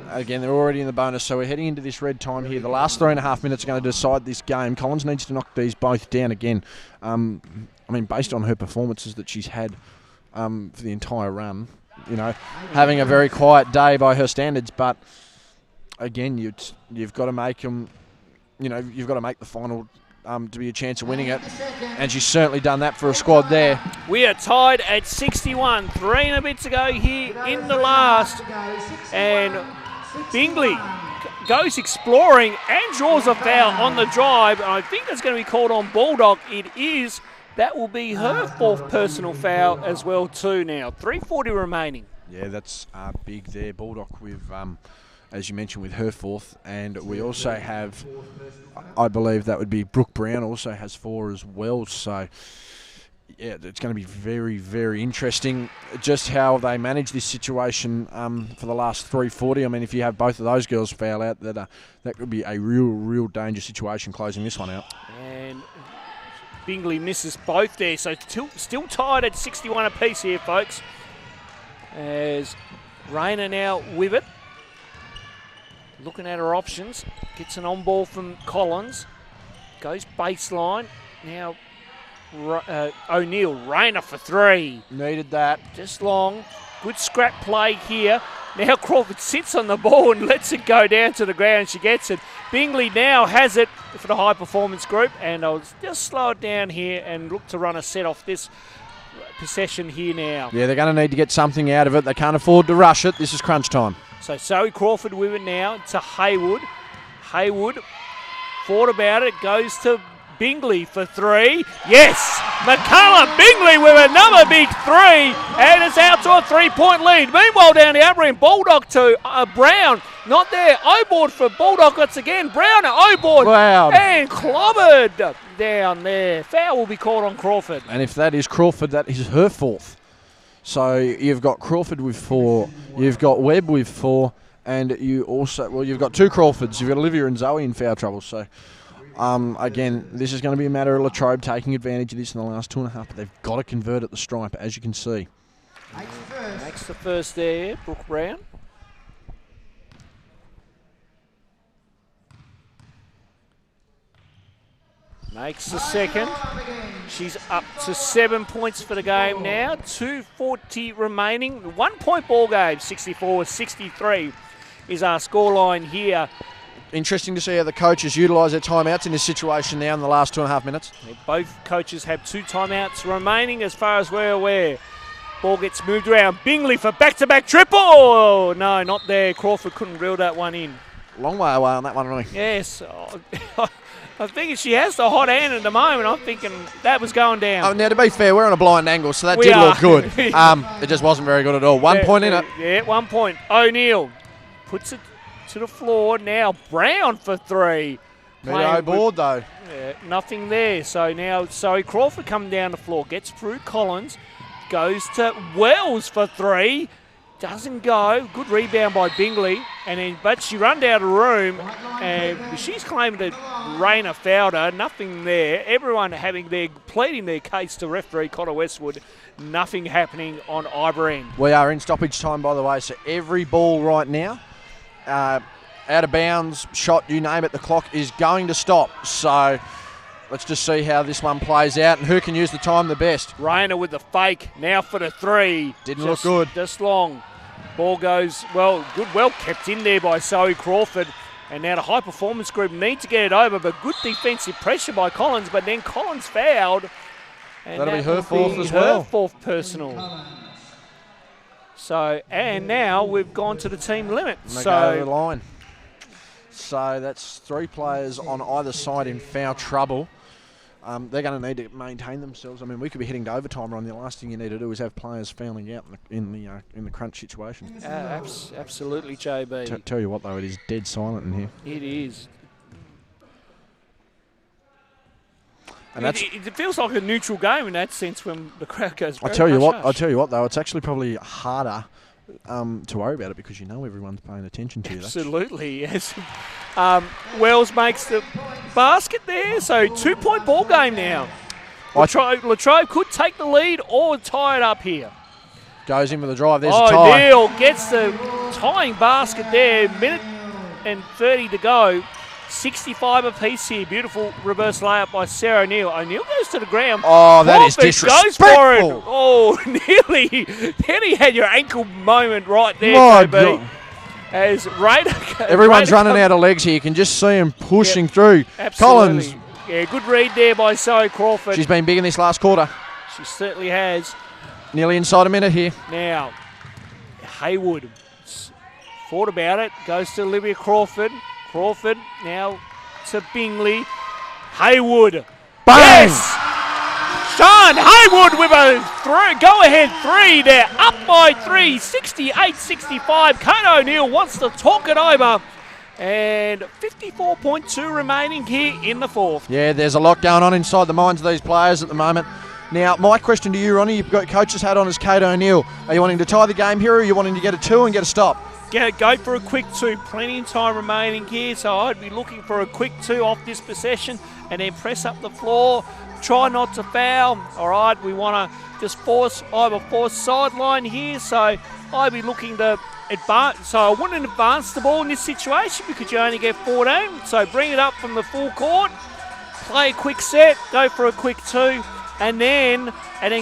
Again, they're already in the bonus, so we're heading into this red time here. The last 3.5 minutes are going to decide this game. Collins needs to knock these both down again. I mean, based on her performances that she's had for the entire run, you know, having a very quiet day by her standards, but again, you've got to make them, you know, you've got to make the final to be a chance of winning it, and she's certainly done that for a squad there. We are tied at 61, 3 and a bit to go here in the last, and Bingley goes exploring and draws a foul on the drive, and I think that's going to be called on Baldock. It is. That will be her 4th personal foul as well too now. 3:40 remaining. Yeah, that's big there. Baldock with, as you mentioned, with her 4th. And we also have, I believe that would be Brooke Brown also has 4 as well. So, yeah, it's going to be very, very interesting just how they manage this situation for the last 3:40. I mean, if you have both of those girls foul out, that could be a real danger situation closing this one out. And Bingley misses both there, so still tied at 61 apiece here, folks. As Rayner now with it. Looking at her options. Gets an on ball from Collins. Goes baseline. Now O'Neill. Rayner for 3. Needed that. Just long. Good scrap play here. Now Crawford sits on the ball and lets it go down to the ground. She gets it. Bingley now has it for the high performance group, and I'll just slow it down here and look to run a set off this possession here now. Yeah, they're going to need to get something out of it. They can't afford to rush it. This is crunch time. So Zoe Crawford with it now to Haywood. Haywood thought about it, goes to Bingley for 3. Yes! McCullough, Bingley with another big three, and it's out to a 3-point lead. Meanwhile, down the upper end, Bulldog to Brown. Not there. O-board for Bulldog once again. Brown at O-board. Brown. And clobbered down there. Foul will be called on Crawford. And if that is Crawford, that is her fourth. So you've got Crawford with 4, you've got Webb with 4, and you also, well, you've got 2 Crawfords. You've got Olivia and Zoe in foul trouble. So, again, this is going to be a matter of Latrobe taking advantage of this in the last 2.5, but they've got to convert at the stripe, as you can see. Makes the first there, Brooke Brown. Makes the second. She's up to 7 points for the game now. 2:40 remaining. 1 point ball game. 64-63 is our scoreline here. Interesting to see how the coaches utilise their timeouts in this situation now in the last 2.5 minutes. Both coaches have 2 timeouts remaining as far as we're aware. Ball gets moved around. Bingley for back-to-back triple. Oh, no, not there. Crawford couldn't reel that one in. Long way away on that one, really. Yes. I'm thinking she has the hot hand at the moment. I'm thinking that was going down. Oh, now, to be fair, we're on a blind angle, so that We did are. look good. It just wasn't very good at all. 1 point in it. Yeah, 1 point. O'Neill puts it to the floor. Now Brown for 3. Meadow board, though. Yeah, nothing there. So now Crawford coming down the floor. Gets through Collins. Goes to Wells for 3. Doesn't go. Good rebound by Bingley. But she runned out of the room, and she's claiming that Rayner fouled her. Nothing there. Everyone pleading their case to referee Connor Westwood. Nothing happening on either end. We are in stoppage time, by the way, so every ball right now, out of bounds, shot, you name it, the clock is going to stop. So let's just see how this one plays out and who can use the time the best. Rayner with the fake. Now for the 3. Didn't look good. Just long. Ball goes, well kept in there by Zoe Crawford. And now the high performance group need to get it over, but good defensive pressure by Collins, but then Collins fouled. And That'll be her will fourth as well. Her 4th personal. So, and now we've gone to the team limit. And they go to the line. So that's 3 players on either side in foul trouble. They're going to need to maintain themselves. I mean, we could be heading to overtime, Ron. The last thing you need to do is have players fouling out in the crunch situation. Absolutely, JB. Tell you what, though, it is dead silent in here. It is. And it feels like a neutral game in that sense when the crowd goes. I tell you what, though, it's actually probably harder to worry about it because you know everyone's paying attention to you. Absolutely, yes. Wells makes the basket there, so 2 point ball game now. Latrobe could take the lead or tie it up here. Goes in with a drive. There's a tie. O'Neill gets the tying basket there. Minute and 30 to go. 65 apiece here. Beautiful reverse layup by Sarah O'Neill. O'Neill goes to the ground. Oh, that is disrespectful. Goes for it. Oh, nearly had your ankle moment right there, JB. As everyone's running out of legs here. You can just see him pushing through. Absolutely. Collins. Yeah, good read there by Zoe Crawford. She's been big in this last quarter. She certainly has. Nearly inside a minute here. Now, Haywood thought about it. Goes to Olivia Crawford. Crawford now to Bingley. Haywood. Bang! Yes! Sean Haywood with a go-ahead 3 there. Up by 3, 68-65. Kate O'Neill wants to talk it over. And 54.2 remaining here in the 4th. Yeah, there's a lot going on inside the minds of these players at the moment. Now, my question to you, Ronnie, you've got coach's hat on as Kate O'Neill. Are you wanting to tie the game here or are you wanting to get a 2 and get a stop? Go for a quick 2. Plenty of time remaining here, so I'd be looking for a quick 2 off this possession and then press up the floor. Try not to foul. All right, we want to just force sideline here, so I'd be looking to advance. So I wouldn't advance the ball in this situation because you only get 14. So bring it up from the full court, play a quick set, go for a quick 2, and then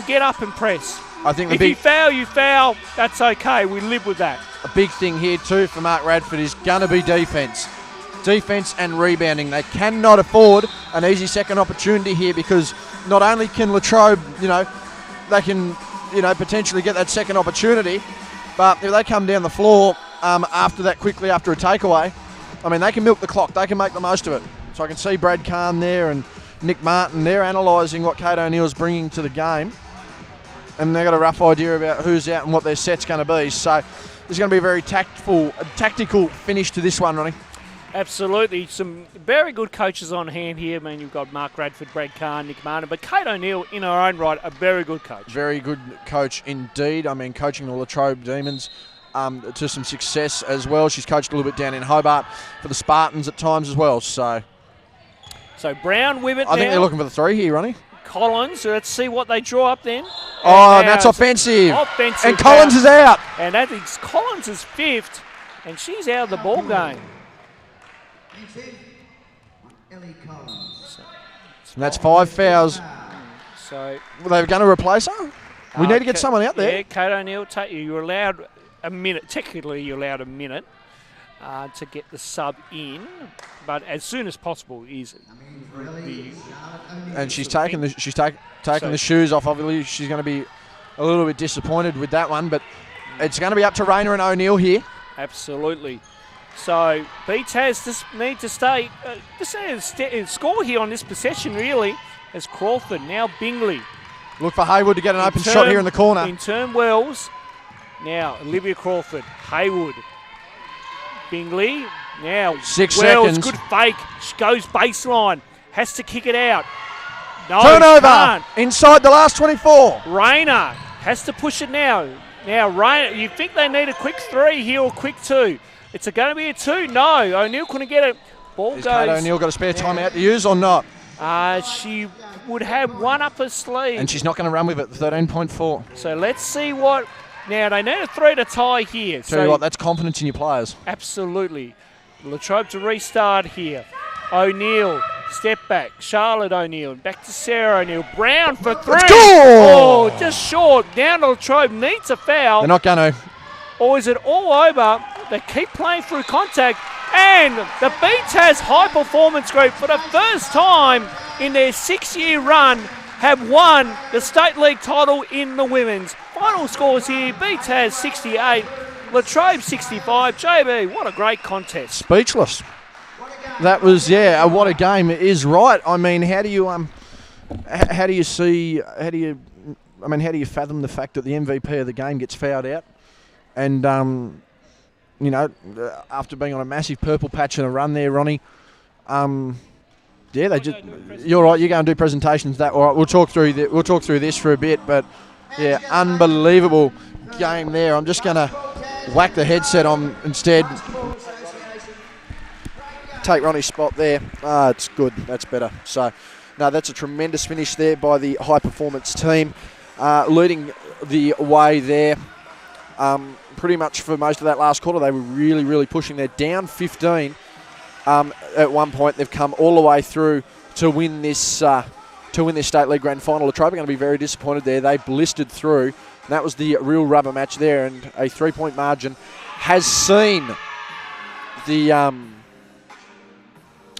get up and press. I think if you foul, that's okay. We live with that. A big thing here too for Mark Radford is going to be defence. Defence and rebounding. They cannot afford an easy second opportunity here because not only can Latrobe, they can, potentially get that second opportunity, but if they come down the floor after that quickly after a takeaway, I mean, they can milk the clock. They can make the most of it. So I can see Brad Kahn there and Nick Martin. They're analysing what Kate O'Neill's bringing to the game. And they've got a rough idea about who's out and what their set's going to be. So there's going to be a very tactical finish to this one, Ronnie. Absolutely. Some very good coaches on hand here. I mean, you've got Mark Radford, Brad Carr, Nick Martin, but Kate O'Neill, in her own right, a very good coach. Very good coach indeed. I mean, coaching the Latrobe Demons to some success as well. She's coached a little bit down in Hobart for the Spartans at times as well. So Brown with it now. I think they're looking for the 3 here, Ronnie. Collins, so let's see what they draw up then. And that's offensive. And Collins is out. And that is Collins is 5th, and she's out of the ball game. And that's 5 fouls. So they're going to replace her? We need to get someone out there. Yeah, Kate O'Neill, you're allowed a minute. Technically, you're allowed a minute to get the sub in, but as soon as possible is the. And she's taking the shoes off. Obviously, she's going to be a little bit disappointed with that one, but it's going to be up to Rayner and O'Neill here. Absolutely. So BTAS just need to stay, score here on this possession really, as Crawford, now Bingley. Look for Haywood to get an open shot here in the corner. In turn Wells, now Olivia Crawford, Haywood, Bingley, now 6 Wells, seconds. good fake, she goes baseline, has to kick it out. No, turnover can't. Inside the last 24. Rayner has to push it now. Now Rayner, you think they need a quick 3 here or quick 2? It's going to be a 2. No, O'Neill couldn't get it. Ball Has goes. Kate O'Neill got a spare timeout to use or not? She would have one up her sleeve. And she's not going to run with it. 13.4. So let's see what. Now they need a 3 to tie here. Tell you what, that's confidence in your players. Absolutely. Latrobe to restart here. O'Neill, step back. Charlotte O'Neill, back to Sarah O'Neill. Brown for 3. Let's go! Oh, just short. Down to Latrobe, needs a foul. They're not going to. Or is it all over? They keep playing through contact. And the BTAS High Performance Group, for the first time in their 6-year run, have won the State League title in the women's. Final scores here, BTAS 68, Latrobe 65. JB, what a great contest. Speechless. That was, what a game is right. I mean, how do you fathom the fact that the MVP of the game gets fouled out? And, after being on a massive purple patch and a run there, Ronnie, you're right, you go and do presentations. All right, we'll talk through this for a bit, but, unbelievable game there. I'm just going to whack the headset on instead. Take Ronnie's spot there. It's good. That's better. So, no, that's a tremendous finish there by the high-performance team, leading the way there. Pretty much for most of that last quarter, they were really, really pushing. They're down 15 at one point. They've come all the way through to win this State League Grand Final. Latrobe are going to be very disappointed there. They blistered through. And that was the real rubber match there, and a 3-point margin has seen the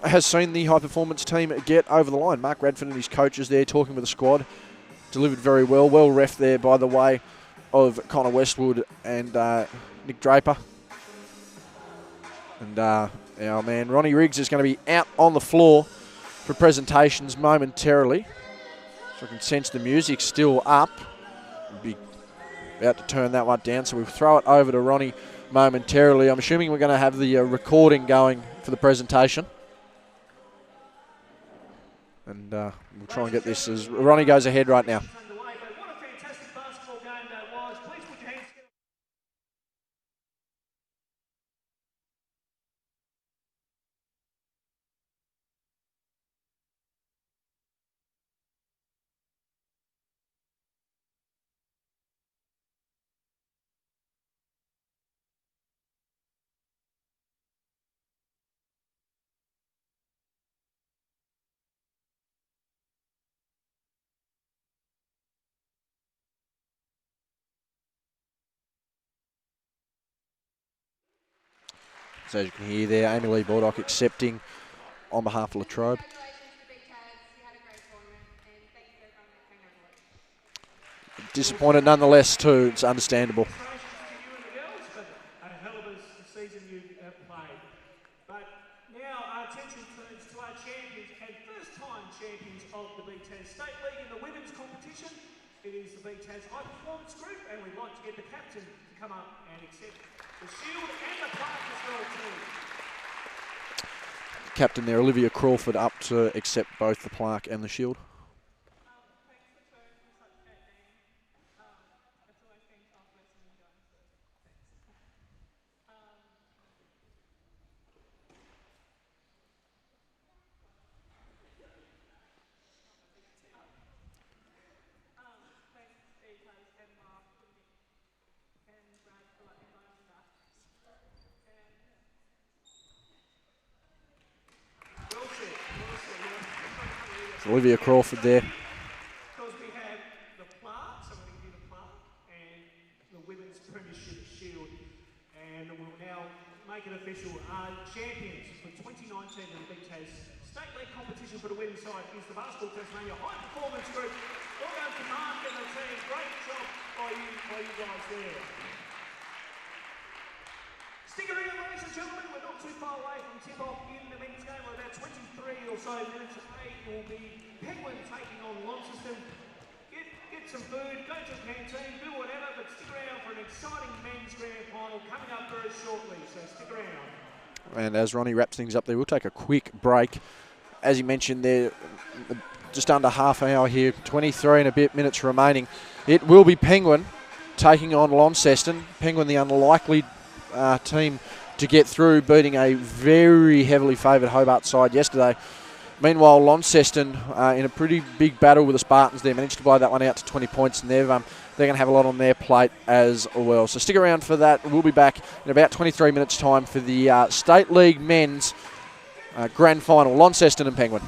high-performance team get over the line. Mark Radford and his coaches there talking with the squad. Delivered very well. Well ref there, by the way, of Connor Westwood and Nick Draper. And our man Ronnie Riggs is going to be out on the floor for presentations momentarily. So I can sense the music still up. We'll be about to turn that one down, so we'll throw it over to Ronnie momentarily. I'm assuming we're going to have the recording going for the presentation. And we'll try and get this as Ronnie goes ahead right now. So as you can hear there, Amy Lee Baldock accepting on behalf of Latrobe. Disappointed nonetheless too, it's understandable. Now our attention turns to our champions and first-time champions of the BTAS State League in the women's competition. It is the BTAS High Performance Group, and we'd like to get the captain to come up and accept the shield and the plaque as well too. Captain there, Olivia Crawford, up to accept both the plaque and the shield. Olivia Crawford there. Because we have the plaque, so we're going to give the plaque and the Women's Premiership Shield. And we'll now make it official. Our champions for 2019 in the BTAS State League competition for the women's side is the Basketball Tasmania High Performance Group. Well done to Mark and the team. Great job by you guys there. Stick around, ladies and gentlemen. We're not too far away from tip-off in the men's game. We're about 23 or so minutes away. It will be Penguin taking on Launceston. Get some food, go to the canteen, do whatever, but stick around for an exciting men's grand final coming up very shortly. So stick around. And as Ronnie wraps things up there, we'll take a quick break. As he mentioned there, just under half an hour here, 23 and a bit minutes remaining. It will be Penguin taking on Launceston. Penguin, the unlikely team to get through, beating a very heavily favoured Hobart side yesterday. Meanwhile, Launceston in a pretty big battle with the Spartans there, managed to blow that one out to 20 points, and they're going to have a lot on their plate as well. So stick around for that. We'll be back in about 23 minutes' time for the State League men's grand final, Launceston and Penguin.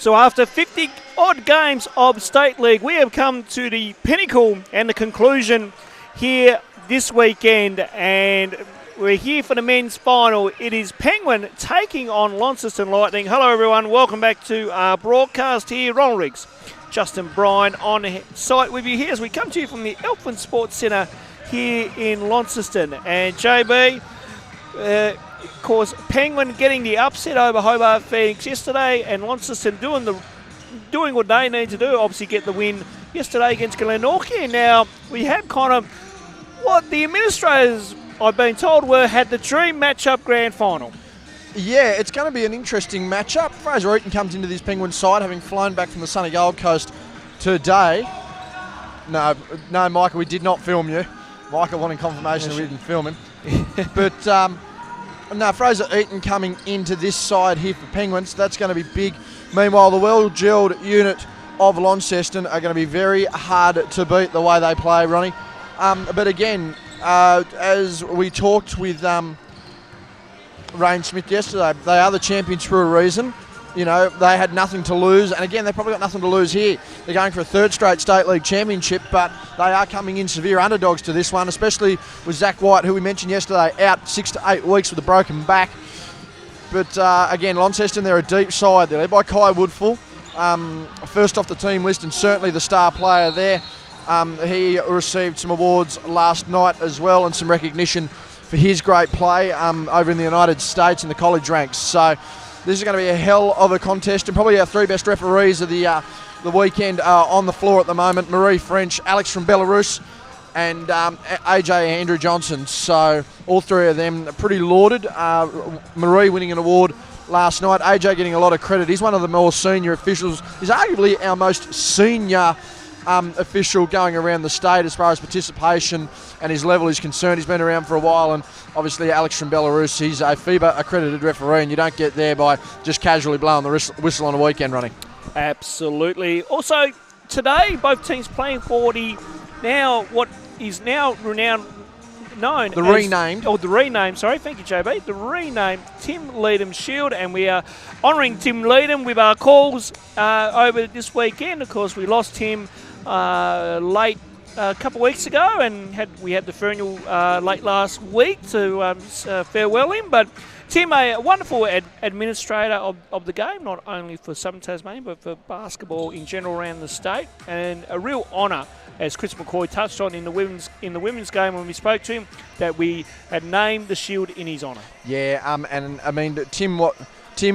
So after 50 odd games of State League, we have come to the pinnacle and the conclusion here this weekend, and we're here for the men's final. It is Penguin taking on Launceston Lightning. Hello everyone, welcome back to our broadcast here. Ronald Riggs, Justin Bryan on site with you here as we come to you from the Elfin Sports Centre here in Launceston. And JB, of course, Penguin getting the upset over Hobart Phoenix yesterday, and Launceston doing what they need to do, obviously get the win yesterday against Glenorchy. Now, we have kind of what the administrators, I've been told, had the dream matchup grand final. Yeah, it's going to be an interesting matchup. Fraser Eaton comes into this Penguin side, having flown back from the sunny Gold Coast today. No, Michael, we did not film you. Michael wanting confirmation that we didn't film him. But, no, Fraser Eaton coming into this side here for Penguins. That's going to be big. Meanwhile, the well-drilled unit of Launceston are going to be very hard to beat the way they play, Ronnie. But again, as we talked with Rain Smith yesterday, they are the champions for a reason. You know, they had nothing to lose, and again, they've probably got nothing to lose here. They're going for a third straight State League championship, but they are coming in severe underdogs to this one, especially with Zach White, who we mentioned yesterday, out 6 to 8 weeks with a broken back. But again, Launceston, they're a deep side. They're led by Kai Woodfull, first off the team list and certainly the star player there. He received some awards last night as well, and some recognition for his great play over in the United States in the college ranks. So this is going to be a hell of a contest, and probably our three best referees of the weekend are on the floor at the moment. Marie French, Alex from Belarus, and AJ Andrew Johnson. So all three of them are pretty lauded. Marie winning an award last night. AJ getting a lot of credit. He's one of the more senior officials. He's arguably our most senior official going around the state as far as participation and his level is concerned. He's been around for a while, and obviously Alex from Belarus, he's a FIBA accredited referee, and you don't get there by just casually blowing the whistle on a weekend, running. Absolutely. Also today, both teams playing for the what is now known the renamed thank you JB, the renamed Tim Leadham Shield, and we are honouring Tim Leadham with our calls over this weekend. Of course, we lost him late a couple of weeks ago, and we had the funeral late last week to farewell him. But Tim, a wonderful administrator of the game, not only for Southern Tasmania but for basketball in general around the state, and a real honour, as Chris McCoy touched on in the women's game when we spoke to him, that we had named the shield in his honour. Yeah, and I mean, Tim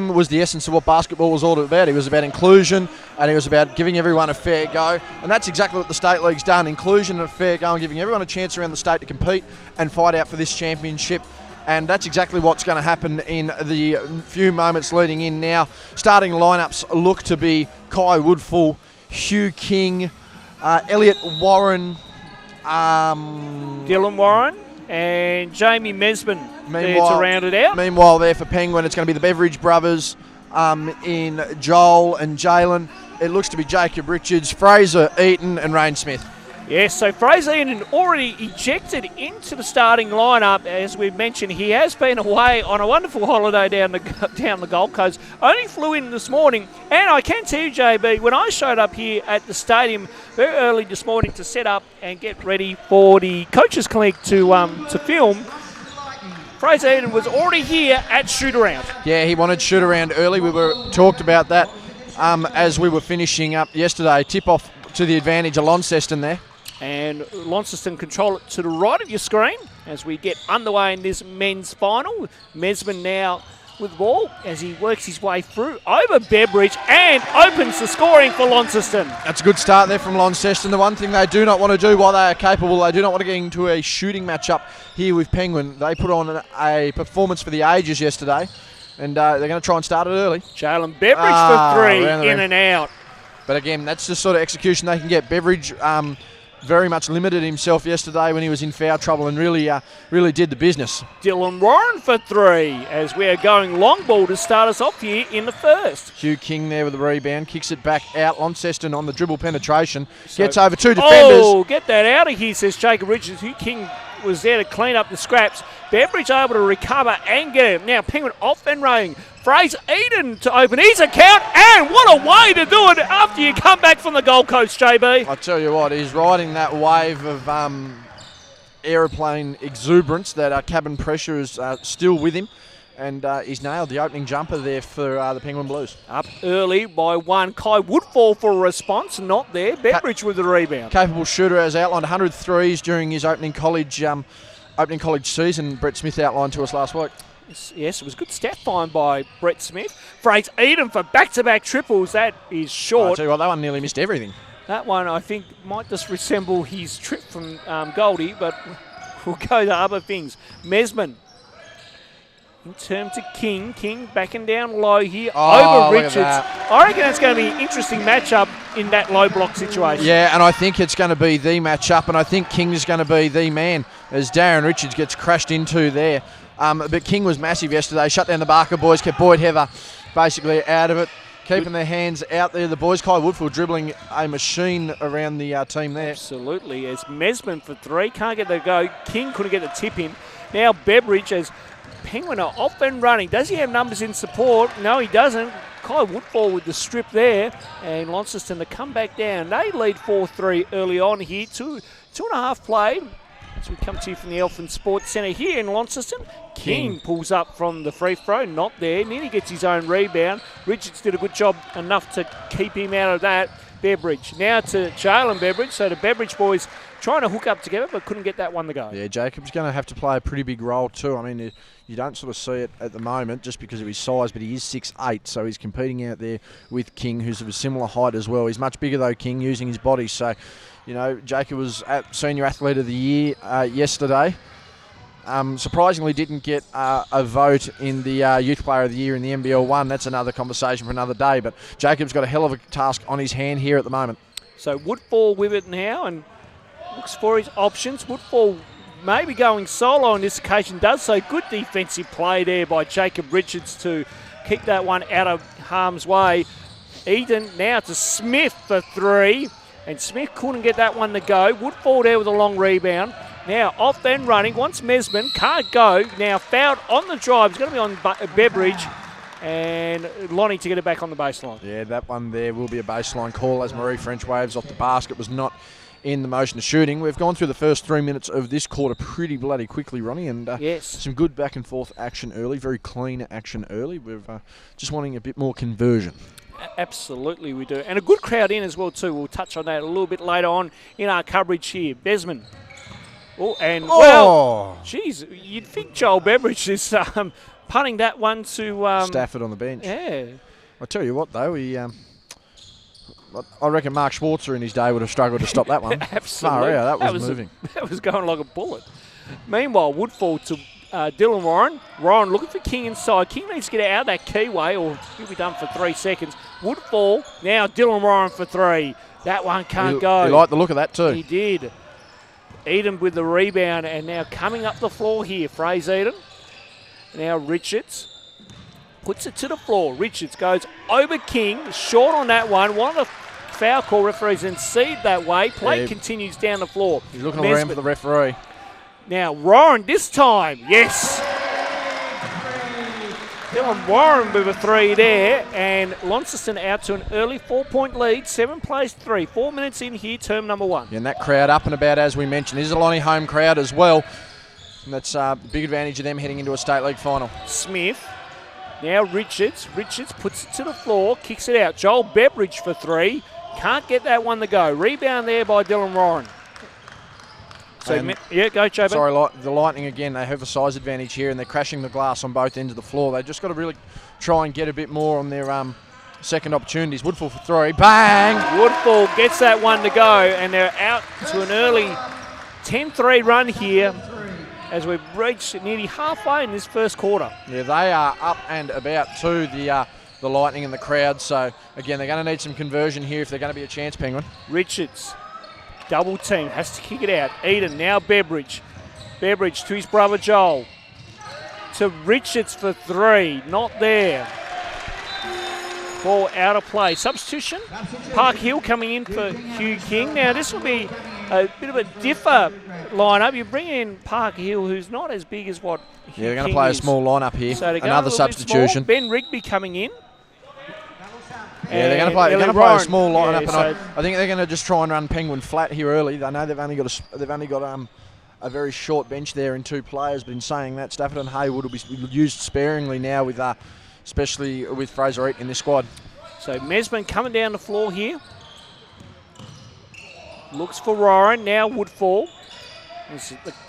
was the essence of what basketball was all about. He was about inclusion, and he was about giving everyone a fair go. And that's exactly what the State League's done, inclusion and a fair go, and giving everyone a chance around the state to compete and fight out for this championship. And that's exactly what's going to happen in the few moments leading in now. Starting lineups look to be Kai Woodfull, Hugh King, Elliot Warren, Dylan Warren, and Jamie Mesman there to round it out. Meanwhile, there for Penguin, it's going to be the Beveridge brothers in Joel and Jalen. It looks to be Jacob Richards, Fraser Eaton, and Rain Smith. Yes, so Fraser Eaton already ejected into the starting lineup. As we've mentioned, he has been away on a wonderful holiday down the Gold Coast. Only flew in this morning, and I can tell you, JB, when I showed up here at the stadium very early this morning to set up and get ready for the coaches' clinic to film, Fraser Eaton was already here at shoot-around. Yeah, he wanted shoot-around early. We talked about that as we were finishing up yesterday. Tip-off to the advantage of Launceston there. And Launceston control it to the right of your screen as we get underway in this men's final. Mesman now with the ball as he works his way through over Beveridge and opens the scoring for Launceston. That's a good start there from Launceston. The one thing they do not want to do while they are capable, they do not want to get into a shooting matchup here with Penguin. They put on a performance for the ages yesterday, and they're going to try and start it early. Jalen Beveridge for three, in and out. But again, that's the sort of execution they can get. Beveridge very much limited himself yesterday when he was in foul trouble and really did the business. Dylan Warren for three as we are going long ball to start us off here in the first. Hugh King there with the rebound, kicks it back out. Launceston on the dribble penetration, gets over two defenders. Oh, get that out of here, says Jacob Richards. Hugh King was there to clean up the scraps. Beveridge able to recover and get it. Now Penguin off and running. Fraser Eden to open his account, and what a way to do it after you come back from the Gold Coast, JB. I tell you what, he's riding that wave of aeroplane exuberance. That cabin pressure is still with him, and he's nailed the opening jumper there for the Penguin Blues. Up early by one. Kai Woodfall for a response, not there. Beveridge with the rebound. Capable shooter, as outlined, 100 threes during his opening college season. Brett Smith outlined to us last week. Yes, it was a good stat find by Brett Smith. Fraser Eden for back-to-back triples. That is short. I tell you what, that one nearly missed everything. That one, I think, might just resemble his trip from Goldie, but we'll go to other things. Mesman in terms of King. King backing down low here over Richards. I reckon that's going to be an interesting matchup in that low block situation. Yeah, and I think it's going to be the matchup, and I think King's going to be the man as Darren Richards gets crashed into there. But King was massive yesterday. Shut down the Barker boys, kept Boyd Heather basically out of it, keeping their hands out there. The boys, Kai Woodfield dribbling a machine around the team there. Absolutely. As Mesman for three, can't get the go. King couldn't get the tip in. Now Beveridge as Penguin are off and running. Does he have numbers in support? No, he doesn't. Kai Woodfall with the strip there, and Launceston to come back down. They lead 4-3 early on here. Two and a half played. As we come to you from the Elfin Sports Centre here in Launceston. King pulls up from the free throw, not there. Nearly gets his own rebound. Richards did a good job enough to keep him out of that. Beveridge now to Jalen Beveridge. So the Beveridge boys trying to hook up together but couldn't get that one to go. Yeah, Jacob's going to have to play a pretty big role too. I mean, you don't sort of see it at the moment just because of his size, but he is 6'8", so he's competing out there with King, who's of a similar height as well. He's much bigger though, King, using his body. So, you know, Jacob was at Senior Athlete of the Year yesterday. Surprisingly didn't get a vote in the Youth Player of the Year in the NBL 1. That's another conversation for another day, but Jacob's got a hell of a task on his hand here at the moment. So Woodfall with it now and looks for his options. Woodfall maybe going solo on this occasion, does so. Good defensive play there by Jacob Richards to keep that one out of harm's way. Eden now to Smith for three, and Smith couldn't get that one to go. Woodfall there with a long rebound. Now off and running, wants Mesman, can't go. Now fouled on the drive, it's going to be on Beveridge, and Lonnie to get it back on the baseline. Yeah, that one there will be a baseline call as Marie French waves off the basket. Was not in the motion of shooting. We've gone through the first 3 minutes of this quarter pretty bloody quickly, Ronnie, and yes, some good back and forth action early, very clean action early. We're just wanting a bit more conversion. Absolutely we do. And a good crowd in as well too. We'll touch on that a little bit later on in our coverage here. Besman. Oh, and well, geez, you'd think Joel Beveridge is punting that one to Stafford on the bench. Yeah. I tell you what though, I reckon Mark Schwarzer in his day would have struggled to stop that one. Absolutely. That was moving. That was going like a bullet. Meanwhile, Woodfall to Dylan Warren. Warren looking for King inside. King needs to get out of that keyway or he'll be done for 3 seconds. Woodfall, now Dylan Warren for three. That one can't go. He liked the look of that too. He did. Eden with the rebound and now coming up the floor here. Fraser Eden. Now Richards puts it to the floor. Richards goes over King. Short on that one. One of the foul call referees and see that way. Play continues down the floor. He's looking around for the referee. Now Warren this time. Yes. Dylan Warren with a three there, and Launceston out to an early 4-point lead. 7 plays 3. 4 minutes in here, term number 1. Yeah, and that crowd up and about, as we mentioned, is a Lonnie home crowd as well. And that's a big advantage of them heading into a state league final. Smith. Now Richards. Richards puts it to the floor, kicks it out. Joel Beveridge for three. Can't get that one to go. Rebound there by Dylan Warren. So, yeah, go, Joe. Sorry, the Lightning again, they have a size advantage here and they're crashing the glass on both ends of the floor. They've just got to really try and get a bit more on their second opportunities. Woodfall for three. Bang! Woodfall gets that one to go, and they're out to an early 10-3 run here as we've reached nearly halfway in this first quarter. Yeah, they are up and about to the Lightning and the crowd. So, again, they're going to need some conversion here if they're going to be a chance, Penguin. Richards. Double team, has to kick it out. Eden, now Beveridge. Beveridge to his brother Joel. To Richards for three, not there. Ball out of play. Substitution, Park Hill coming in for Hugh King. Now this will be a bit of a differ lineup. You bring in Parker Hill, who's not as big as what Yeah, they're going to play a small lineup here. So Another substitution. Ben Rigby coming in. Yeah, they're going to play a small lineup, and so I think they're going to just try and run Penguin flat here early. They know they've only got a very short bench there in 2 players, but in saying that, Stafford and Haywood will be used sparingly now, with especially with Fraser Eaton in this squad. So Mesman coming down the floor here. Looks for Ryan, now Woodfall.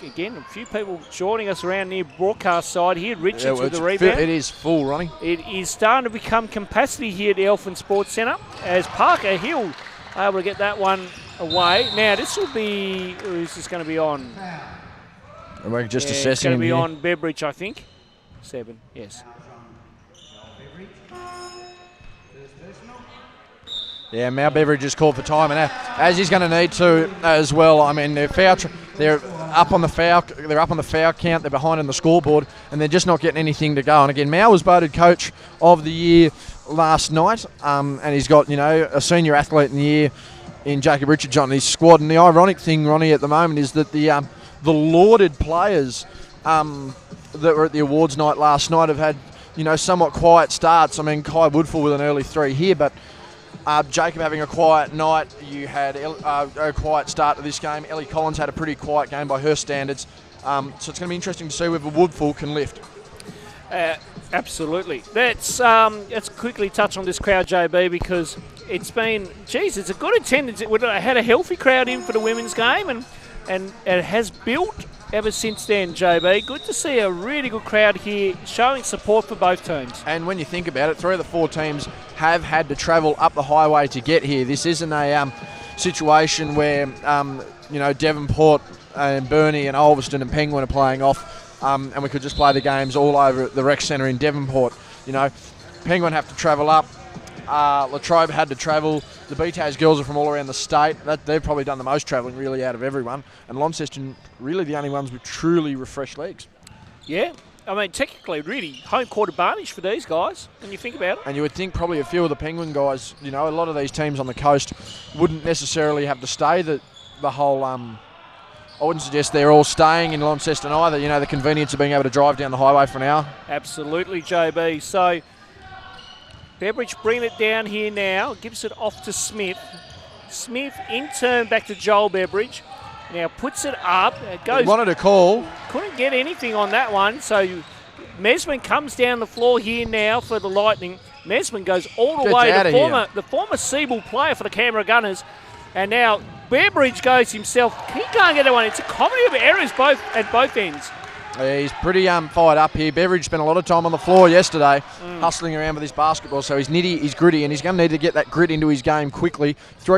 Again, a few people joining us around near broadcast side here. Richards with the rebound. It is full, Ronnie. It is starting to become capacity here at the Elfin Sports Centre as Parker Hill able to get that one away. Now, this will be... Who's this going to be on? We're just It's assessing going to be here. on Beveridge, I think. 7, yes. Yeah, Mal Beveridge is called for time, and as he's going to need to as well. I mean, they're up on the foul. They're up on the foul count. They're behind on the scoreboard, and they're just not getting anything to go. And again, Mal was voted coach of the year last night, and he's got a senior athlete in the year in Jacob Richards on his squad. And the ironic thing, Ronnie, at the moment is that the lauded players that were at the awards night last night have had somewhat quiet starts. I mean, Kai Woodfall with an early 3 here, but Jacob having a quiet night. You had a quiet start to this game. Ellie Collins had a pretty quiet game by her standards. So it's going to be interesting to see whether Woodfall can lift. Absolutely. Let's quickly touch on this crowd, JB, because it's been, it's a good attendance. It had a healthy crowd in for the women's game, and it has built ever since then, JB. Good to see a really good crowd here showing support for both teams. And when you think about it, 3 of the 4 teams have had to travel up the highway to get here. This isn't a situation where, Devonport and Burnie and Ulverston and Penguin are playing off, and we could just play the games all over at the rec centre in Devonport. Penguin have to travel up. Latrobe had to travel. The BTAS girls are from all around the state. They've probably done the most travelling really out of everyone. And Launceston, really the only ones with truly refreshed legs. Yeah. I mean, technically, really, home court advantage for these guys, when you think about it. And you would think probably a few of the Penguin guys, a lot of these teams on the coast wouldn't necessarily have to stay the whole... I wouldn't suggest they're all staying in Launceston either. The convenience of being able to drive down the highway for an hour. Absolutely, JB. So... Beveridge bringing it down here now, gives it off to Smith. Smith in turn back to Joel Beveridge. Now puts it up. It goes. He wanted a call. Couldn't get anything on that one. So Mesman comes down the floor here now for the Lightning. Mesman goes all the way. The former Siebel player for the Canberra Gunners. And now Beveridge goes himself. He can't get that one. It's a comedy of errors at both ends. Yeah, he's pretty fired up here. Beveridge spent a lot of time on the floor yesterday, hustling around with his basketball, so he's nitty, he's gritty, and he's going to need to get that grit into his game quickly. About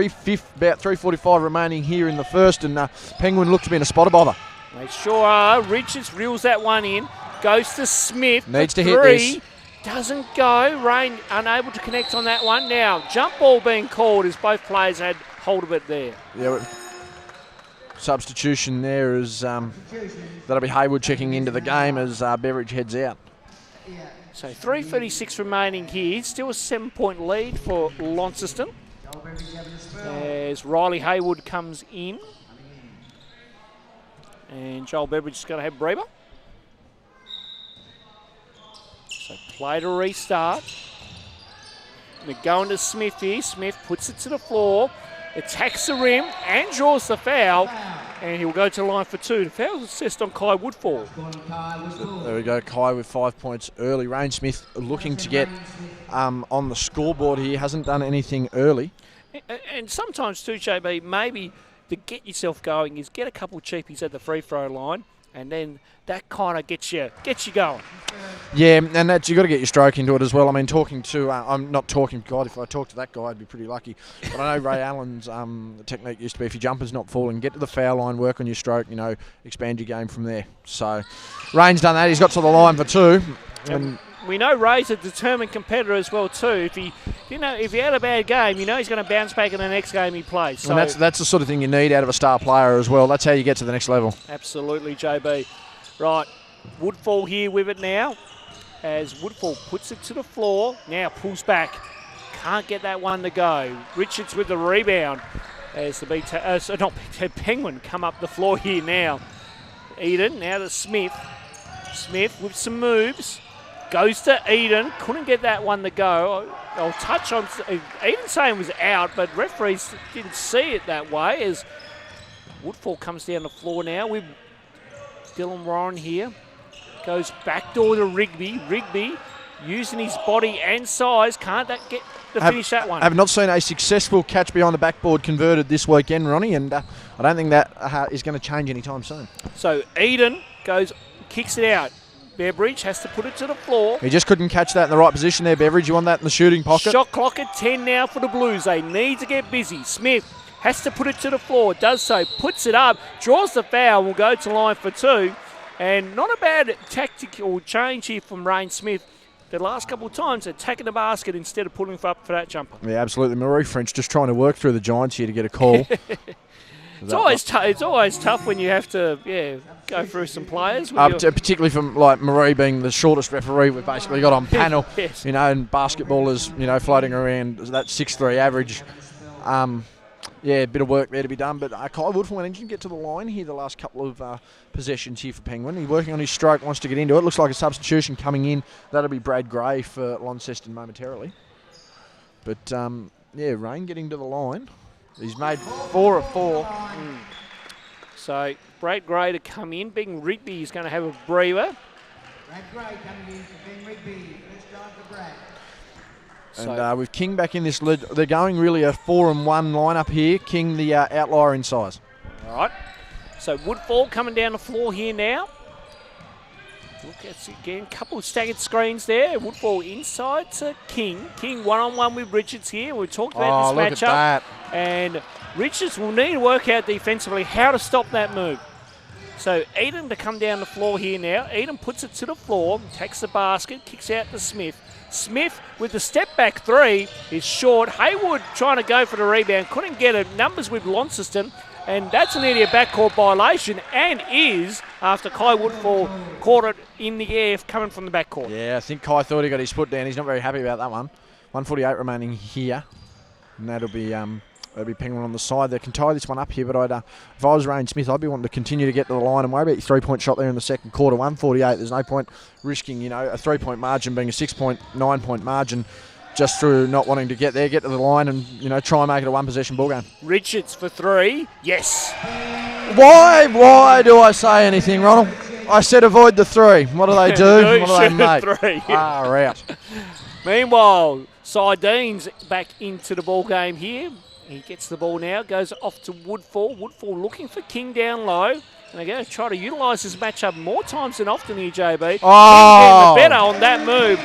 3:45 remaining here in the first, and Penguin look to be in a spot of bother. They sure are. Richards reels that one in, goes to Smith. Needs to hit this. Doesn't go. Rain unable to connect on that one. Now, jump ball being called as both players had hold of it there. Yeah. Substitution there is that'll be Haywood checking into the game as Beveridge heads out. So 3:36 remaining here. Still a 7-point lead for Launceston as Riley Haywood comes in. And Joel Beveridge is going to have Breber. So play to restart. They're going to Smith here. Smith puts it to the floor. Attacks the rim and draws the foul, and he'll go to the line for 2. The foul is assessed on Kai Woodfall. There we go, Kai with 5 points early. Rain Smith looking to get on the scoreboard here. Hasn't done anything early. And sometimes too, JB, maybe to get yourself going is get a couple of cheapies at the free throw line, and then that kind of gets you going. Yeah, and that's, you got to get your stroke into it as well. I mean, talking to, I'm not talking, God, if I talked to that guy, I'd be pretty lucky. But I know Ray Allen's technique used to be if your jumper's not falling, get to the foul line, work on your stroke, expand your game from there. So, Rain's done that. He's got to the line for 2. And we know Ray's a determined competitor as well too. If he had a bad game, he's going to bounce back in the next game he plays. So and that's the sort of thing you need out of a star player as well. That's how you get to the next level. Absolutely, JB. Right, Woodfall here with it now. As Woodfall puts it to the floor, now pulls back. Can't get that one to go. Richards with the rebound. as the Penguin come up the floor here now. Eden now to Smith. Smith with some moves. Goes to Eden. Couldn't get that one to go. I'll touch on Eden saying it was out, but referees didn't see it that way as Woodfall comes down the floor now with Dylan Warren here. Goes backdoor to Rigby. Rigby using his body and size. Can't get to finish that one. I have not seen a successful catch behind the backboard converted this weekend, Ronnie, and I don't think that is going to change anytime soon. So Eden kicks it out. Beveridge has to put it to the floor. He just couldn't catch that in the right position there, Beveridge. You want that in the shooting pocket? Shot clock at 10 now for the Blues. They need to get busy. Smith has to put it to the floor. Does so. Puts it up. Draws the foul. Will go to line for 2. And not a bad tactical change here from Rain Smith. The last couple of times attacking the basket instead of pulling up for that jumper. Yeah, absolutely. Marie French just trying to work through the Giants here to get a call. It's always tough when you have to go through some players. Particularly from like Marie being the shortest referee we've basically got on panel. Yes. And basketball is floating around that 6'3" average. A bit of work there to be done. But Kai Woodfall managed to get to the line here the last couple of possessions here for Penguin. He's working on his stroke, wants to get into it. Looks like a substitution coming in. That'll be Brad Gray for Launceston momentarily. But Rain getting to the line. He's made 4 of 4. So Brad Gray to come in. Ben Rigby is going to have a breather. Brad Gray coming in for Ben Rigby. First time for Brad. And with King back in this lead, they're going really a 4-1 lineup here. King the outlier in size. All right. So Woodfall coming down the floor here now. Look at again, couple of staggered screens there. Woodfall inside to King. King one-on-one with Richards here. We talked about this matchup. At that. And Richards will need to work out defensively how to stop that move. So Eden to come down the floor here now. Eden puts it to the floor, takes the basket, kicks out to Smith. Smith with the step back 3 is short. Haywood trying to go for the rebound. Couldn't get it. Numbers with Launceston. And that's an immediate backcourt violation and is after Kai Woodfall caught it in the air coming from the backcourt. Yeah, I think Kai thought he got his foot down. He's not very happy about that one. 1:48 remaining here. And that'll be Penguin on the side. They can tie this one up here, but if I was Rain Smith, I'd be wanting to continue to get to the line and worry about your 3-point shot there in the second quarter. 1:48, there's no point risking, a 3-point margin being a 6.9-point margin just through not wanting to get there, get to the line and, try and make it a one-possession ball game. Richards for 3. Yes. Why do I say anything, Ronald? I said avoid the 3. What do they do? What do they make? 3. Out. Meanwhile, Sardines back into the ball game here. He gets the ball now, goes off to Woodfall. Woodfall looking for King down low. And they're going to try to utilise this matchup more times than often here, JB. Oh! King better on that move.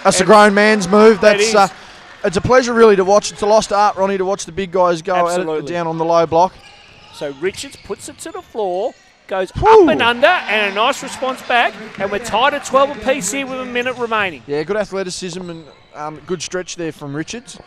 That's a grown man's move. It's a pleasure really to watch. It's a lost art, Ronnie, to watch the big guys go at it down on the low block. So Richards puts it to the floor, goes up and under, and a nice response back. And we're tied at 12 apiece here with a minute remaining. Yeah, good athleticism and good stretch there from Richards.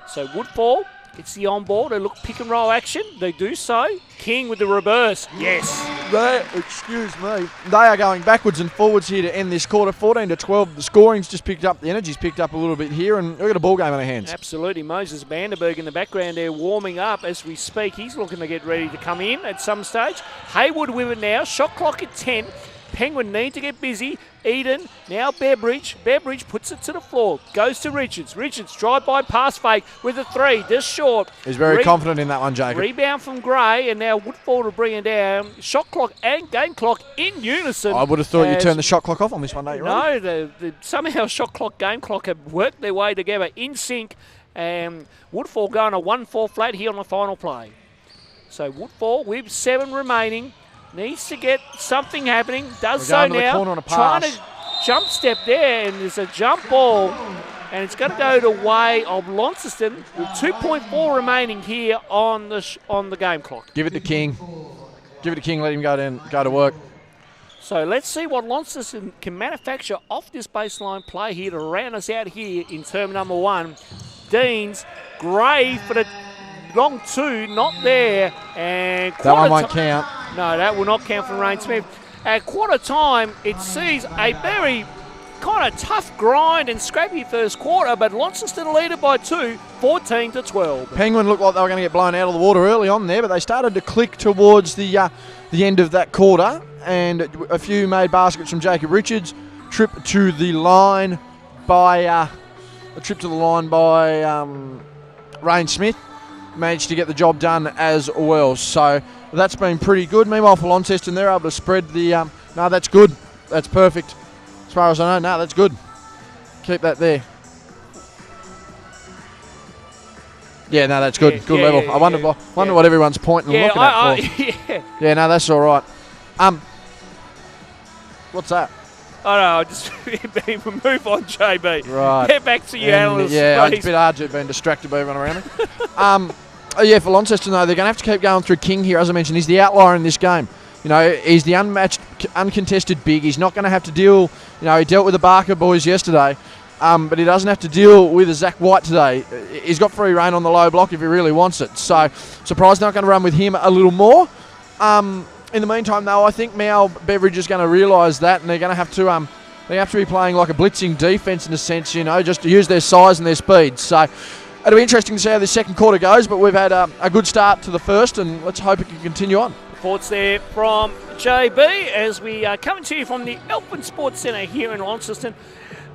So Woodfall gets the on ball. They look pick and roll action. They do so. King with the reverse. Yes. They are going backwards and forwards here to end this quarter. 14-12. The scoring's just picked up. The energy's picked up a little bit here, and we've got a ball game on our hands. Absolutely. Moses Vanderberg in the background there warming up as we speak. He's looking to get ready to come in at some stage. Haywood with it now. Shot clock at 10. Penguin need to get busy. Eden, now Beveridge. Beveridge puts it to the floor. Goes to Richards. Richards, drive-by pass fake with a 3. Just short. He's very confident in that one, Jacob. Rebound from Gray, and now Woodfall to bring it down. Shot clock and game clock in unison. I would have thought you'd turn the shot clock off on this one, don't you, Ronnie? No, somehow shot clock, game clock have worked their way together in sync. And Woodfall going a 1-4 flat here on the final play. So Woodfall with 7 remaining. Needs to get something happening. Does so now. Trying to jump step there, and there's a jump ball. And it's going to go the way of Launceston with 2.4 remaining here on the game clock. Give it to King. Let him go to work. So let's see what Launceston can manufacture off this baseline play here to round us out here in term number 1. Deans, Gray for the long 2, not there. And that one won't count. No, that will not count for Rain Smith. At quarter time, it sees a very kind of tough grind and scrappy first quarter, but Launceston leaded by 2, 14-12. Penguin looked like they were going to get blown out of the water early on there, but they started to click towards the end of that quarter, and a few made baskets from Jacob Richards. Trip to the line by Rain Smith. Managed to get the job done as well. So that's been pretty good. Meanwhile, for Launceston, they're able to spread the... no, that's good. That's perfect. As far as I know, no, that's good. Keep that there. Yeah, no, that's good. Good level. I wonder what everyone's pointing and looking at for. Yeah, no, that's all right. What's that? Oh, no, just move on, JB. Right. Get back to you, analysts. Yeah, it's a bit hard to being distracted by everyone around me. Yeah, for Launceston, though, they're going to have to keep going through King here. As I mentioned, he's the outlier in this game. You know, he's the unmatched, uncontested big. He's not going to have to deal... You know, he dealt with the Barker boys yesterday, but he doesn't have to deal with a Zach White today. He's got free reign on the low block if he really wants it. So, surprised not going to run with him a little more. In the meantime, though, I think Mal Beveridge is going to realise that, and they're going to have to... They have to be playing like a blitzing defence in a sense, you know, just to use their size and their speed. So it'll be interesting to see how this second quarter goes, but we've had a good start to the first, and let's hope it can continue on. Reports there from JB as we are coming to you from the Elfin Sports Centre here in Launceston.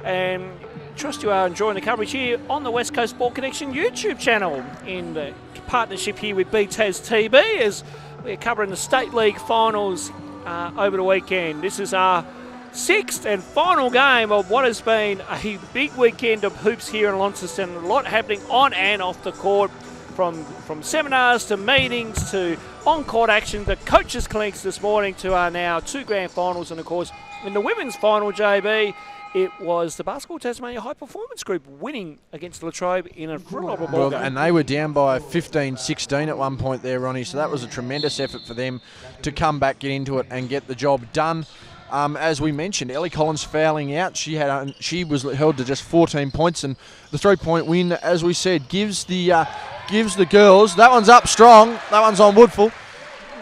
And trust you are enjoying the coverage here on the West Coast Sport Connection YouTube channel in the partnership here with BTAS TV as we're covering the State League finals over the weekend. This is our sixth and final game of what has been a big weekend of hoops here in Launceston. A lot happening on and off the court, from seminars to meetings to on-court action, the coaches' clinics this morning to our now 2 grand finals. And of course, in the women's final, JB, it was the Basketball Tasmania High Performance Group winning against Latrobe in a phenomenal ball game. And they were down by 15-16 at one point there, Ronnie, so that was a tremendous effort for them to come back, get into it and get the job done. As we mentioned, Ellie Collins fouling out. She was held to just 14 points, and the 3-point win, as we said, gives the girls. That one's up strong. That one's on Woodfull.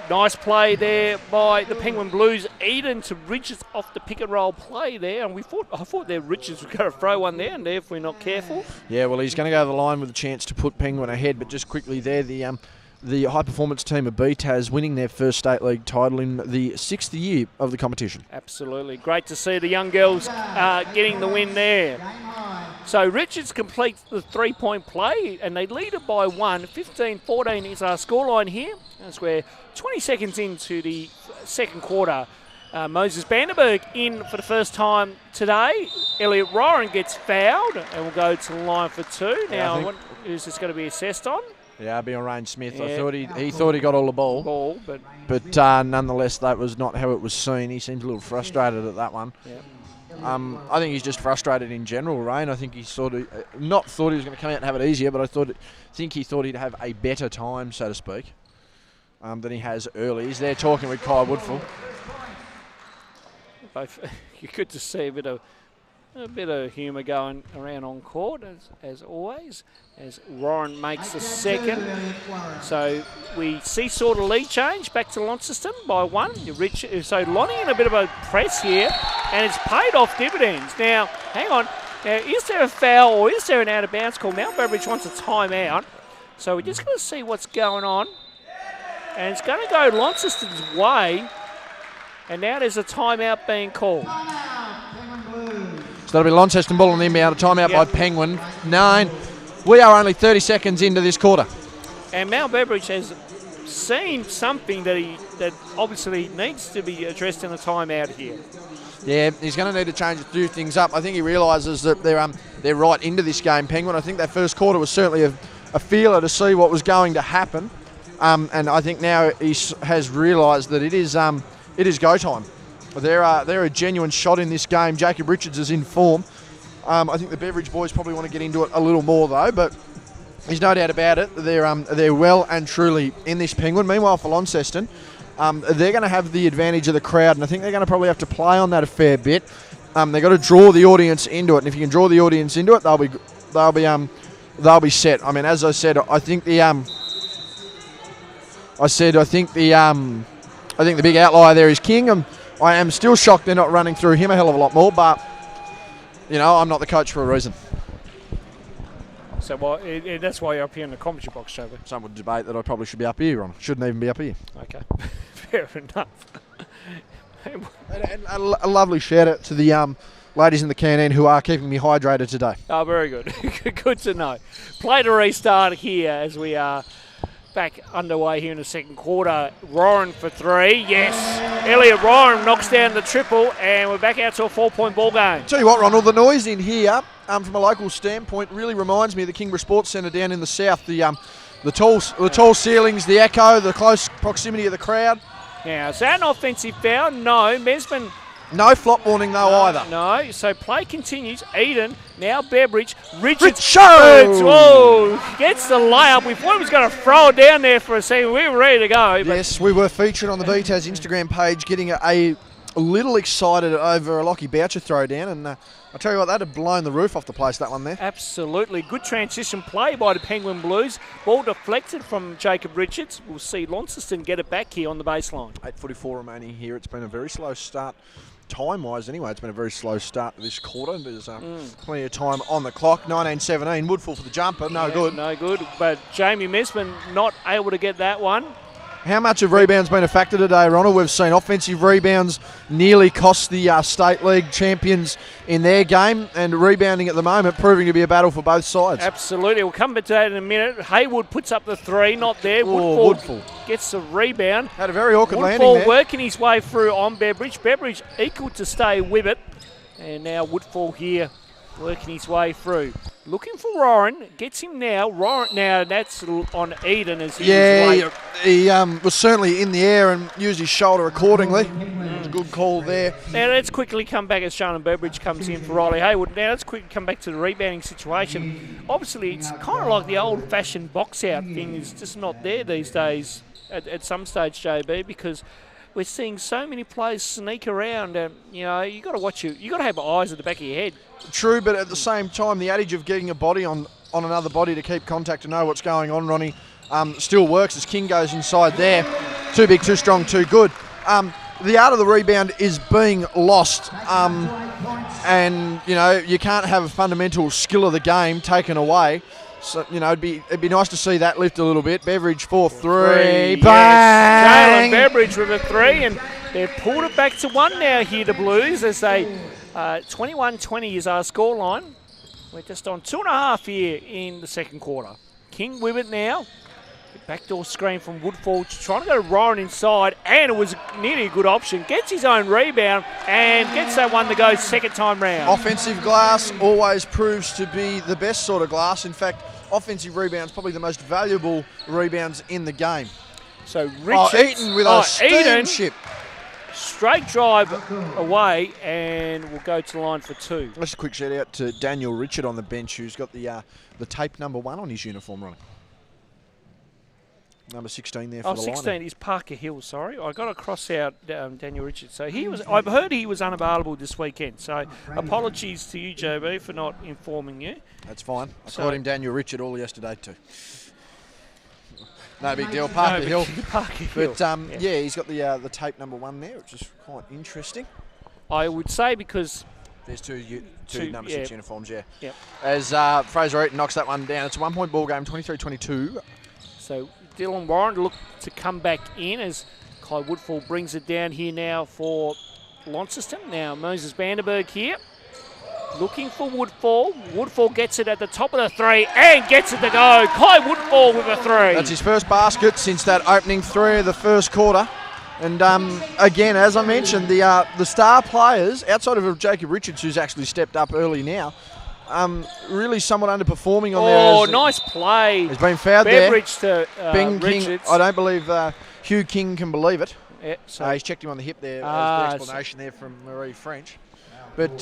Nice play there by the Penguin Blues. Eden to Richards off the pick and roll play there, and I thought that Richards was going to throw one there, and there if we're not careful. Yeah, well, he's going to go to the line with a chance to put Penguin ahead, but just quickly there, the high-performance team of BTAS winning their first state league title in the 6th year of the competition. Absolutely. Great to see the young girls getting the win there. So Richards completes the 3-point play, and they lead it by 1. 15-14 is our scoreline here. As we're 20 seconds into the second quarter. Moses Vandenberg in for the first time today. Elliot Roran gets fouled and will go to the line for 2. Now, what is this going to be assessed on? Yeah, it'll be on Rain Smith. Yeah. I thought he thought he got all the ball. But nonetheless, that was not how it was seen. He seems a little frustrated at that one. Yeah. I think he's just frustrated in general, Rain. I think he sort of not thought he was going to come out and have it easier, but I think he thought he'd have a better time, so to speak, than he has early. He's there talking with Kai Woodfull. You good to see a bit of humour going around on court as always, as Warren makes the second. So we see sort of lead change back to Launceston by 1. So Lonnie in a bit of a press here, and it's paid off dividends. Now, hang on. Now, is there a foul or is there an out of bounds call? Mount Beveridge wants a timeout. So we're just going to see what's going on. And it's going to go Launceston's way. And now there's a timeout being called. So that'll be Launceston ball on the inbound, a timeout by Penguin. 9. We are only 30 seconds into this quarter. And Mal Beveridge has seen something that obviously needs to be addressed in a timeout here. Yeah, he's going to need to change a few things up. I think he realises that they're right into this game, Penguin. I think that first quarter was certainly a feeler to see what was going to happen. And I think now he has realised that it is go time. They're a genuine shot in this game. Jacob Richards is in form. I think the Beveridge boys probably want to get into it a little more though, but there's no doubt about it. They're well and truly in this, Penguin. Meanwhile, for Launceston, they're going to have the advantage of the crowd, and I think they're going to probably have to play on that a fair bit. They've got to draw the audience into it, and if you can draw the audience into it, they'll be set. I mean, as I said, I think the big outlier there is King. I am still shocked they're not running through him a hell of a lot more, but you know, I'm not the coach for a reason. So that's why you're up here in the commentary box, Trevor. Some would debate that I probably should be up here, Ron. Shouldn't even be up here. Okay, fair enough. And a lovely shout out to the ladies in the canteen who are keeping me hydrated today. Oh, very good. Good to know. Play to restart here as we are back underway here in the second quarter. Roran for three. Yes. Elliot Roran knocks down the triple, and we're back out to a 4-point ball game. Tell you what, Ronald, the noise in here, from a local standpoint, really reminds me of the Kingborough Sports Centre down in the south. The tall ceilings, the echo, the close proximity of the crowd. Now, is that an offensive foul? No. Mesman. No flop warning though either. No. So play continues. Eden, now Beveridge. Richards. Whoa! Gets the layup. We thought he was going to throw it down there for a second. We were ready to go. Yes, we were featured on the BTAS Instagram page getting a little excited over a Lockie Boucher throwdown, and I'll tell you what, that had blown the roof off the place, that one there. Absolutely. Good transition play by the Penguin Blues. Ball deflected from Jacob Richards. We'll see Launceston get it back here on the baseline. 8:44 remaining here. It's been a very slow start. Time-wise, anyway, it's been a very slow start to this quarter. There's plenty of time on the clock. 19-17. Woodfull for the jumper. No good. No good. But Jamie Mesman not able to get that one. How much have rebounds been a factor today, Ronald? We've seen offensive rebounds nearly cost the State League champions in their game, and rebounding at the moment proving to be a battle for both sides. Absolutely. We'll come back to that in a minute. Haywood puts up the three. Not there. Woodfull gets the rebound. Had a very awkward landing Woodfull there. working his way through on Beveridge. Beveridge equal to stay with it. And now Woodfull here working his way through. Looking for Roran. Gets him now. Roran now, that's on Eden as he was late. He was certainly in the air and used his shoulder accordingly. Good call there. Now let's quickly come back as Shannon Beveridge comes in for Riley Haywood. Now let's quickly come back to the rebounding situation. Obviously, it's kind of like the old-fashioned box-out thing is just not there these days at some stage, JB, because we're seeing so many players sneak around. You know, you got to watch you got to have eyes at the back of your head. True, but at the same time, the adage of getting a body on another body to keep contact to know what's going on, Ronnie, still works as King goes inside there. Too big, too strong, too good. The art of the rebound is being lost, and you know you can't have a fundamental skill of the game taken away. So you know it'd be nice to see that lift a little bit. Beveridge for three, bang! Jalen Beveridge with a three, and they've pulled it back to one now here. The Blues as they 21-20 is our scoreline. We're just on 2.5 here in the second quarter. King with it now. Backdoor screen from Woodfull, trying to go to Roran inside, and it was nearly a good option. Gets his own rebound and gets that one to go second time round. Offensive glass always proves to be the best sort of glass. In fact, offensive rebounds probably the most valuable rebounds in the game. So Richards, Eaton with a steamship. Straight drive away, and we'll go to the line for two. Just a quick shout out to Daniel Richard on the bench, who's got the tape number 1 on his uniform, Ronnie. Number 16 there for the 16 line. is Parker Hill, sorry. I got to cross out Daniel Richards. So I've heard he was unavailable this weekend. So apologies to you, JB, for not informing you. That's fine. I called him Daniel Richard all yesterday too. No big deal, Parker Hill. Parker Hill. But yeah, he's got the tape number 1 there, which is quite interesting. I would say because there's two number 6 uniforms, yeah. Yep. As Fraser Eaton knocks that one down. It's a 1-point ball game, 23-22. So Dylan Warren look to come back in as Kai Woodfull brings it down here now for Launceston. Now Moses Vandenberg here. Looking for Woodfull. Woodfull gets it at the top of the three and gets it to go. Kai Woodfull with a three. That's his first basket since that opening three of the first quarter. And again, as I mentioned, the star players, outside of Jacob Richards, who's actually stepped up early now, really somewhat underperforming on there. Oh, nice play. He's been fouled Beveridge there. to Ben Richards. King, I don't believe Hugh King can believe it. Yeah, so He's checked him on the hip there. That was the explanation there from Marie French. But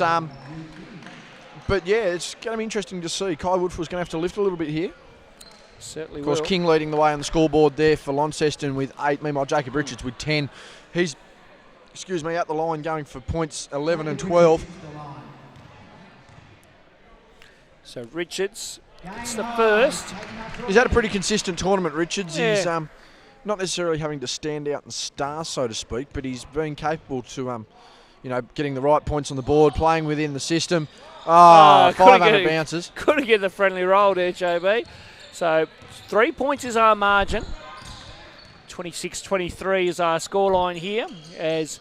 yeah, it's going to be interesting to see. Kai Woodfull's going to have to lift a little bit here. Certainly Of course, will. King leading the way on the scoreboard there for Launceston with 8. Meanwhile, Jacob Richards with 10. He's, at the line going for points 11 and 12. So Richards gets the first. He's had a pretty consistent tournament, Richards. Yeah. He's not necessarily having to stand out and star, so to speak, but he's been capable to, getting the right points on the board, playing within the system. Oh, couldn't 500 get it. bounces. Couldn't get the friendly roll there, JB. So 3 points is our margin. 26-23 is our scoreline here. As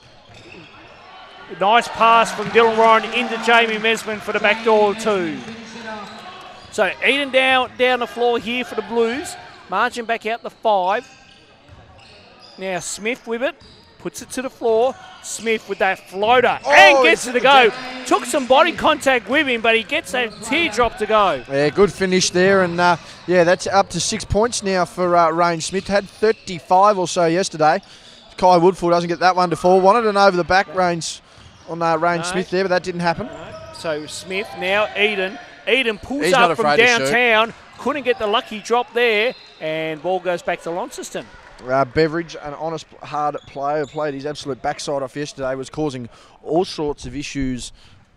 nice pass from Dylan Warren into Jamie Mesman for the backdoor 2. So Eden down the floor here for the Blues. Margin back out the 5. Now Smith with it. Puts it to the floor. Smith with that floater and gets it to go. Took some body contact with him, but he gets that teardrop to go. Yeah, good finish there. And, that's up to 6 points now for Rain Smith. Had 35 or so yesterday. Kai Woodfull doesn't get that one to fall. Wanted an over the back range on Rain Smith there, but that didn't happen. So Smith, now Eden. Eden pulls He's up not from afraid to shoot. downtown. Couldn't get the lucky drop there. And ball goes back to Launceston. Beveridge, an honest, hard player, played his absolute backside off yesterday, was causing all sorts of issues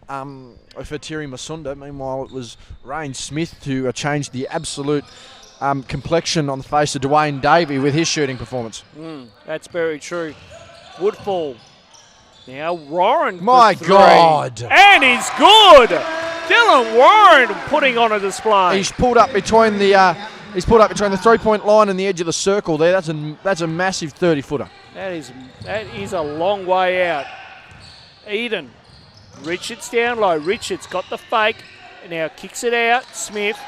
for Terry Masunda. Meanwhile, it was Rain Smith who changed the absolute complexion on the face of Dwayne Davey with his shooting performance. That's very true. Woodfall. Now Warren. My for 3. God. And he's good. Dylan Warren putting on a display. He's pulled up between the 3-point line and the edge of the circle there. That's a massive 30-footer. That is a long way out. Eden. Richards down low. Richards got the fake. Now kicks it out. Smith.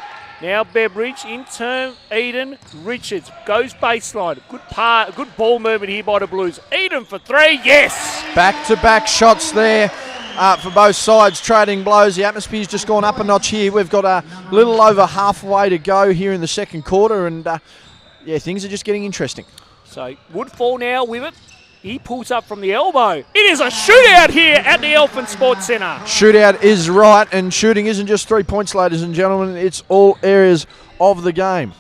Now Beveridge. In turn, Eden. Richards goes baseline. Good ball movement here by the Blues. Eden for 3. Yes! Back-to-back shots there for both sides, trading blows. The atmosphere's just gone up a notch here. We've got a little over halfway to go here in the second quarter, and things are just getting interesting. So Woodfall now with it. He pulls up from the elbow. It is a shootout here at the Elephant Sports Centre. Shootout is right, and shooting isn't just 3 points, ladies and gentlemen. It's all areas of the game.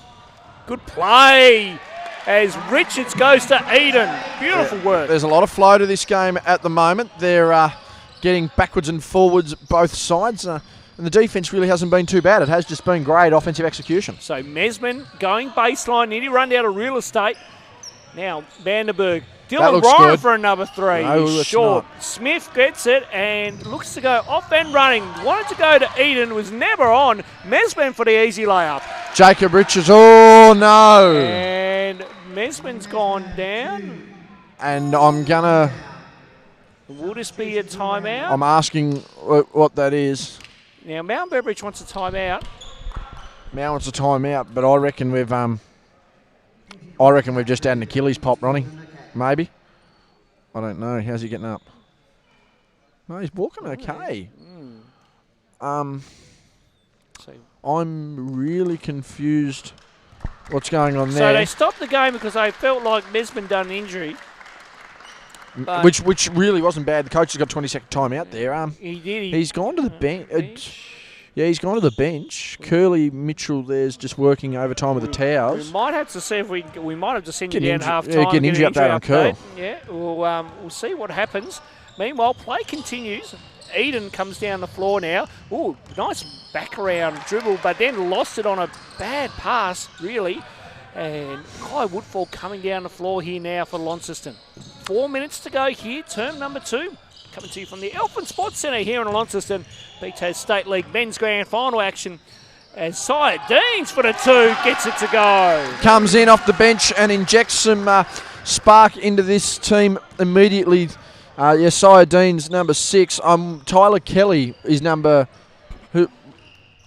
Good play as Richards goes to Eden. Beautiful work. There's a lot of flow to this game at the moment. They're getting backwards and forwards both sides, and the defence really hasn't been too bad. It has just been great offensive execution. So Mesman going baseline, nearly run out of real estate. Now Vandenberg. Dylan Ryan for another 3. No, He's short. Smith gets it and looks to go off and running. Wanted to go to Eden, was never on. Mesman for the easy layup. Jacob Richards, oh no! And Mesman's gone down. And I'm gonna... Will this be a timeout? I'm asking what that is. Now Mount Beveridge wants a timeout. Now it's a timeout, but I reckon we've just had an Achilles pop, Ronnie. Maybe. I don't know. How's he getting up? No, he's walking okay. I'm really confused what's going on there. So they stopped the game because they felt like Mesman done an injury. Which really wasn't bad. The coach has got a 20-second timeout there. He did. He's gone to the bench. Yeah, he's gone to the bench. Curly Mitchell there's just working overtime with the towels. We might have to see if we might have to send you down half time. Yeah, get an injury update on Curl. Yeah, we'll see what happens. Meanwhile, play continues. Eden comes down the floor now. Ooh, nice back around dribble, but then lost it on a bad pass, really. And Kai Woodfall coming down the floor here now for Launceston. 4 minutes to go here, term number 2. Coming to you from the Elephant Sports Centre here in Launceston. BTAS State League Men's Grand Final action. As Sire Deans for the 2 gets it to go. Comes in off the bench and injects some spark into this team immediately. Sire Deans number 6. Tyler Kelly is number...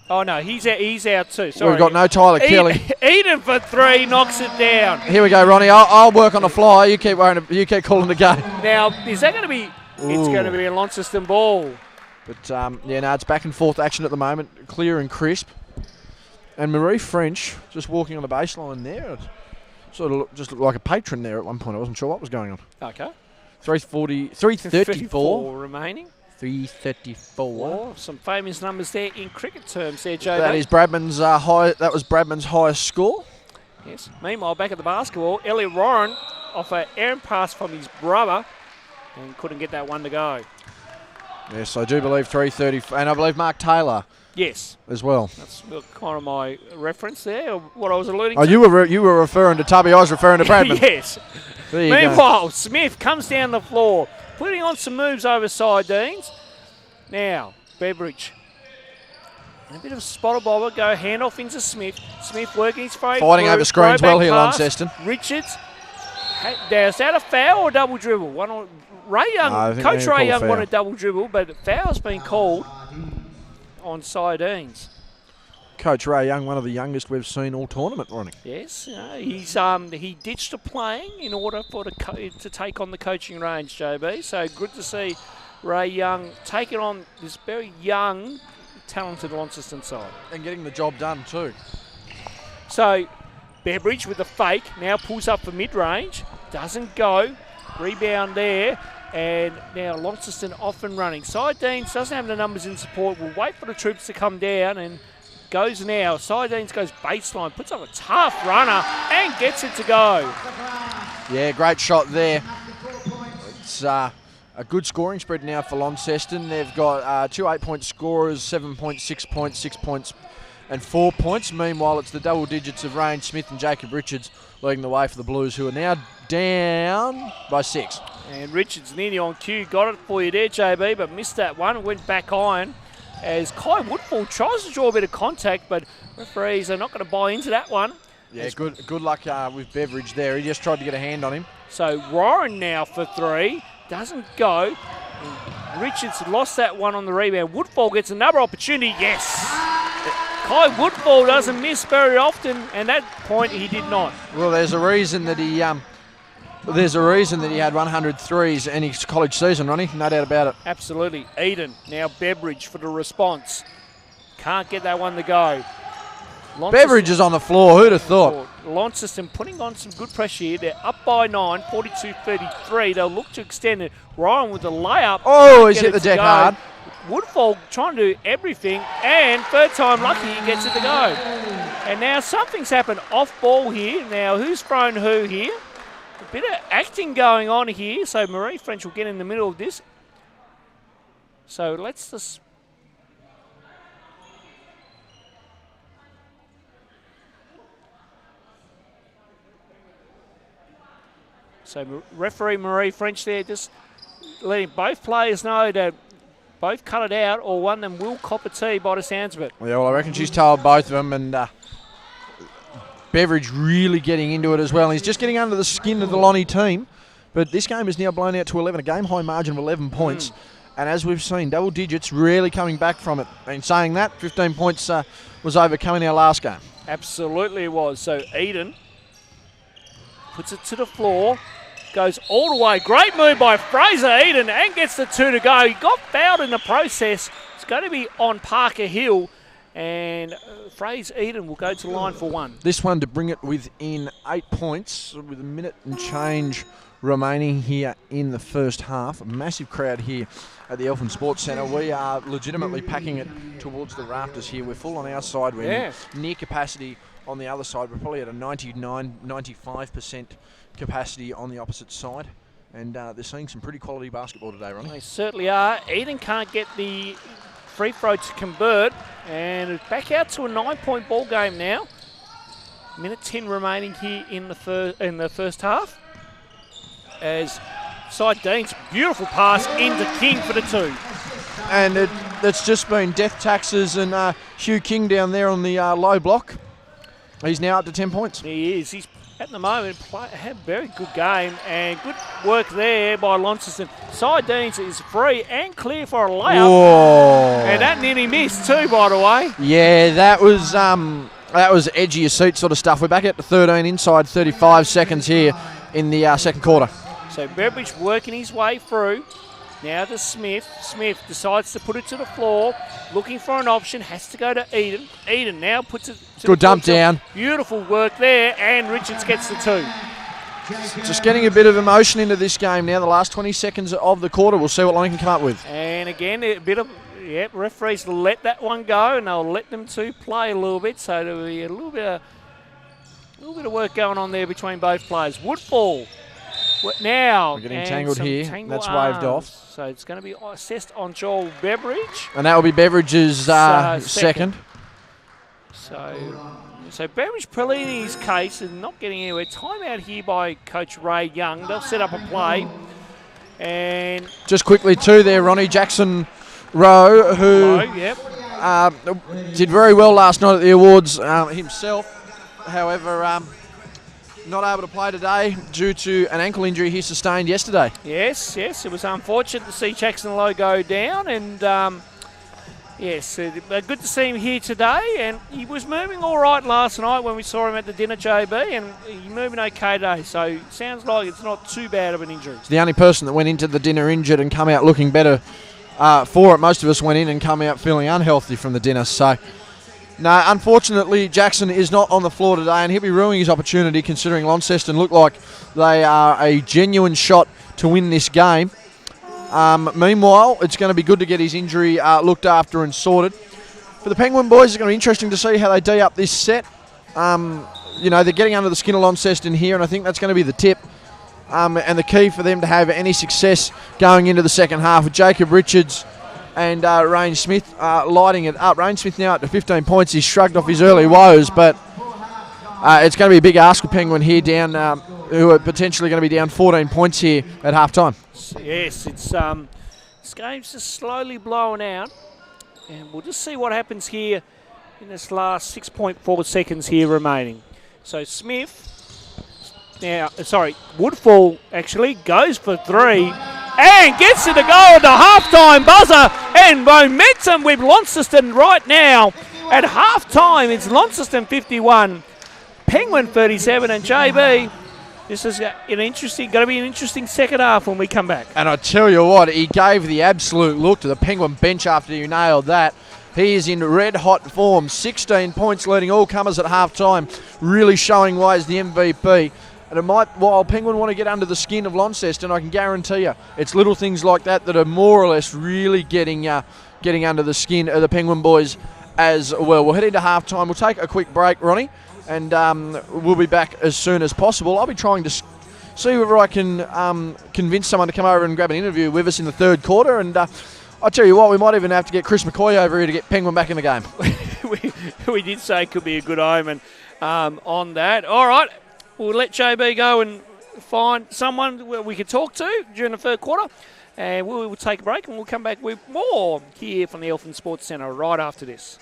Oh no, he's out too. Sorry. We've got no Tyler Kelly. Eden for 3 knocks it down. Here we go, Ronnie. I'll work on the fly. You keep calling the game. Now, is that going to be... It's going to be a Launceston ball. But, it's back and forth action at the moment. Clear and crisp. And Marie French just walking on the baseline there. Sort of just looked like a patron there at one point. I wasn't sure what was going on. Okay. 3:34 remaining. 3:34. Some famous numbers there in cricket terms there, Joe. That is Bradman's That was Bradman's highest score. Yes. Meanwhile, back at the basketball, Elliot Warren off an errant pass from his brother and couldn't get that one to go. Yes, I do believe 3:30, and I believe Mark Taylor. Yes, as well. That's kind of my reference there, or what I was alluding to. Oh, you were referring to Tubby. I was referring to Bradman. Yes. Meanwhile, Smith comes down the floor, putting on some moves over Sardines. Now, Beveridge And a bit of spotter bobber, go handoff into Smith. Smith working his way Fighting through, over screens throwback well here, pass. Launceston. Richards. Now, is that a foul or double dribble? Ray Young, I think Coach they Ray call Young foul. wanted double dribble, but the foul's been called on Sardines. Coach Ray Young, one of the youngest we've seen all tournament running. Yes, he ditched the playing in order to take on the coaching range, JB. So good to see Ray Young taking on this very young, talented Launceston side. And getting the job done too. So Beveridge with the fake now pulls up for mid-range, doesn't go, rebound there, and now Launceston off and running. Sardines doesn't have the numbers in support, will wait for the troops to come down and goes now. Sardines goes baseline, puts up a tough runner and gets it to go. Yeah, great shot there. It's a good scoring spread now for Launceston. They've got 2 8-point scorers, 7 points, 6 points, 6 points, and 4 points. Meanwhile, it's the double digits of Rain Smith and Jacob Richards leading the way for the Blues, who are now down by 6. And Richards nearly on cue, got it for you there, JB, but missed that one, went back iron. As Kai Woodfall tries to draw a bit of contact, but referees are not going to buy into that one. Yeah, good luck with Beveridge there. He just tried to get a hand on him. So Warren now for 3, doesn't go. And Richards lost that one on the rebound. Woodfall gets another opportunity, yes! Kai Woodfall doesn't miss very often, and that point he did not. Well, there's a reason that he had 100 threes in his college season, Ronnie. No doubt about it. Absolutely. Eden, now Beveridge for the response. Can't get that one to go. Beveridge is on the floor. Who'd have thought? Launceston putting on some good pressure here. They're up by 9, 42-33. They'll look to extend it. Ryan with the layup. Oh, he's hit the deck hard. Woodfall trying to do everything, and third time lucky he gets it to go. And now something's happened off ball here. Now who's thrown who here? A bit of acting going on here. So Marie French will get in the middle of this. So let's just... So referee Marie French there just letting both players know that both cut it out, or one of them will cop a tee by the sounds of it. Yeah, well, I reckon she's told both of them, and Beveridge really getting into it as well. He's just getting under the skin of the Lonnie team, but this game is now blown out to 11, a game-high margin of 11 points. And as we've seen, double digits really coming back from it. And saying that, 15 points was overcoming our last game. Absolutely it was. So Eden puts it to the floor. Goes all the way. Great move by Fraser Eden and gets the 2 to go. He got fouled in the process. It's going to be on Parker Hill. And Fraser Eden will go to the line for 1. This one to bring it within 8 points with a minute and change remaining here in the first half. A massive crowd here at the Elfin Sports Centre. We are legitimately packing it towards the rafters here. We're full on our side. We're near capacity on the other side. We're probably at a 95% capacity on the opposite side, and they're seeing some pretty quality basketball today, Ronnie. They certainly are. Eden can't get the free throw to convert, and it's back out to a 9-point ball game now. Minute 10 remaining here in the first half. As Sardines, beautiful pass into King for the 2. And it's just been death taxes and Hugh King down there on the low block. He's now up to 10 points. He is. He's at the moment had a very good game, and good work there by Launceston. Sardines is free and clear for a layup. Whoa. And that nearly missed too, by the way. Yeah, that was edge of your seat sort of stuff. We're back at the 13 inside 35 seconds here in the second quarter. So Beveridge working his way through. Now to Smith. Smith decides to put it to the floor. Looking for an option. Has to go to Eden. Eden now puts it to good the dump down. Beautiful work there. And Richards gets the 2. Just getting a bit of emotion into this game now. The last 20 seconds of the quarter. We'll see what Lonnie can come up with. And again, a bit of... Yeah, referees let that one go, and they'll let them two play a little bit. So there'll be a little bit of work going on there between both players. Woodfall. Now, we're getting tangled here. That's waved off. So it's going to be assessed on Joel Beveridge. And that will be Beveridge's second. So Beveridge pleading his case and not getting anywhere. Timeout here by Coach Ray Young. They'll set up a play. And just quickly too there, Ronnie Jackson Rowe, who did very well last night at the awards himself. However, not able to play today due to an ankle injury he sustained yesterday. Yes, it was unfortunate to see Jackson Lowe go down, and yes, good to see him here today. And he was moving all right last night when we saw him at the dinner, JB, and he's moving okay today. So sounds like it's not too bad of an injury. It's the only person that went into the dinner injured and come out looking better for it. Most of us went in and come out feeling unhealthy from the dinner. So, no, unfortunately, Jackson is not on the floor today, and he'll be ruining his opportunity considering Launceston look like they are a genuine shot to win this game. Meanwhile, it's going to be good to get his injury looked after and sorted. For the Penguin boys, it's going to be interesting to see how they D up this set. They're getting under the skin of Launceston here, and I think that's going to be the tip. And the key for them to have any success going into the second half with Jacob Richards and Rain Smith lighting it up. Rain Smith now up to 15 points. He's shrugged off his early woes, but it's going to be a big ask for Penguin here down, who are potentially going to be down 14 points here at half time. Yes, it's this game's just slowly blowing out, and we'll just see what happens here in this last 6.4 seconds here remaining. So Smith, Woodfall actually goes for three and gets it to go at the halftime buzzer, and momentum with Launceston right now. At halftime, it's Launceston 51, Penguin 37, and JB. This is going to be an interesting second half when we come back. And I tell you what, he gave the absolute look to the Penguin bench after he nailed that. He is in red-hot form. 16 points leading all comers at half-time, really showing why he's the MVP. And while Penguin want to get under the skin of Launceston, I can guarantee you it's little things like that that are more or less really getting under the skin of the Penguin boys as well. We'll head into half-time. We'll take a quick break, Ronnie, and we'll be back as soon as possible. I'll be trying to see whether I can convince someone to come over and grab an interview with us in the third quarter. And I'll tell you what, we might even have to get Chris McCoy over here to get Penguin back in the game. we did say it could be a good omen on that. All right, we'll let JB go and find someone we can talk to during the third quarter. And we'll take a break, and we'll come back with more here from the Eltham Sports Centre right after this.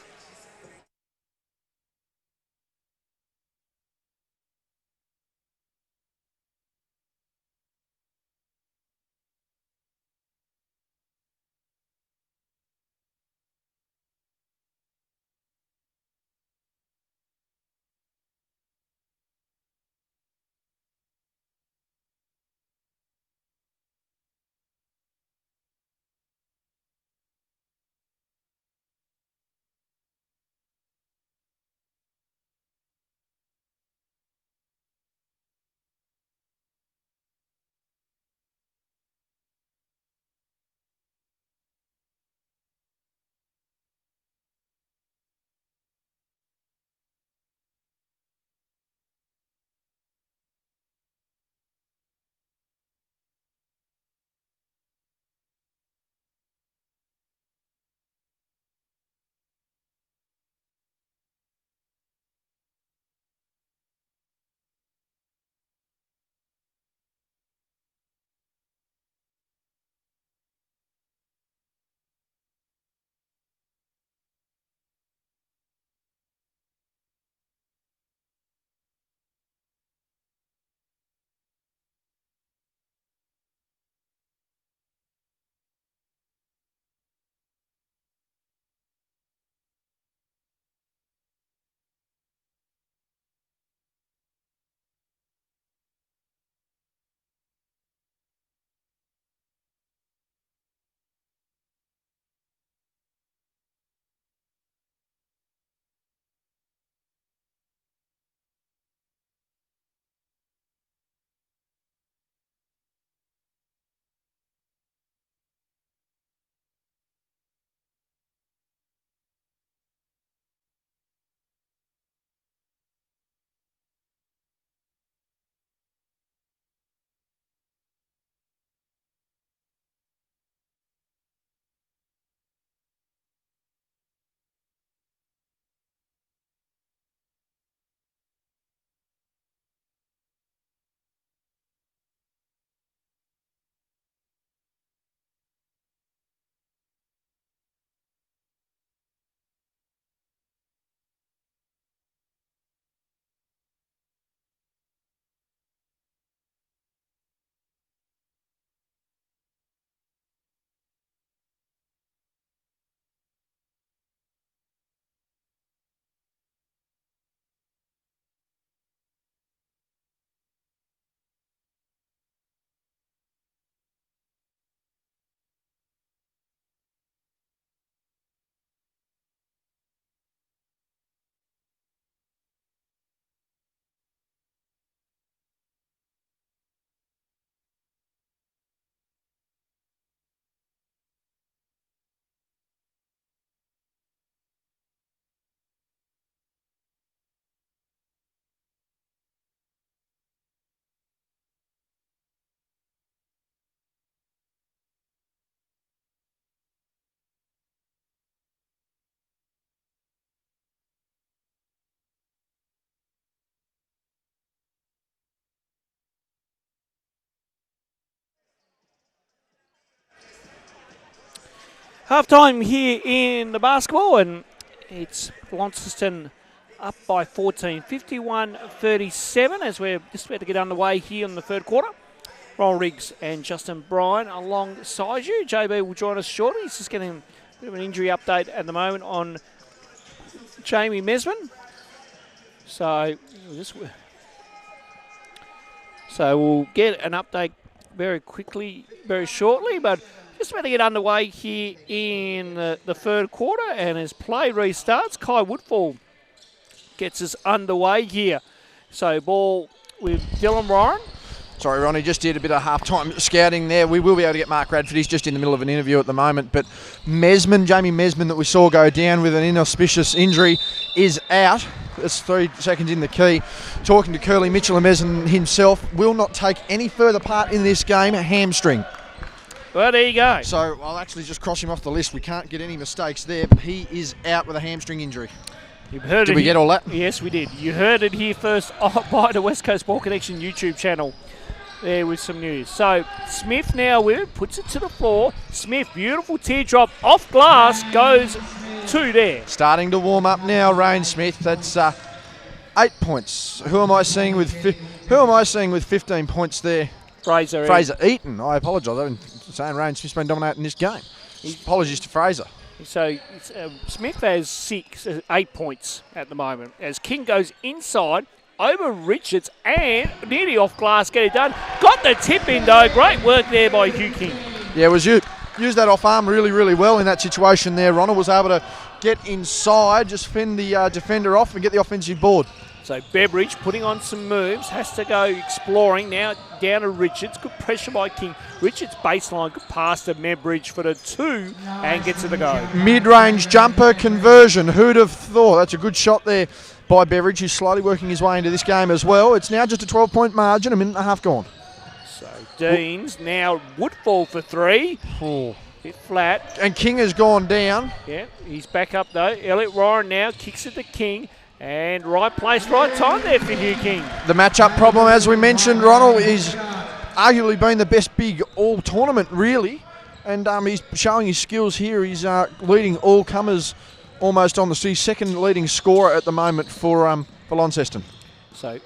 Half time here in the basketball, and it's Launceston up by 14, 51-37, as we're just about to get underway here in the third quarter. Ron Riggs and Justin Bryan alongside you. JB will join us shortly. He's just getting a bit of an injury update at the moment on Jamie Mesman. So we'll get an update very quickly, very shortly, but just about to get underway here in the third quarter, and as play restarts, Kai Woodfall gets us underway here. So ball with Dylan Ryan. Sorry, Ronnie, just did a bit of half-time scouting there. We will be able to get Mark Radford. He's just in the middle of an interview at the moment. But Jamie Mesman, that we saw go down with an inauspicious injury, is out. It's 3 seconds in the key. Talking to Curly Mitchell, and Mesman himself will not take any further part in this game. A hamstring. Well, there you go. So I'll actually just cross him off the list. We can't get any mistakes there, but he is out with a hamstring injury. You've heard Did we get all that? Yes, we did. You heard it here first by the West Coast Ball Connection YouTube channel. There with some news. So Smith now with it, puts it to the floor. Smith, beautiful teardrop off glass, goes to there. Starting to warm up now, Rain Smith. That's 8 points. Who am I seeing with 15 points there? Fraser Eaton. I apologise. I've been saying Rain Smith's been dominating this game. Apologies to Fraser. So Smith has 8 points at the moment as King goes inside over Richards and nearly off glass, get it done. Got the tip in though. Great work there by Hugh King. Yeah, it was you. Used that off arm really, really well in that situation there. Ronald was able to get inside, just fend the defender off and get the offensive board. So Beveridge putting on some moves, has to go exploring now down to Richards. Good pressure by King. Richards baseline, good pass to Beveridge for the 2 and gets it to go. Mid-range jumper conversion. Who'd have thought? That's a good shot there by Beveridge, who's slowly working his way into this game as well. It's now just a 12-point margin, a minute and a half gone. So Deans now Woodfall for 3. Oh. Bit flat. And King has gone down. Yeah, he's back up though. Elliot Ryan now kicks it to King. And right place, right time there for Hugh King. The matchup problem, as we mentioned, Ronald, is arguably been the best big all-tournament, really. And he's showing his skills here. He's leading all comers almost on the sea. Second leading scorer at the moment for Launceston. So,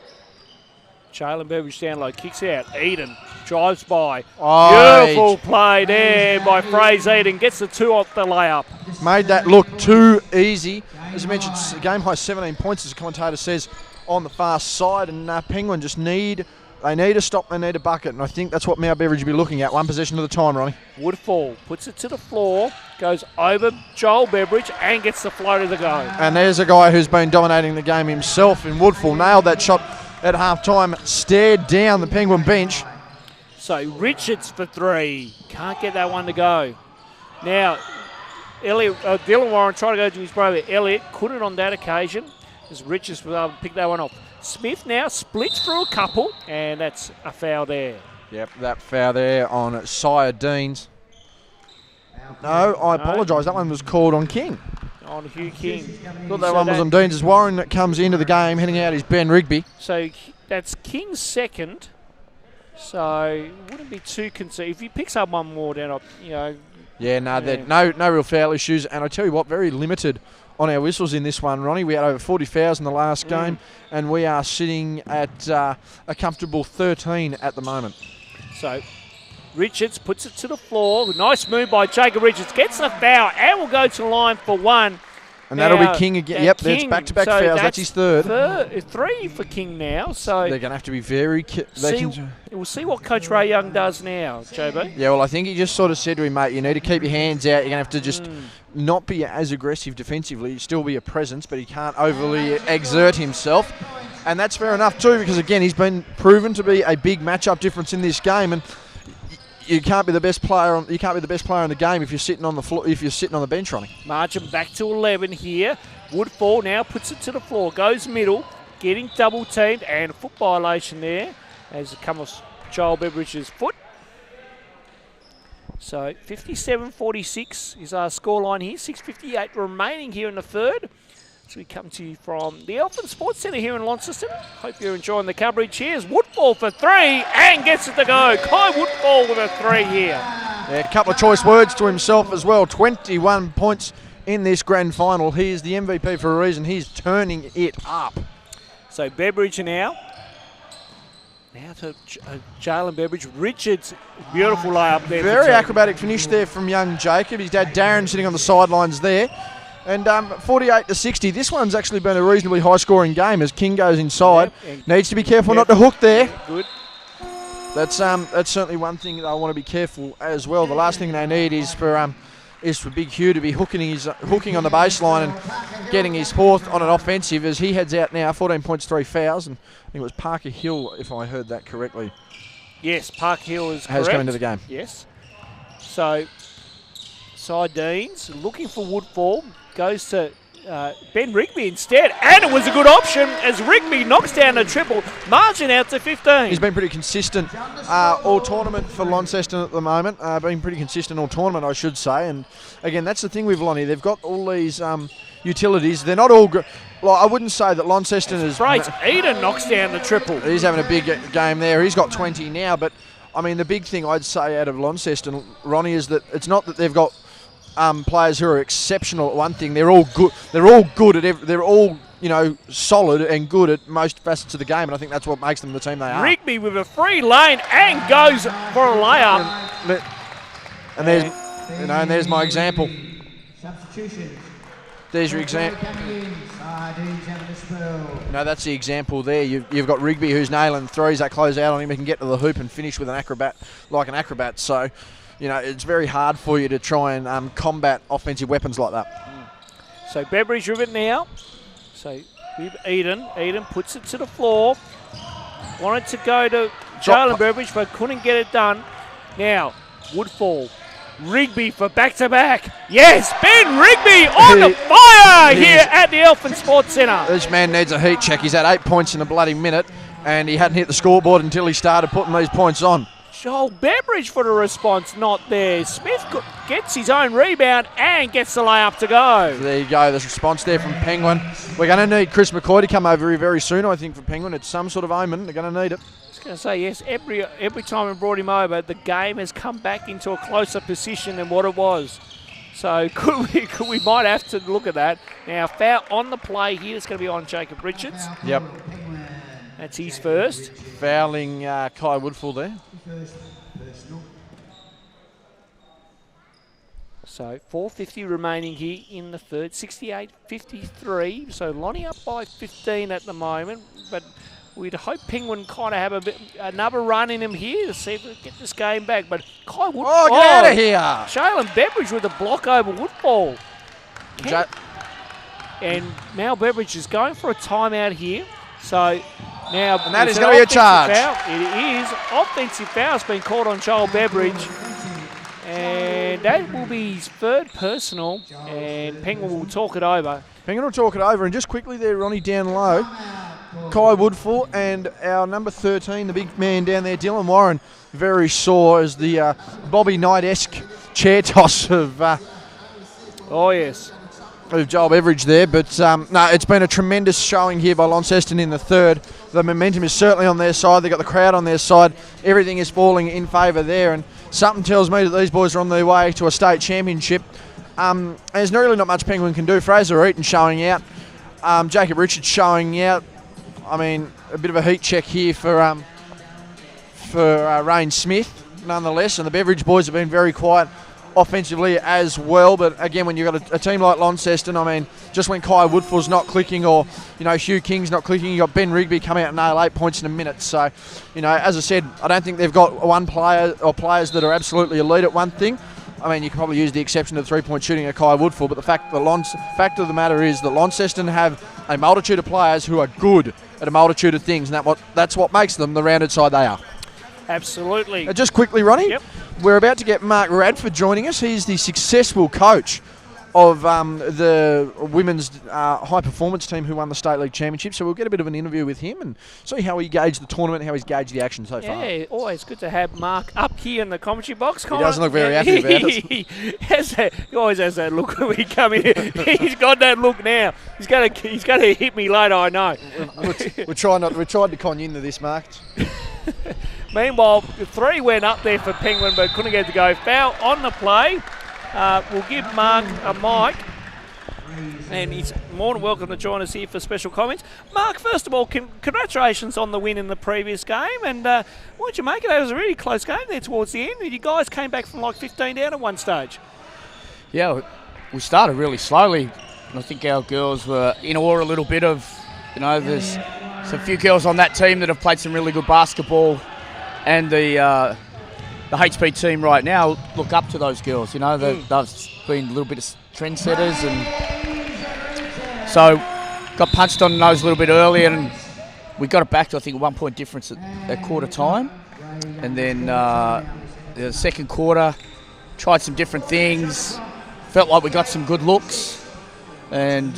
Jalen Beveridge down low, kicks out. Eden drives by. Beautiful play there by Fraser Eden. Gets the 2 off the layup. Made that look too easy. As I mentioned, game high 17 points, as the commentator says, on the far side. And Penguin just need a stop, they need a bucket. And I think that's what Mao Beveridge will be looking at. One possession at a time, Ronnie. Woodfall puts it to the floor, goes over Joel Beveridge and gets the floater to go. And there's a guy who's been dominating the game himself in Woodfall. Nailed that shot at half-time, stared down the Penguin bench. So Richards for 3. Can't get that one to go. Now, Dylan Warren tried to go to his brother Elliot. Couldn't on that occasion, as Richards was able to pick that one off. Smith now splits through a couple, and that's a foul there. Yep, that foul there on Sire Deans. No, I apologise. That one was called on King. On Hugh King. Thought that one was on Deans. As Warren that comes into the game, heading out is Ben Rigby. So that's King's second. So wouldn't be too concerned if he picks up one more down. Yeah, no real foul issues. And I tell you what, very limited on our whistles in this one, Ronnie. We had over 40 fouls in the last game, and we are sitting at a comfortable 13 at the moment. So Richards puts it to the floor. Nice move by Jacob Richards. Gets the foul and will go to the line for 1. And that'll be King again. Yep, that's back-to-back fouls. That's his third. 3 for King now. So they're going to have to be very... We'll see what Coach Ray Young does now, JB. Yeah, well, I think he just sort of said to him, mate, you need to keep your hands out. You're going to have to just not be as aggressive defensively. Still be a presence, but he can't overly exert himself. And that's fair enough too, because, again, he's been proven to be a big matchup difference in this game. And you can't be the best player. You can't be the best player in the game if you're sitting on the floor. If you're sitting on the bench, Ronnie. Margin back to 11 here. Woodfall now puts it to the floor. Goes middle, getting double teamed, and a foot violation there as it comes off Joel Beveridge's foot. So 57-46 is our scoreline here. 6:58 remaining here in the third. So we come to you from the Elfin Sports Centre here in Launceston. Hope you're enjoying the coverage. Here's Woodfall for 3 and gets it to go. Kai Woodfall with a 3 here. A couple of choice words to himself as well. 21 points in this grand final. He is the MVP for a reason. He's turning it up. So Beveridge now. Now to Jalen Beveridge. Richards, beautiful layup there. Very acrobatic finish there from young Jacob. His dad Darren sitting on the sidelines there. And 48-60. This one's actually been a reasonably high-scoring game as King goes inside. Yep, Needs to be careful not to hook there. Good. That's certainly one thing they'll want to be careful as well. The last thing they need is for Big Hugh to be hooking on the baseline and getting his fourth on an offensive as he heads out now. 14 points, 3 fouls, and I think it was Parker Hill, if I heard that correctly. Yes, Park Hill is has correct. come into the game. Yes. So Sardines looking for Woodfall, goes to Ben Rigby instead, and it was a good option as Rigby knocks down a triple, margin out to 15. He's been pretty consistent all tournament for Launceston at the moment. Been pretty consistent all tournament, I should say. And again, that's the thing with Lonnie. They've got all these utilities. They're not all good. Like, I wouldn't say that Launceston is. Right, Eden knocks down the triple. He's having a big game there. He's got 20 now, but I mean, the big thing I'd say out of Launceston, Ronnie, is that it's not that they've got players who are exceptional at one thing. They're all good. They're all good at they're all, solid and good at most facets of the game, and I think that's what makes them the team they are. Rigby with a free lane and goes for a layup. And there's, and there's my example. Substitutions. There's your example. Coming in. Sardines having a spell. That's the example there. You've got Rigby who's nailing threes. They close out on him. He can get to the hoop and finish with an acrobat. So, it's very hard for you to try and combat offensive weapons like that. So Beveridge with it now. So with Eden. Eden puts it to the floor. Wanted to go to Jalen Beveridge, but couldn't get it done. Now, Woodfall. Rigby for back-to-back. Yes, Ben Rigby on the fire here at the Elfin Sports Centre. This man needs a heat check. He's had 8 points in a bloody minute, and he hadn't hit the scoreboard until he started putting these points on. Joel Beveridge for the response, not there. Smith gets his own rebound and gets the layup to go. There you go, the response there from Penguin. We're going to need Chris McCoy to come over here very soon, I think, for Penguin. It's some sort of omen. They're going to need it. I was going to say, yes, every time we brought him over, the game has come back into a closer position than what it was. So could we might have to look at that. Now, foul on the play here. It's going to be on Jacob Richards. Yep. That's his first. Fouling Kai Woodfall there. So 4:50 remaining here in the third. 68-53. So Lonnie up by 15 at the moment, but we'd hope Penguin kind of have another run in him here to see if we can get this game back. But Kai Woodfall. Oh, get out of here! Jalen Beveridge with a block over Woodfall. And Mal Beveridge is going for a timeout here. So now, and that is going to be a charge. Foul. It is. Offensive foul has been called on Joel Beveridge. And that will be his third personal. And Penguin will talk it over. Penguin will talk it over. And just quickly there, Ronnie, down low, Kai Woodfall and our number 13, the big man down there, Dylan Warren, very sore as the Bobby Knight-esque chair toss of oh, yes. Of Joel Beveridge there, but no, it's been a tremendous showing here by Launceston in the third. The momentum is certainly on their side. They've got the crowd on their side. Everything is falling in favour there, and something tells me that these boys are on their way to a state championship. There's really not much Penguin can do. Fraser Eaton showing out. Jacob Richards showing out. I mean, a bit of a heat check here for Rain Smith, nonetheless, and the Beveridge boys have been very quiet offensively as well, but again, when you've got a team like Launceston, I mean, just when Kai Woodfall's not clicking or, Hugh King's not clicking, you've got Ben Rigby come out and nail 8 points in a minute. So, as I said, I don't think they've got one player or players that are absolutely elite at one thing. I mean, you can probably use the exception of the three-point shooting of Kai Woodfall, but the fact of the matter is that Launceston have a multitude of players who are good at a multitude of things, and that's what makes them the rounded side they are. Absolutely. Just quickly, Ronnie, yep. We're about to get Mark Radford joining us. He's the successful coach of the women's high performance team who won the State League Championship. So we'll get a bit of an interview with him and see how he gauged the tournament, how he's gauged the action so far. Yeah, always good to have Mark up here in the commentary box. He doesn't look very happy about it. He always has that look when we come in. He's got that look now. He's going to hit me later, I know. We're trying to con you into this, Mark. Meanwhile, the 3 went up there for Penguin, but couldn't get it to go. Foul on the play. We'll give Mark a mic. And he's more than welcome to join us here for special comments. Mark, first of all, congratulations on the win in the previous game. And what did you make of it? It was a really close game there towards the end. You guys came back from like 15 down at one stage. Yeah, we started really slowly. I think our girls were in awe a little bit of, there's a few girls on that team that have played some really good basketball. And the HB team right now look up to those girls. They've been a little bit of trendsetters, and so got punched on the nose a little bit early, and we got it back to, I think, a 1 point difference at quarter time. And then the second quarter, tried some different things, felt like we got some good looks, and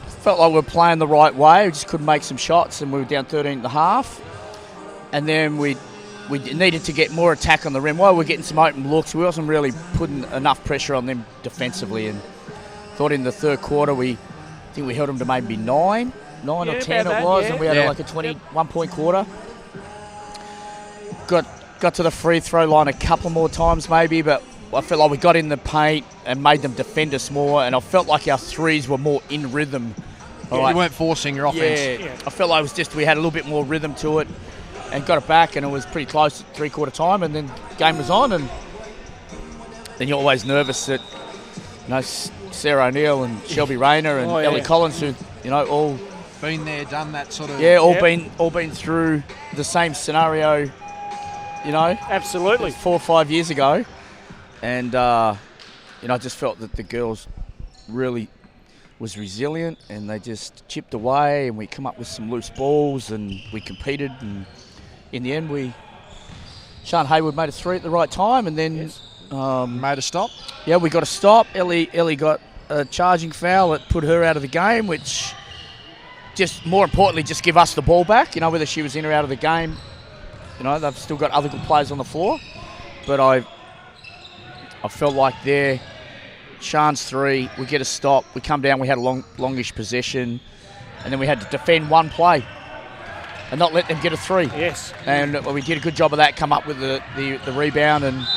felt like we were playing the right way. We just couldn't make some shots, and we were down 13 at the half. And then we needed to get more attack on the rim. While we were getting some open looks, we wasn't really putting enough pressure on them defensively. And thought in the third quarter, I think we held them to maybe 9 or 10 it was, and we had like a 21-point quarter. Got to the free throw line a couple more times maybe, but I felt like we got in the paint and made them defend us more, and I felt like our threes were more in rhythm. You weren't forcing your offense. Yeah, I felt like it was just we had a little bit more rhythm to it, and got it back, and it was pretty close at three-quarter time, and then the game was on, and then you're always nervous that, Sarah O'Neill and Shelby Rayner and Ellie Collins, who, all been there, done that sort of... all been through the same scenario, Absolutely. 4 or 5 years ago, and, I just felt that the girls really was resilient, and they just chipped away, and we come up with some loose balls, and we competed, and in the end, Sean Hayward made a 3 at the right time, and then made a stop. Yeah, we got a stop. Ellie got a charging foul that put her out of the game, which just more importantly just give us the ball back. Whether she was in or out of the game, they've still got other good players on the floor. But I felt like Sean's 3, we get a stop, we come down, we had a longish possession, and then we had to defend one play and not let them get a 3. Yes. And we did a good job of that, come up with the rebound, and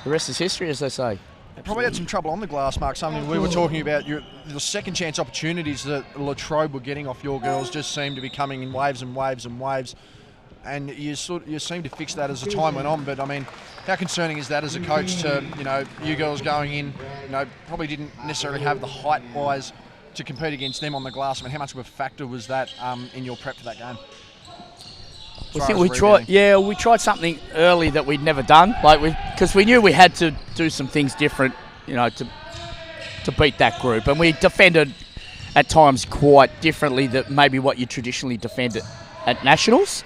the rest is history, as they say. Probably had some trouble on the glass, Mark. Something we were talking about, the second chance opportunities that Latrobe were getting off your girls just seemed to be coming in waves and waves and waves. And you seem to fix that as the time went on. But, how concerning is that as a coach to, you girls going in, probably didn't necessarily have the height-wise to compete against them on the glass? How much of a factor was that in your prep for that game? We tried something early that we'd never done, because we knew we had to do some things different, to beat that group, and we defended at times quite differently than maybe what you traditionally defend at nationals.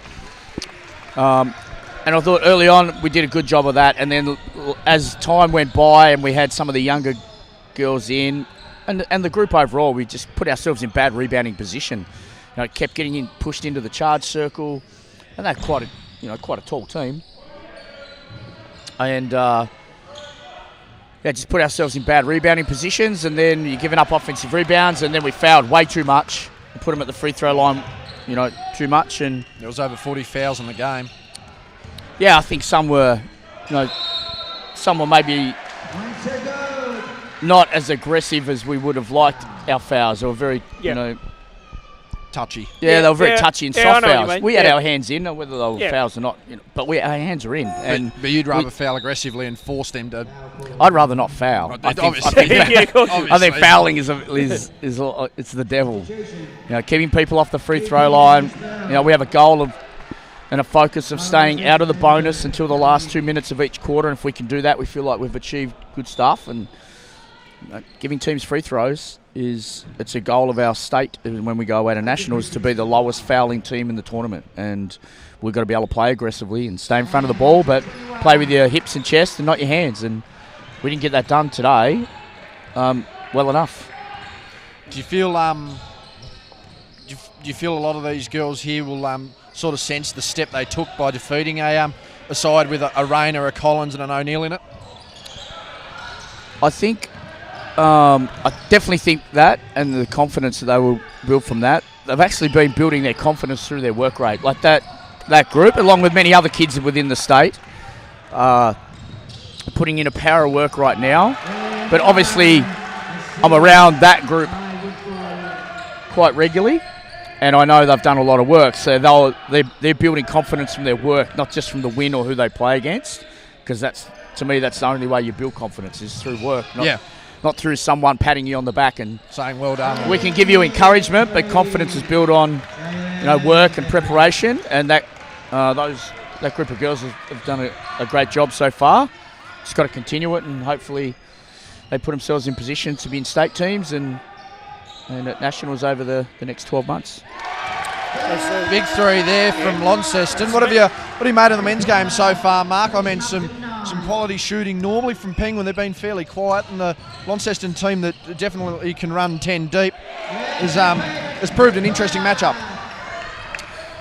And I thought early on we did a good job of that, and then as time went by and we had some of the younger girls in, and the group overall, we just put ourselves in bad rebounding position. Kept getting pushed into the charge circle. And they're quite a tall team. And just put ourselves in bad rebounding positions, and then you're giving up offensive rebounds, and then we fouled way too much and put them at the free throw line, too much. And there was over 40 fouls in the game. Yeah, I think some were maybe not as aggressive as we would have liked our fouls. They were very, touchy. Yeah, they were very touchy and soft fouls. We had our hands in, whether they were fouls or not, but our hands are in. But you'd rather foul aggressively and force them to... I'd rather not foul. I think fouling is it's the devil. Keeping people off the free throw line. We have a goal and a focus of staying out of the bonus until the last 2 minutes of each quarter. And if we can do that, we feel like we've achieved good stuff. And giving teams free throws it's a goal of our state when we go away to nationals to be the lowest fouling team in the tournament, and we've got to be able to play aggressively and stay in front of the ball, but play with your hips and chest and not your hands, and we didn't get that done today well enough. Do you feel do you feel a lot of these girls here will sort of sense the step they took by defeating a side with a Rayner, a Collins and an O'Neill in it? I think I definitely think that, and the confidence that they will build from that. They've actually been building their confidence through their work rate. Like that that group, along with many other kids within the state, putting in a power of work right now. But obviously, I'm around that group quite regularly, and I know they've done a lot of work. So they're building confidence from their work, not just from the win or who they play against, because to me that's the only way you build confidence is through work, not through someone patting you on the back and saying well done. We can give you encouragement, but confidence is built on work and preparation, and that group of girls have done a great job so far. Just got to continue it, and hopefully they put themselves in position to be in state teams and at nationals over the next 12 months. Big three there from Launceston. What have you made of the men's game so far, Mark? I mean, some quality shooting normally from Penguin. They've been fairly quiet, and the Launceston team that definitely can run 10 deep has proved an interesting matchup.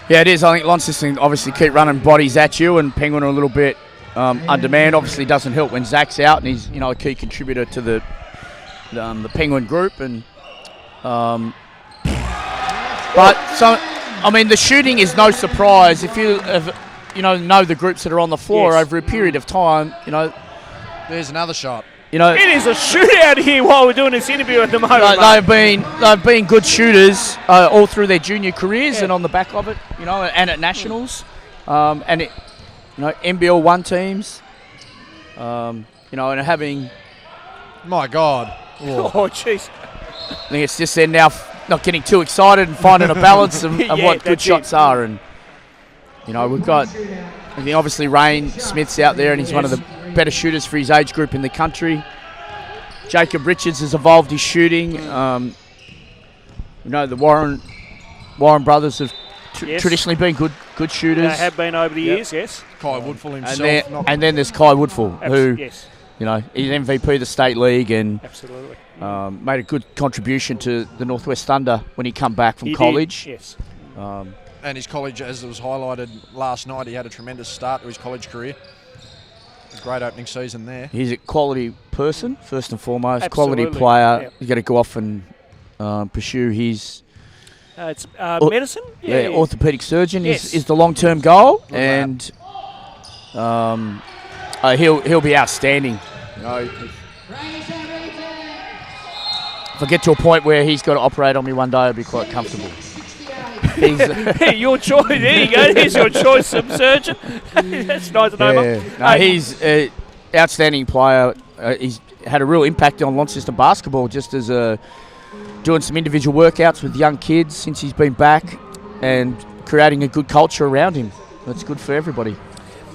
Yeah, it is. I think Launceston obviously keep running bodies at you, and Penguin are a little bit undermanned. Obviously, doesn't help when Zach's out, and he's a key contributor to the Penguin group. And the shooting is no surprise if you know the groups that are on the floor over a period of time. There's another shot. It is a shootout here while we're doing this interview at the moment. They've been good shooters all through their junior careers and on the back of it, and at nationals, and NBL 1 teams, and having. My God. Oh, jeez. I think it's just they're now not getting too excited and finding a balance of what good shots are. And, we've got, obviously Rain Smith's out there, and he's one of the better shooters for his age group in the country. Jacob Richards has evolved his shooting. The Warren brothers have traditionally been good shooters. They have been over the years, yes. Kai Woodfull himself. And then there's Kai Woodfull, who, he's MVP of the State League and absolutely made a good contribution to the Northwest Thunder when he come back from college. Did, yes. And his college, as it was highlighted last night, he had a tremendous start to his college career. A great opening season there. He's a quality person, first and foremost. Absolutely. Quality player. Yep. You've got to go off and pursue his... it's medicine? Yeah, orthopaedic surgeon yes. is the long-term goal. Good and he'll be outstanding. If I get to a point where he's got to operate on me one day, I'll be quite comfortable. Your choice. There you go. There's your choice of surgeon. That's nice to know, Mum. No, he's an outstanding player. He's had a real impact on Launceston basketball, just as doing some individual workouts with young kids since he's been back and creating a good culture around him. That's good for everybody.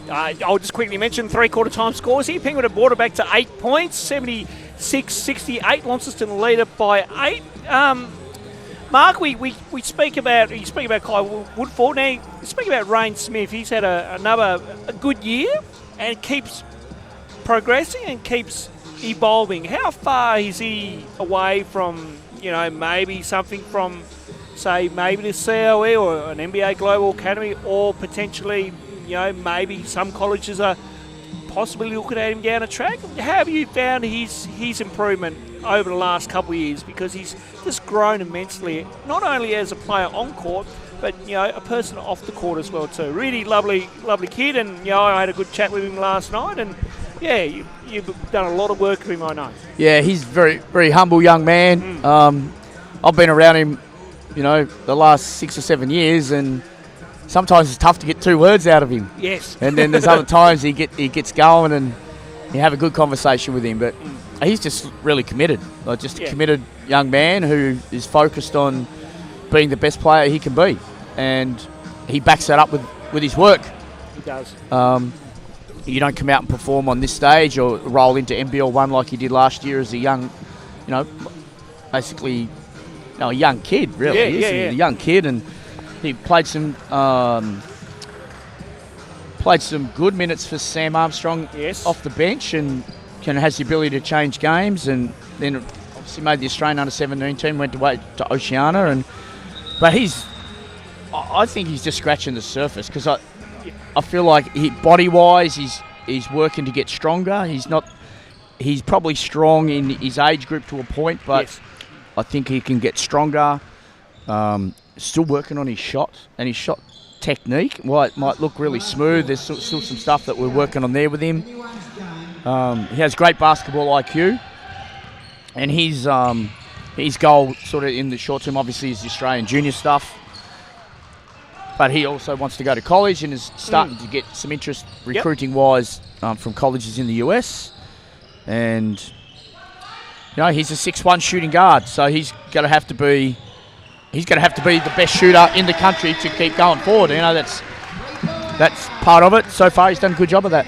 I'll just quickly mention three-quarter time scores here. Penguin have brought it back to 8 points, 76-68. Launceston lead it by 8. Mark, we speak about Kai Woodford. Now, you speak about Rain Smith. He's had another good year and keeps progressing and keeps evolving. How far is he away from, maybe something from, say, maybe the COE or an NBA Global Academy, or potentially, maybe some colleges are possibly looking at him down a track? How have you found his improvement over the last couple of years? Because he's just grown immensely, not only as a player on court, but a person off the court as well too. Really lovely kid, and I had a good chat with him last night, and you've done a lot of work with him, I know. Yeah, he's very, very humble young man. I've been around him, the last 6 or 7 years, and sometimes it's tough to get 2 words out of him. Yes. And then there's other times he gets going and you have a good conversation with him. But he's just really committed. A committed young man who is focused on being the best player he can be. And he backs that up with his work. He does. You don't come out and perform on this stage or roll into NBL 1 like you did last year as a young, basically, a young kid, really. Yeah. A young kid, and he played some good minutes for Sam Armstrong off the bench, and has the ability to change games, and then obviously made the Australian under-17 team, went away to Oceania, but I think he's just scratching the surface, because I feel like body-wise he's working to get stronger. He's probably strong in his age group to a point, but I think he can get stronger. still working on his shot and his shot technique. Well, it might look really smooth. There's still some stuff that we're working on there with him. He has great basketball IQ, and his goal sort of in the short term obviously is the Australian junior stuff. But he also wants to go to college and is starting to get some interest recruiting-wise from colleges in the US. And he's a 6'1" shooting guard, so he's going to have to be the best shooter in the country to keep going forward. That's part of it. So far, he's done a good job of that.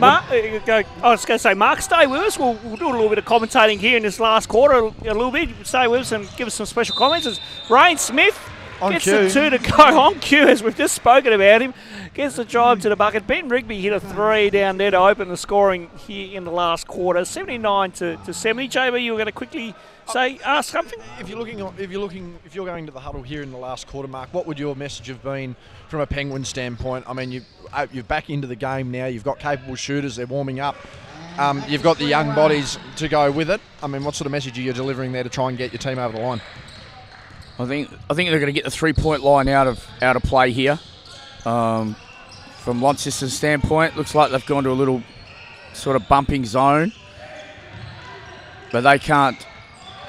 I was going to say, Mark, stay with us. We'll do a little bit of commentating here in this last quarter, a little bit. Stay with us and give us some special comments. As Rain Smith gets the 2 to go on cue, as we've just spoken about him. Gets the drive to the bucket. Ben Rigby hit a 3 down there to open the scoring here in the last quarter, 79 to 70. JB, you were going to quickly ask something? If you're going to the huddle here in the last quarter, Mark, what would your message have been from a Penguin standpoint? I mean, you're back into the game now. You've got capable shooters. They're warming up. You've got the young bodies to go with it. I mean, what sort of message are you delivering there to try and get your team over the line? I think they're going to get the 3-point line out of play here. From Launceston's standpoint, looks like they've gone to a little sort of bumping zone, but they can't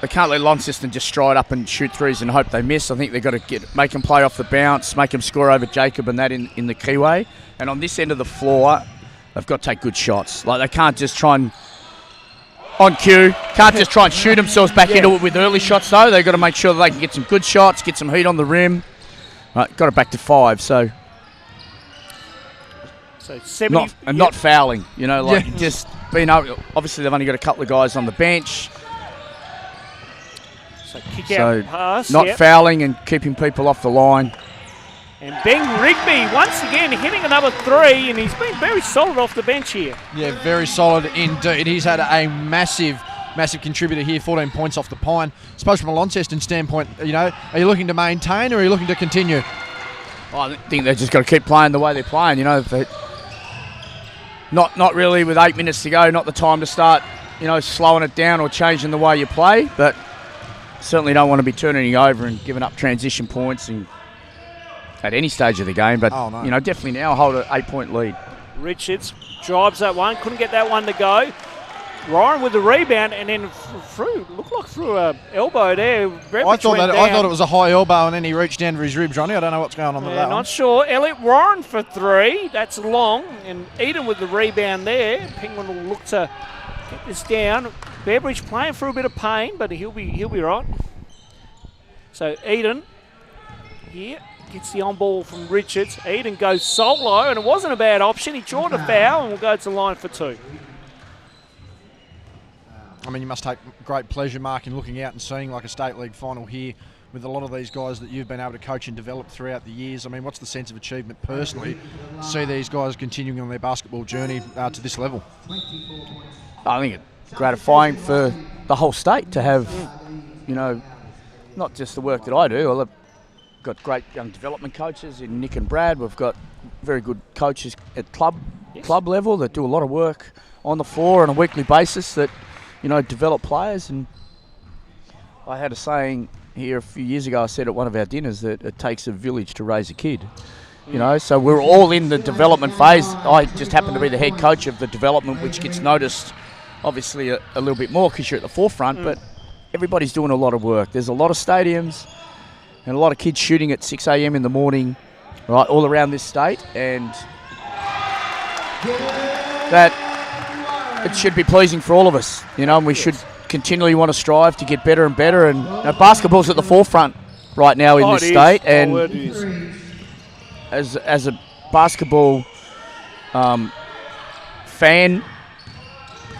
let Launceston just stride up and shoot threes and hope they miss. I think they've got to make them play off the bounce, make them score over Jacob and that in the keyway. And on this end of the floor, they've got to take good shots. Like, they can't just try and shoot themselves back into it with early shots, though. They've got to make sure that they can get some good shots, get some heat on the rim. Right, got it back to 5, so 70, not fouling, just being able. Obviously, they've only got a couple of guys on the bench. So kick out pass. Not fouling and keeping people off the line. And Ben Rigby once again hitting another 3, and he's been very solid off the bench here. Yeah, very solid indeed. He's had a massive contributor here, 14 points off the pine. I suppose from a Launceston standpoint, are you looking to maintain or are you looking to continue? I think they've just got to keep playing the way they're playing. Not really with 8 minutes to go, not the time to start, slowing it down or changing the way you play, but certainly don't want to be turning it over and giving up transition points and at any stage of the game, but definitely now hold an 8-point lead. Richards drives that one, couldn't get that one to go. Ryan with the rebound and then looked like through a elbow there. I thought it was a high elbow and then he reached down for his ribs, Ronnie. I don't know what's going on with that. Not sure. Elliot Warren for 3. That's long, and Eden with the rebound there. Penguin will look to get this down. Beveridge playing through a bit of pain, but he'll be right. So Eden here gets the on ball from Richards. Eden goes solo, and it wasn't a bad option. He drew the foul and will go to the line for 2. I mean, you must take great pleasure, Mark, in looking out and seeing like a state league final here with a lot of these guys that you've been able to coach and develop throughout the years. I mean, what's the sense of achievement personally to see these guys continuing on their basketball journey to this level? I think it's gratifying for the whole state to have, not just the work that I do. I've got great young development coaches in Nick and Brad. We've got very good coaches at club level that do a lot of work on the floor on a weekly basis that develop players. And I had a saying here a few years ago, I said at one of our dinners that it takes a village to raise a kid. So we're all in the development phase. I just happen to be the head coach of the development, which gets noticed obviously a little bit more because you're at the forefront, but everybody's doing a lot of work. There's a lot of stadiums and a lot of kids shooting at 6 a.m. in the morning, right, all around this state, and that it should be pleasing for all of us, and we should continually want to strive to get better and better. And basketball's at the forefront right now in this state, and as a basketball fan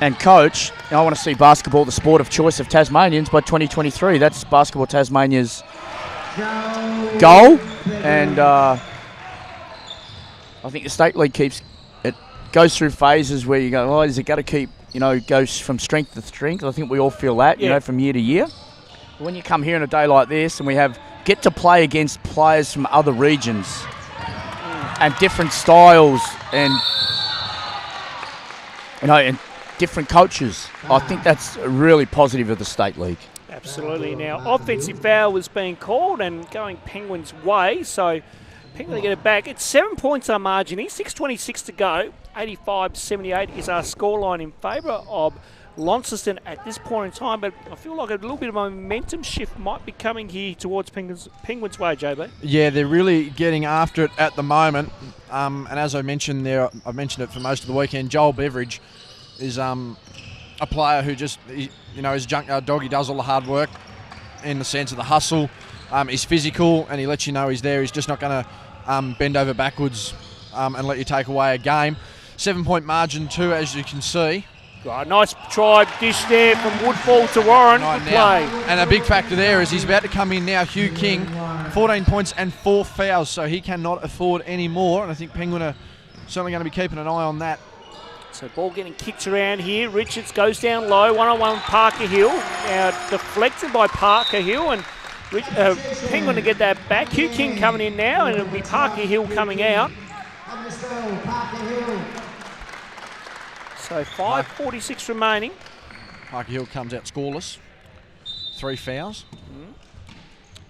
and coach, I want to see basketball the sport of choice of Tasmanians by 2023. That's Basketball Tasmania's goal, and I think the state league goes through phases where you go, is it going to keep, goes from strength to strength. I think we all feel that, from year to year. But when you come here on a day like this and we get to play against players from other regions and different styles and different coaches, I think that's really positive of the state league. Absolutely. Now, offensive foul was being called and going Penguins' way, so Penguins get it back. It's 7 points our margin. 6:26 to go. 85-78 is our scoreline in favour of Launceston at this point in time, but I feel like a little bit of a momentum shift might be coming here towards Penguins' way, JB. Yeah, they're really getting after it at the moment. And as I mentioned there, I've mentioned it for most of the weekend, Joel Beveridge is a player who just, is a junkyard dog. He does all the hard work in the sense of the hustle. He's physical and he lets you know he's there. He's just not going to bend over backwards and let you take away a game. 7 point margin too, as you can see. Right, nice try dish there from Woodfall to Warren. Good play. And a big factor there is he's about to come in now, Hugh King, 14 points and 4 fouls, so he cannot afford any more. And I think Penguin are certainly going to be keeping an eye on that. So ball getting kicked around here. Richards goes down low, one-on-one Parker Hill. Now deflected by Parker Hill, and Penguin to get that back. Hugh King coming in now, and it'll be Parker Hill coming out. So 5:46 remaining. Parker Hill comes out scoreless. 3 fouls.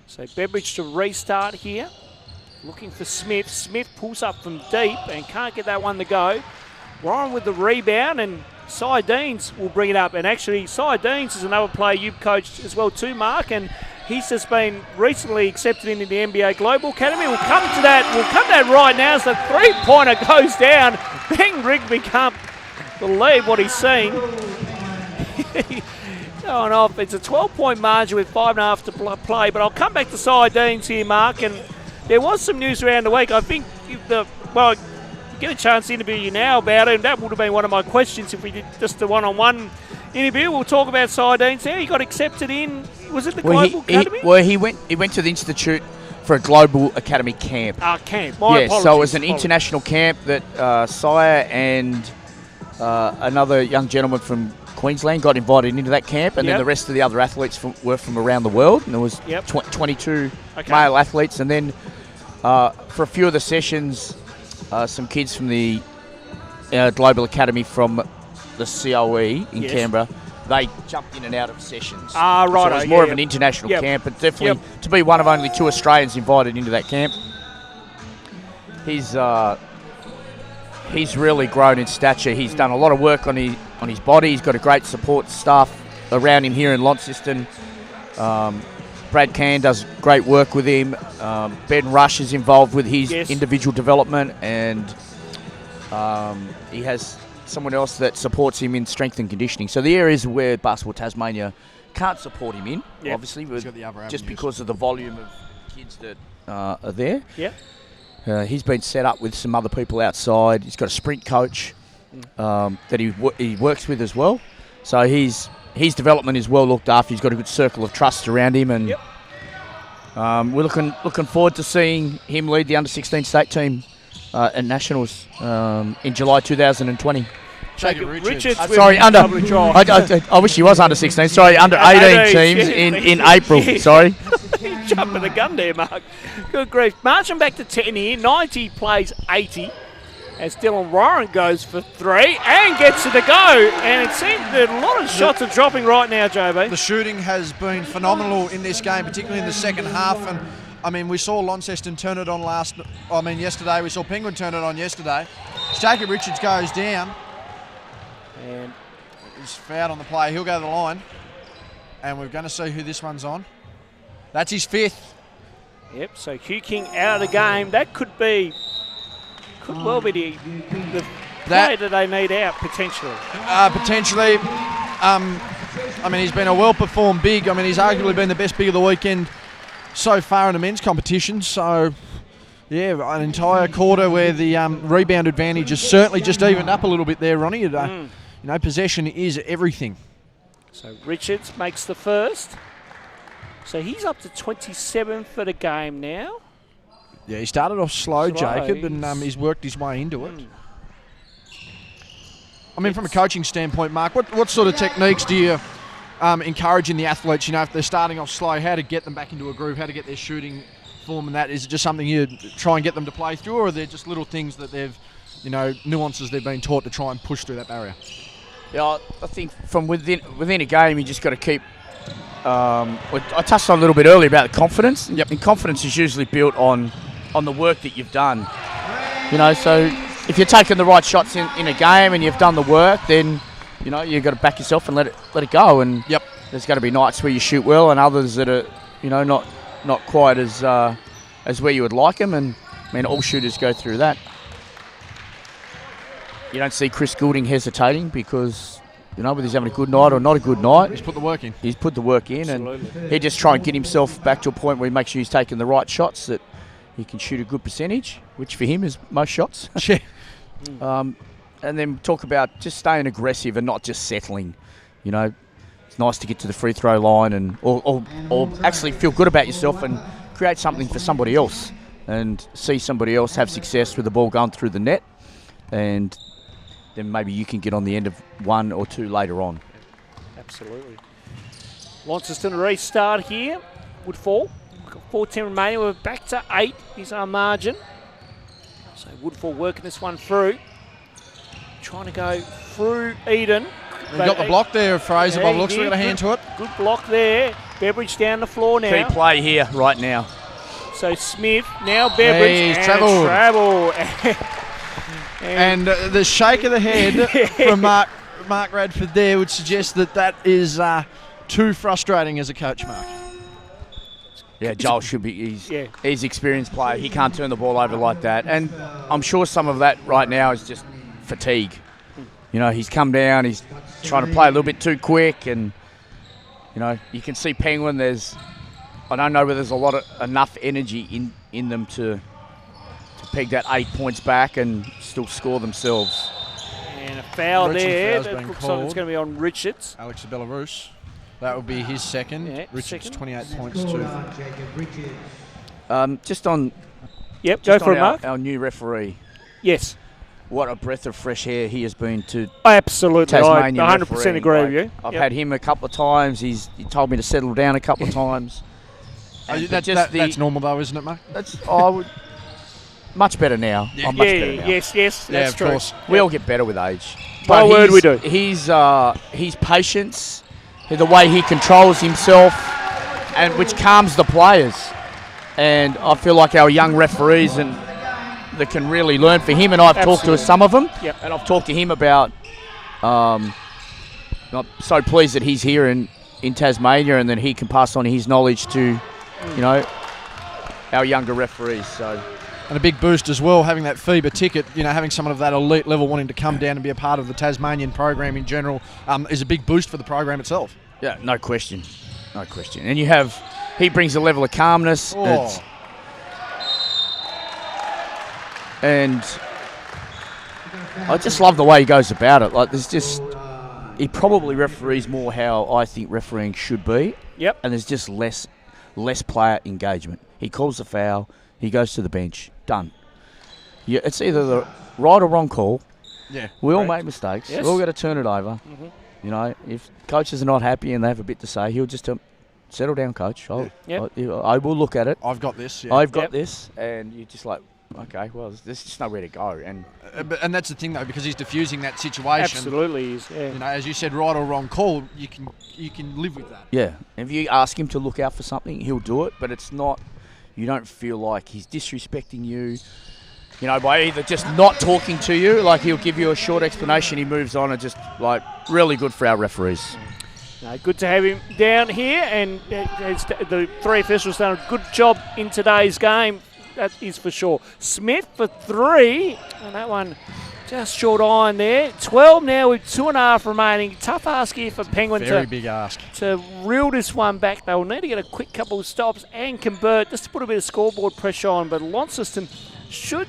So Beveridge to restart here. Looking for Smith. Smith pulls up from deep and can't get that one to go. Warren with the rebound, and Sardines will bring it up. And actually, Sardines is another player you've coached as well too, Mark, and he's just been recently accepted into the NBA Global Academy. We'll come to that right now as the three-pointer goes down. Ben Rigby can't believe what he's seen. Going off. It's a 12-point margin with 5.5 to play, but I'll come back to Sardines here, Mark, and there was some news around the week. I think get a chance to interview you now about it, and that would have been one of my questions if we did just the one-on-one interview. We'll talk about Sardines there. He got accepted in, was it the Global Academy? He went to the Institute for a Global Academy camp. Camp. My apologies. So it was an international camp that Sire and another young gentleman from Queensland got invited into that camp, and then the rest of the other athletes were from around the world, and there was 22 male athletes, and then for a few of the sessions, some kids from the Global Academy from the COE in Canberra, they jumped in and out of sessions. Right. So it was more of an international camp, but definitely to be one of only 2 Australians invited into that camp. He's really grown in stature. He's done a lot of work on his body. He's got a great support staff around him here in Launceston. Brad Can does great work with him. Ben Rush is involved with his individual development, and he has someone else that supports him in strength and conditioning. So the areas where Basketball Tasmania can't support him in, obviously, just because of the volume of kids that are there. He's been set up with some other people outside. He's got a sprint coach that he works with as well. So his development is well looked after. He's got a good circle of trust around him, and we're looking forward to seeing him lead the under-16 state team at Nationals in July 2020. Jacob Richards. Sorry, I wish he was under-16. Sorry, under-18 teams in April. Sorry. Jumping the gun there, Mark. Good grief. Marching back to 10 here. 90 plays 80. As Dylan Warren goes for 3 and gets it to go. And it seems that a lot of shots are dropping right now, JB. The shooting has been phenomenal in this game, particularly in the second half. And I mean, we saw Launceston turn it on yesterday. We saw Penguin turn it on yesterday. Jacob Richards goes down. And he's fouled on the play. He'll go to the line. And we're going to see who this one's on. That's his 5th. Yep, so Hugh King out of the game. That could well be the play that they need out, potentially. Potentially. I mean, he's been a well-performed big. I mean, he's arguably been the best big of the weekend so far in the men's competition. So, an entire quarter where the rebound advantage has certainly just evened up a little bit there, Ronnie. Possession is everything. So Richards makes the first. So he's up to 27 for the game now. Yeah, he started off slow, Jacob, and he's worked his way into it. I mean, from a coaching standpoint, Mark, what sort of techniques do you encourage in the athletes, if they're starting off slow, how to get them back into a groove, how to get their shooting form and that? Is it just something you try and get them to play through, or are there just little things that they've, nuances they've been taught to try and push through that barrier? Yeah, I think from within a game, you just got to keep I touched on a little bit earlier about the confidence. Yep. And confidence is usually built on the work that you've done. You know, so if you're taking the right shots in a game and you've done the work, then you know you've got to back yourself and let it go. And Yep. there's going to be nights where you shoot well and others that are not quite as where you would like them. And I mean, all shooters go through that. You don't see Chris Goulding hesitating because, you know, whether he's having a good night or not a good night. He's put the work in. He's put the work in. Absolutely. And he just try and get himself back to a point where he makes sure he's taking the right shots, that he can shoot a good percentage, which for him is most shots. Yeah. And then talk about just staying aggressive and not just settling. You know, it's nice to get to the free throw line and or actually feel good about yourself and create something for somebody else and see somebody else have success with the ball going through the net, and then maybe you can get on the end of one or two later on. Absolutely. Launceston restart here. Woodfall. 4:10 remaining. We're back to 8 is our margin. So Woodfall working this one through. Trying to go through Eden. We've got the block there, Fraser. By the looks, we've got a hand to it. Good block there. Beveridge down the floor now. Key play here right now. So Smith, now Beveridge. He's and travelled. And And the shake of the head from Mark Radford there would suggest that is too frustrating as a coach, Mark. Yeah, Joel should be. He's an experienced player. He can't turn the ball over like that. And I'm sure some of that right now is just fatigue. You know, he's come down. He's trying to play a little bit too quick, and you know, you can see Penguin. I don't know whether there's enough energy in them to peg that 8 points back and still score themselves. And a foul Richard's there. foul's That been looks like it's called. going to be on Richards. Alex Belarus. That would be his second. Yeah, Richards, second. 28 points too. Just on. Yep, Just go for on it, Mark. our new referee. Yes. What a breath of fresh air he has been to Absolutely. I Tasmania 100% refereeing. agree Like, with you. I've Yep. had him a couple of times. He told me to settle down a couple of times. And That's normal though, isn't it, Mark? Much better now. Yeah, I'm much better now. yes, Yeah, that's of true. course. We all get better with age. My word, we do. His patience, the way he controls himself, and which calms the players. And I feel like our young referees that can really learn from him. And I've talked to some of them, Yep. and I've talked to him about. I'm so pleased that he's here in Tasmania, and that he can pass on his knowledge to, our younger referees. So. And a big boost as well, having that FIBA ticket, having someone of that elite level wanting to come down and be a part of the Tasmanian program in general is a big boost for the program itself. Yeah, no question. No question. And he brings a level of calmness. Oh. And I just love the way he goes about it. Like, he probably referees more how I think refereeing should be. Yep. And there's just less player engagement. He calls the foul, he goes to the bench, done. Yeah, it's either the right or wrong call. Yeah. We all make mistakes. Yes. We all got to turn it over. Mm-hmm. If coaches are not happy and they have a bit to say, he'll just settle down, coach. Yep. I will look at it. I've got this. Yeah. I've got Yep. this, and you're just like, okay, well, there's just nowhere to go. And And that's the thing though, because he's diffusing that situation. Absolutely is. Yeah. As you said, right or wrong call, you can live with that. yeah, if you ask him to look out for something, he'll do it. But it's not. You don't feel like he's disrespecting you. By either just not talking to you, like he'll give you a short explanation, he moves on, and just like really good for our referees. No, good to have him down here, and the three officials done a good job in today's game. That is for sure. Smith for three, and that one just short iron there. 12 now with 2.5 remaining. Tough ask here for Penguin Very big ask. to reel this one back. They'll need to get a quick couple of stops and convert just to put a bit of scoreboard pressure on. But Launceston should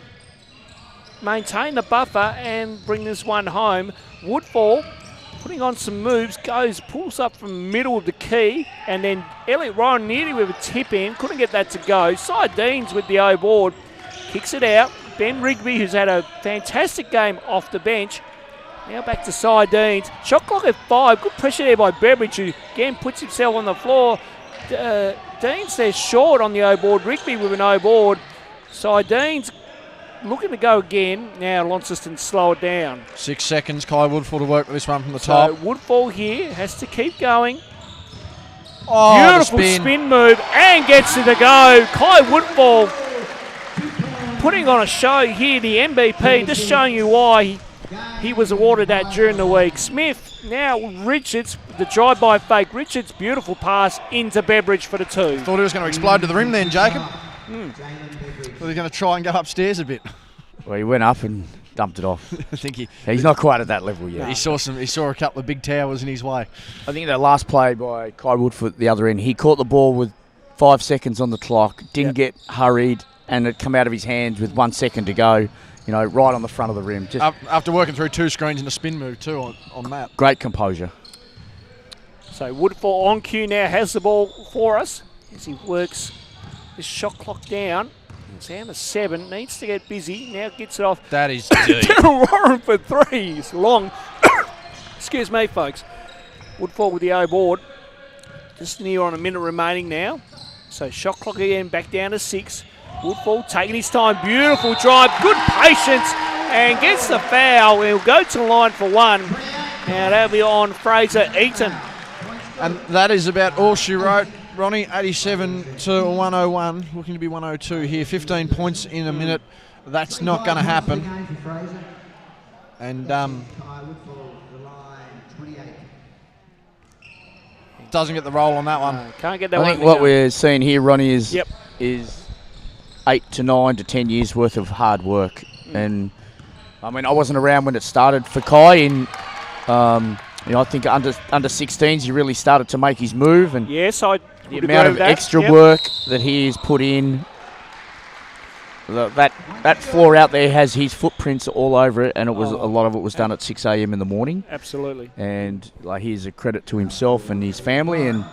maintain the buffer and bring this one home. Woodfall putting on some moves, pulls up from the middle of the key, and then Elliot Ryan nearly with a tip in, couldn't get that to go. Sardines with the O board, kicks it out. Ben Rigby, who's had a fantastic game off the bench, now back to Sardines. Shot clock at 5, good pressure there by Beveridge, who again puts himself on the floor. Deans there short on the O board, Rigby with an O board. Sardines looking to go again. Now Launceston slow it down. 6 seconds, Kai Woodfall to work with this one from the top. So Woodfall here has to keep going. Oh, Beautiful spin move and gets it to go. Kai Woodfall putting on a show here, the MVP, just showing you why he was awarded that during the week. Smith, now Richards, the drive-by fake. Richards, beautiful pass into Beveridge for the 2. Thought he was going to explode to the rim then, Jacob. Thought he was going to try and go upstairs a bit. Well, he went up and dumped it off. I think He's not quite at that level yet. he saw a couple of big towers in his way. I think that last play by Kai Woodford at the other end, he caught the ball with 5 seconds on the clock, didn't get hurried, and it come out of his hands with 1 second to go, right on the front of the rim. Just After working through 2 screens and a spin move too on that. great composure. So Woodfall on cue now, has the ball for us as he works this shot clock down. It's down to 7, needs to get busy, now gets it off. That is deep. Warren for 3, it's long. Excuse me, folks. Woodfall with the O board. Just near on a minute remaining now. So shot clock again, back down to 6. Woodfall taking his time, beautiful drive, good patience, and gets the foul. He'll go to the line for 1. Now that'll be on Fraser Eaton. And that is about all she wrote. Ronnie, 87 to 101, looking to be 102 here. 15 points in a minute. That's not going to happen. And doesn't get the roll on that one. Can't get that I one. think what we're seeing here, Ronnie, is 8 to 9 to 10 years worth of hard work. And I mean, I wasn't around when it started for Kai. In I think under 16s, he really started to make his move. And yes, I the amount of extra work that he has put in, that floor out there has his footprints all over it, and it was a lot of it was done at 6 a.m. in the morning. Absolutely. And he's a credit to himself and his family, and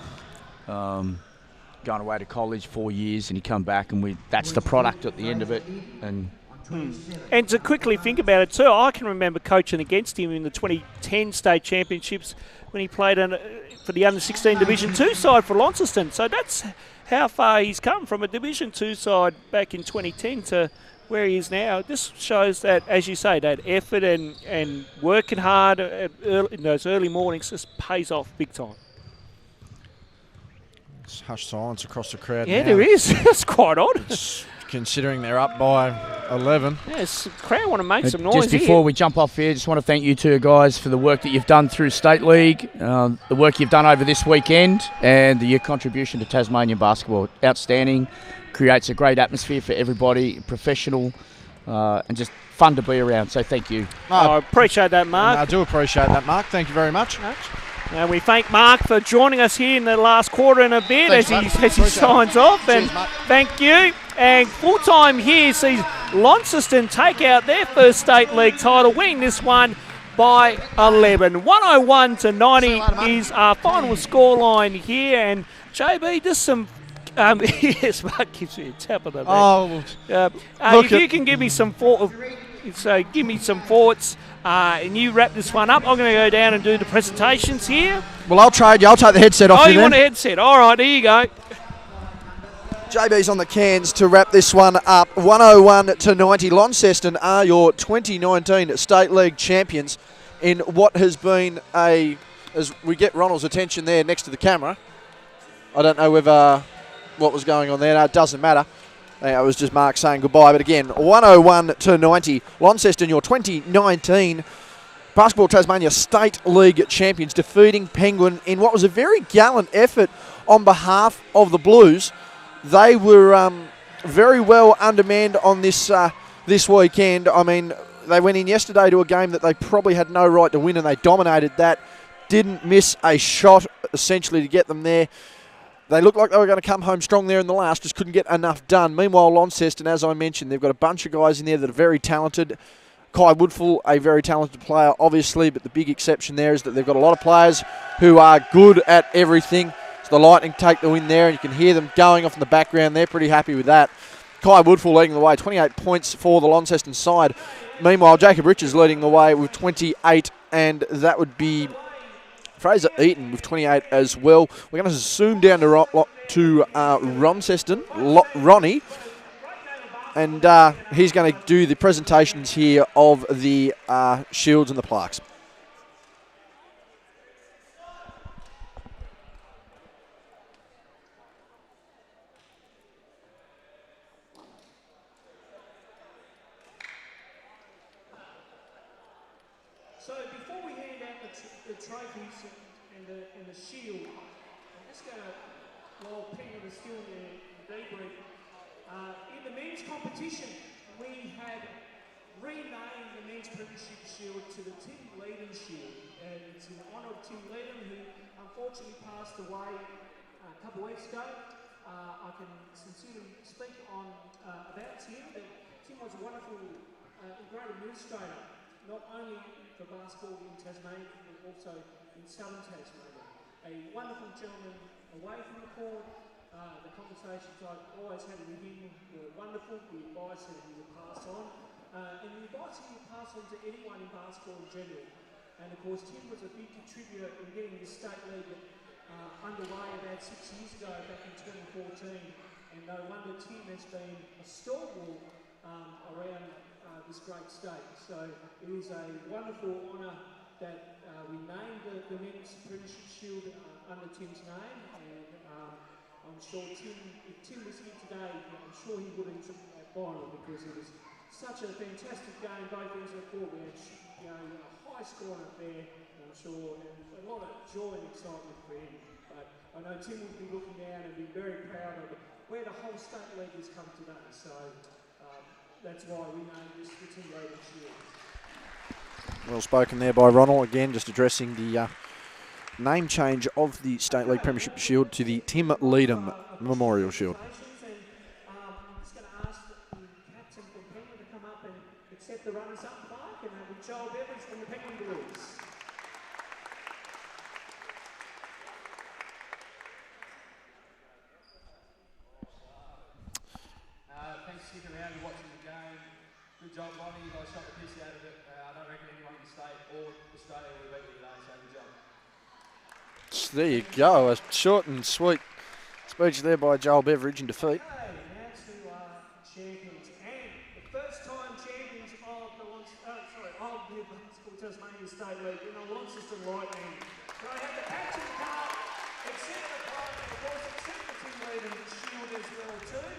going away to college 4 years, and he come back, and that's the product at the end of it. And to quickly think about it too, I can remember coaching against him in the 2010 state championships when he played for the under-16 Division 2 side for Launceston. So that's how far he's come from a Division 2 side back in 2010 to where he is now. This shows that, as you say, that effort and working hard in those early mornings just pays off big time. It's hushed silence across the crowd. Yeah, now. there is. That's quite odd. Considering they're up by 11. Yes, the crowd want to make some noise. Just before we jump off here, just want to thank you two guys for the work that you've done through State League, the work you've done over this weekend, and your contribution to Tasmanian basketball. Outstanding. Creates a great atmosphere for everybody, professional, and just fun to be around. So thank you. I appreciate that, Mark. I do appreciate that, Mark. Thank you very much. And we thank Mark for joining us here in the last quarter and a bit. Thanks, as he signs off. Cheers, and mate. thank you. And full time here sees Launceston take out their first State League title, winning this one by 11. 101 to 90 is our final scoreline here. And JB, just some. Yes, Mark gives me a tap on the back. If you can give me some give me some thoughts. And you wrap this one up. I'm going to go down and do the presentations here. Well, I'll trade you. I'll take the headset off you then. then. Want a headset? All right, here you go. JB's on the cans to wrap this one up. 101 to 90. Launceston are your 2019 State League champions in what has been as we get Ronald's attention there next to the camera. I don't know whether what was going on there. No, it doesn't matter. It was just Mark saying goodbye. But again, 101 to 90. Launceston, your 2019 Basketball Tasmania State League champions, defeating Penguin in what was a very gallant effort on behalf of the Blues. They were very well undermanned on this weekend. I mean, they went in yesterday to a game that they probably had no right to win, and they dominated that. Didn't miss a shot, essentially, to get them there. They looked like they were going to come home strong there in the last, just couldn't get enough done. Meanwhile, Launceston, as I mentioned, they've got a bunch of guys in there that are very talented. Kai Woodfall, a very talented player, obviously, but the big exception there is that they've got a lot of players who are good at everything. So the Lightning take the win there, and you can hear them going off in the background. They're pretty happy with that. Kai Woodfall leading the way, 28 points for the Launceston side. Meanwhile, Jacob Richards leading the way with 28, and that would be Fraser Eaton with 28 as well. We're going to zoom down to Launceston, Ronnie, and he's going to do the presentations here of the shields and the plaques. So before we hand out the trophies and the shield, I'm just going to, while Penny was still in the debrief, in the men's competition, we had renamed the men's premiership shield to the Tim Leedham Shield, and it's in honour of Tim Leedham, who unfortunately passed away a couple of weeks ago. I can sincerely speak on about Tim, that Tim was a wonderful great administrator, not only for basketball in Tasmania, but also in southern Tasmania. A wonderful gentleman away from the court. The conversations I always had with him were wonderful, the advice that he would pass on, and the advice he would pass on to anyone in basketball in general. And of course, Tim was a big contributor in getting this state league underway about 6 years ago, back in 2014, and no wonder Tim has been a stalwart around this great state. So it is a wonderful honour that we named the men's premiership shield under Tim's name, and I'm sure if Tim was here today, I'm sure he would have took that final, because it was such a fantastic game, both ends of the court. We had a high scoring affair, I'm sure, and a lot of joy and excitement for him. But I know Tim would be looking down and be very proud of where the whole state league has come today. So that's why we named this the Tim Leedham Shield. Well spoken there by Ronald, again just addressing the name change of the State League Premiership Shield to the Tim Leedham Memorial Shield. I'm just going to ask the captain from Penguin to come up and accept the runners-up plaque, and that will be Joel Beveridge from the Penguin Blues. Thanks for sticking around and watching the game. Good job, Lonnie. You guys shot the piss out of it. I don't reckon anyone in the state or Australia will beat you today, so good job. There you go, a short and sweet speech there by Joel Beveridge in defeat. Okay, now to champions, and the first-time champions of the Basketball Tasmania State League in the Launceston Lightning. So I have the captain come up, accept the plaque, and of course accept the Tim Leedham Shield as well too.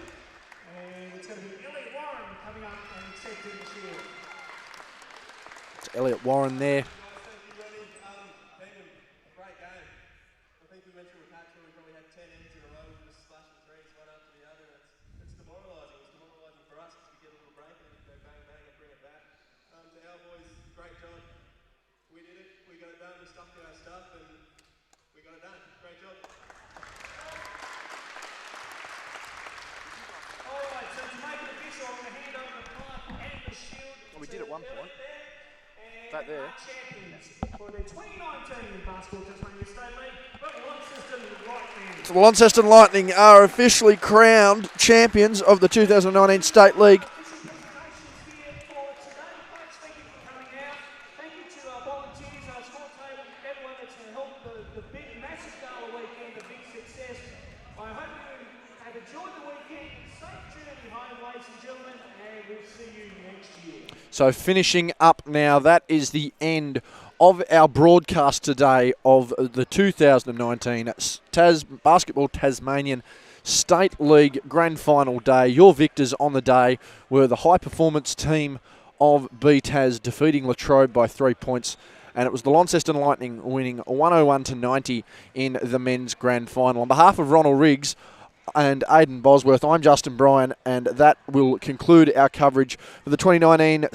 And it's going to be Elliot Warren coming up and accepting the shield. It's Elliot Warren there. Great game. I think we went through a patch where we probably had 10 ends in a row, just splashing threes one after the other. It's demoralising. It's demoralising for us because we get a little break and we go bang bang and bring it back. To our boys, great job. We did it. We got it done. We stuck to our stuff and we got it done. Great job. Alright, so to make it official, I'm going to hand over the plaque and the shield. Well, we did at one point. And That there. our champions for the 2019 Basketball Tasmania State League, the Launceston Lightning. The Launceston Lightning are officially crowned champions of the 2019 State League. Official presentations here for today, folks. Thank you for coming out. Thank you to our volunteers, our score table, everyone that's helped the big, massive gala weekend, the big success. I hope you have enjoyed the weekend. Safe journey home, ladies and gentlemen, and we'll see you next year. So finishing up now, that is the end of our broadcast today of the 2019 Basketball Tasmanian State League Grand Final day. Your victors on the day were the high performance team of BTAS, defeating Latrobe by 3 points, and it was the Launceston Lightning winning 101-90 in the men's grand final. On behalf of Ronald Riggs and Aidan Bosworth, I'm Justin Bryan, and that will conclude our coverage for the 2019 season.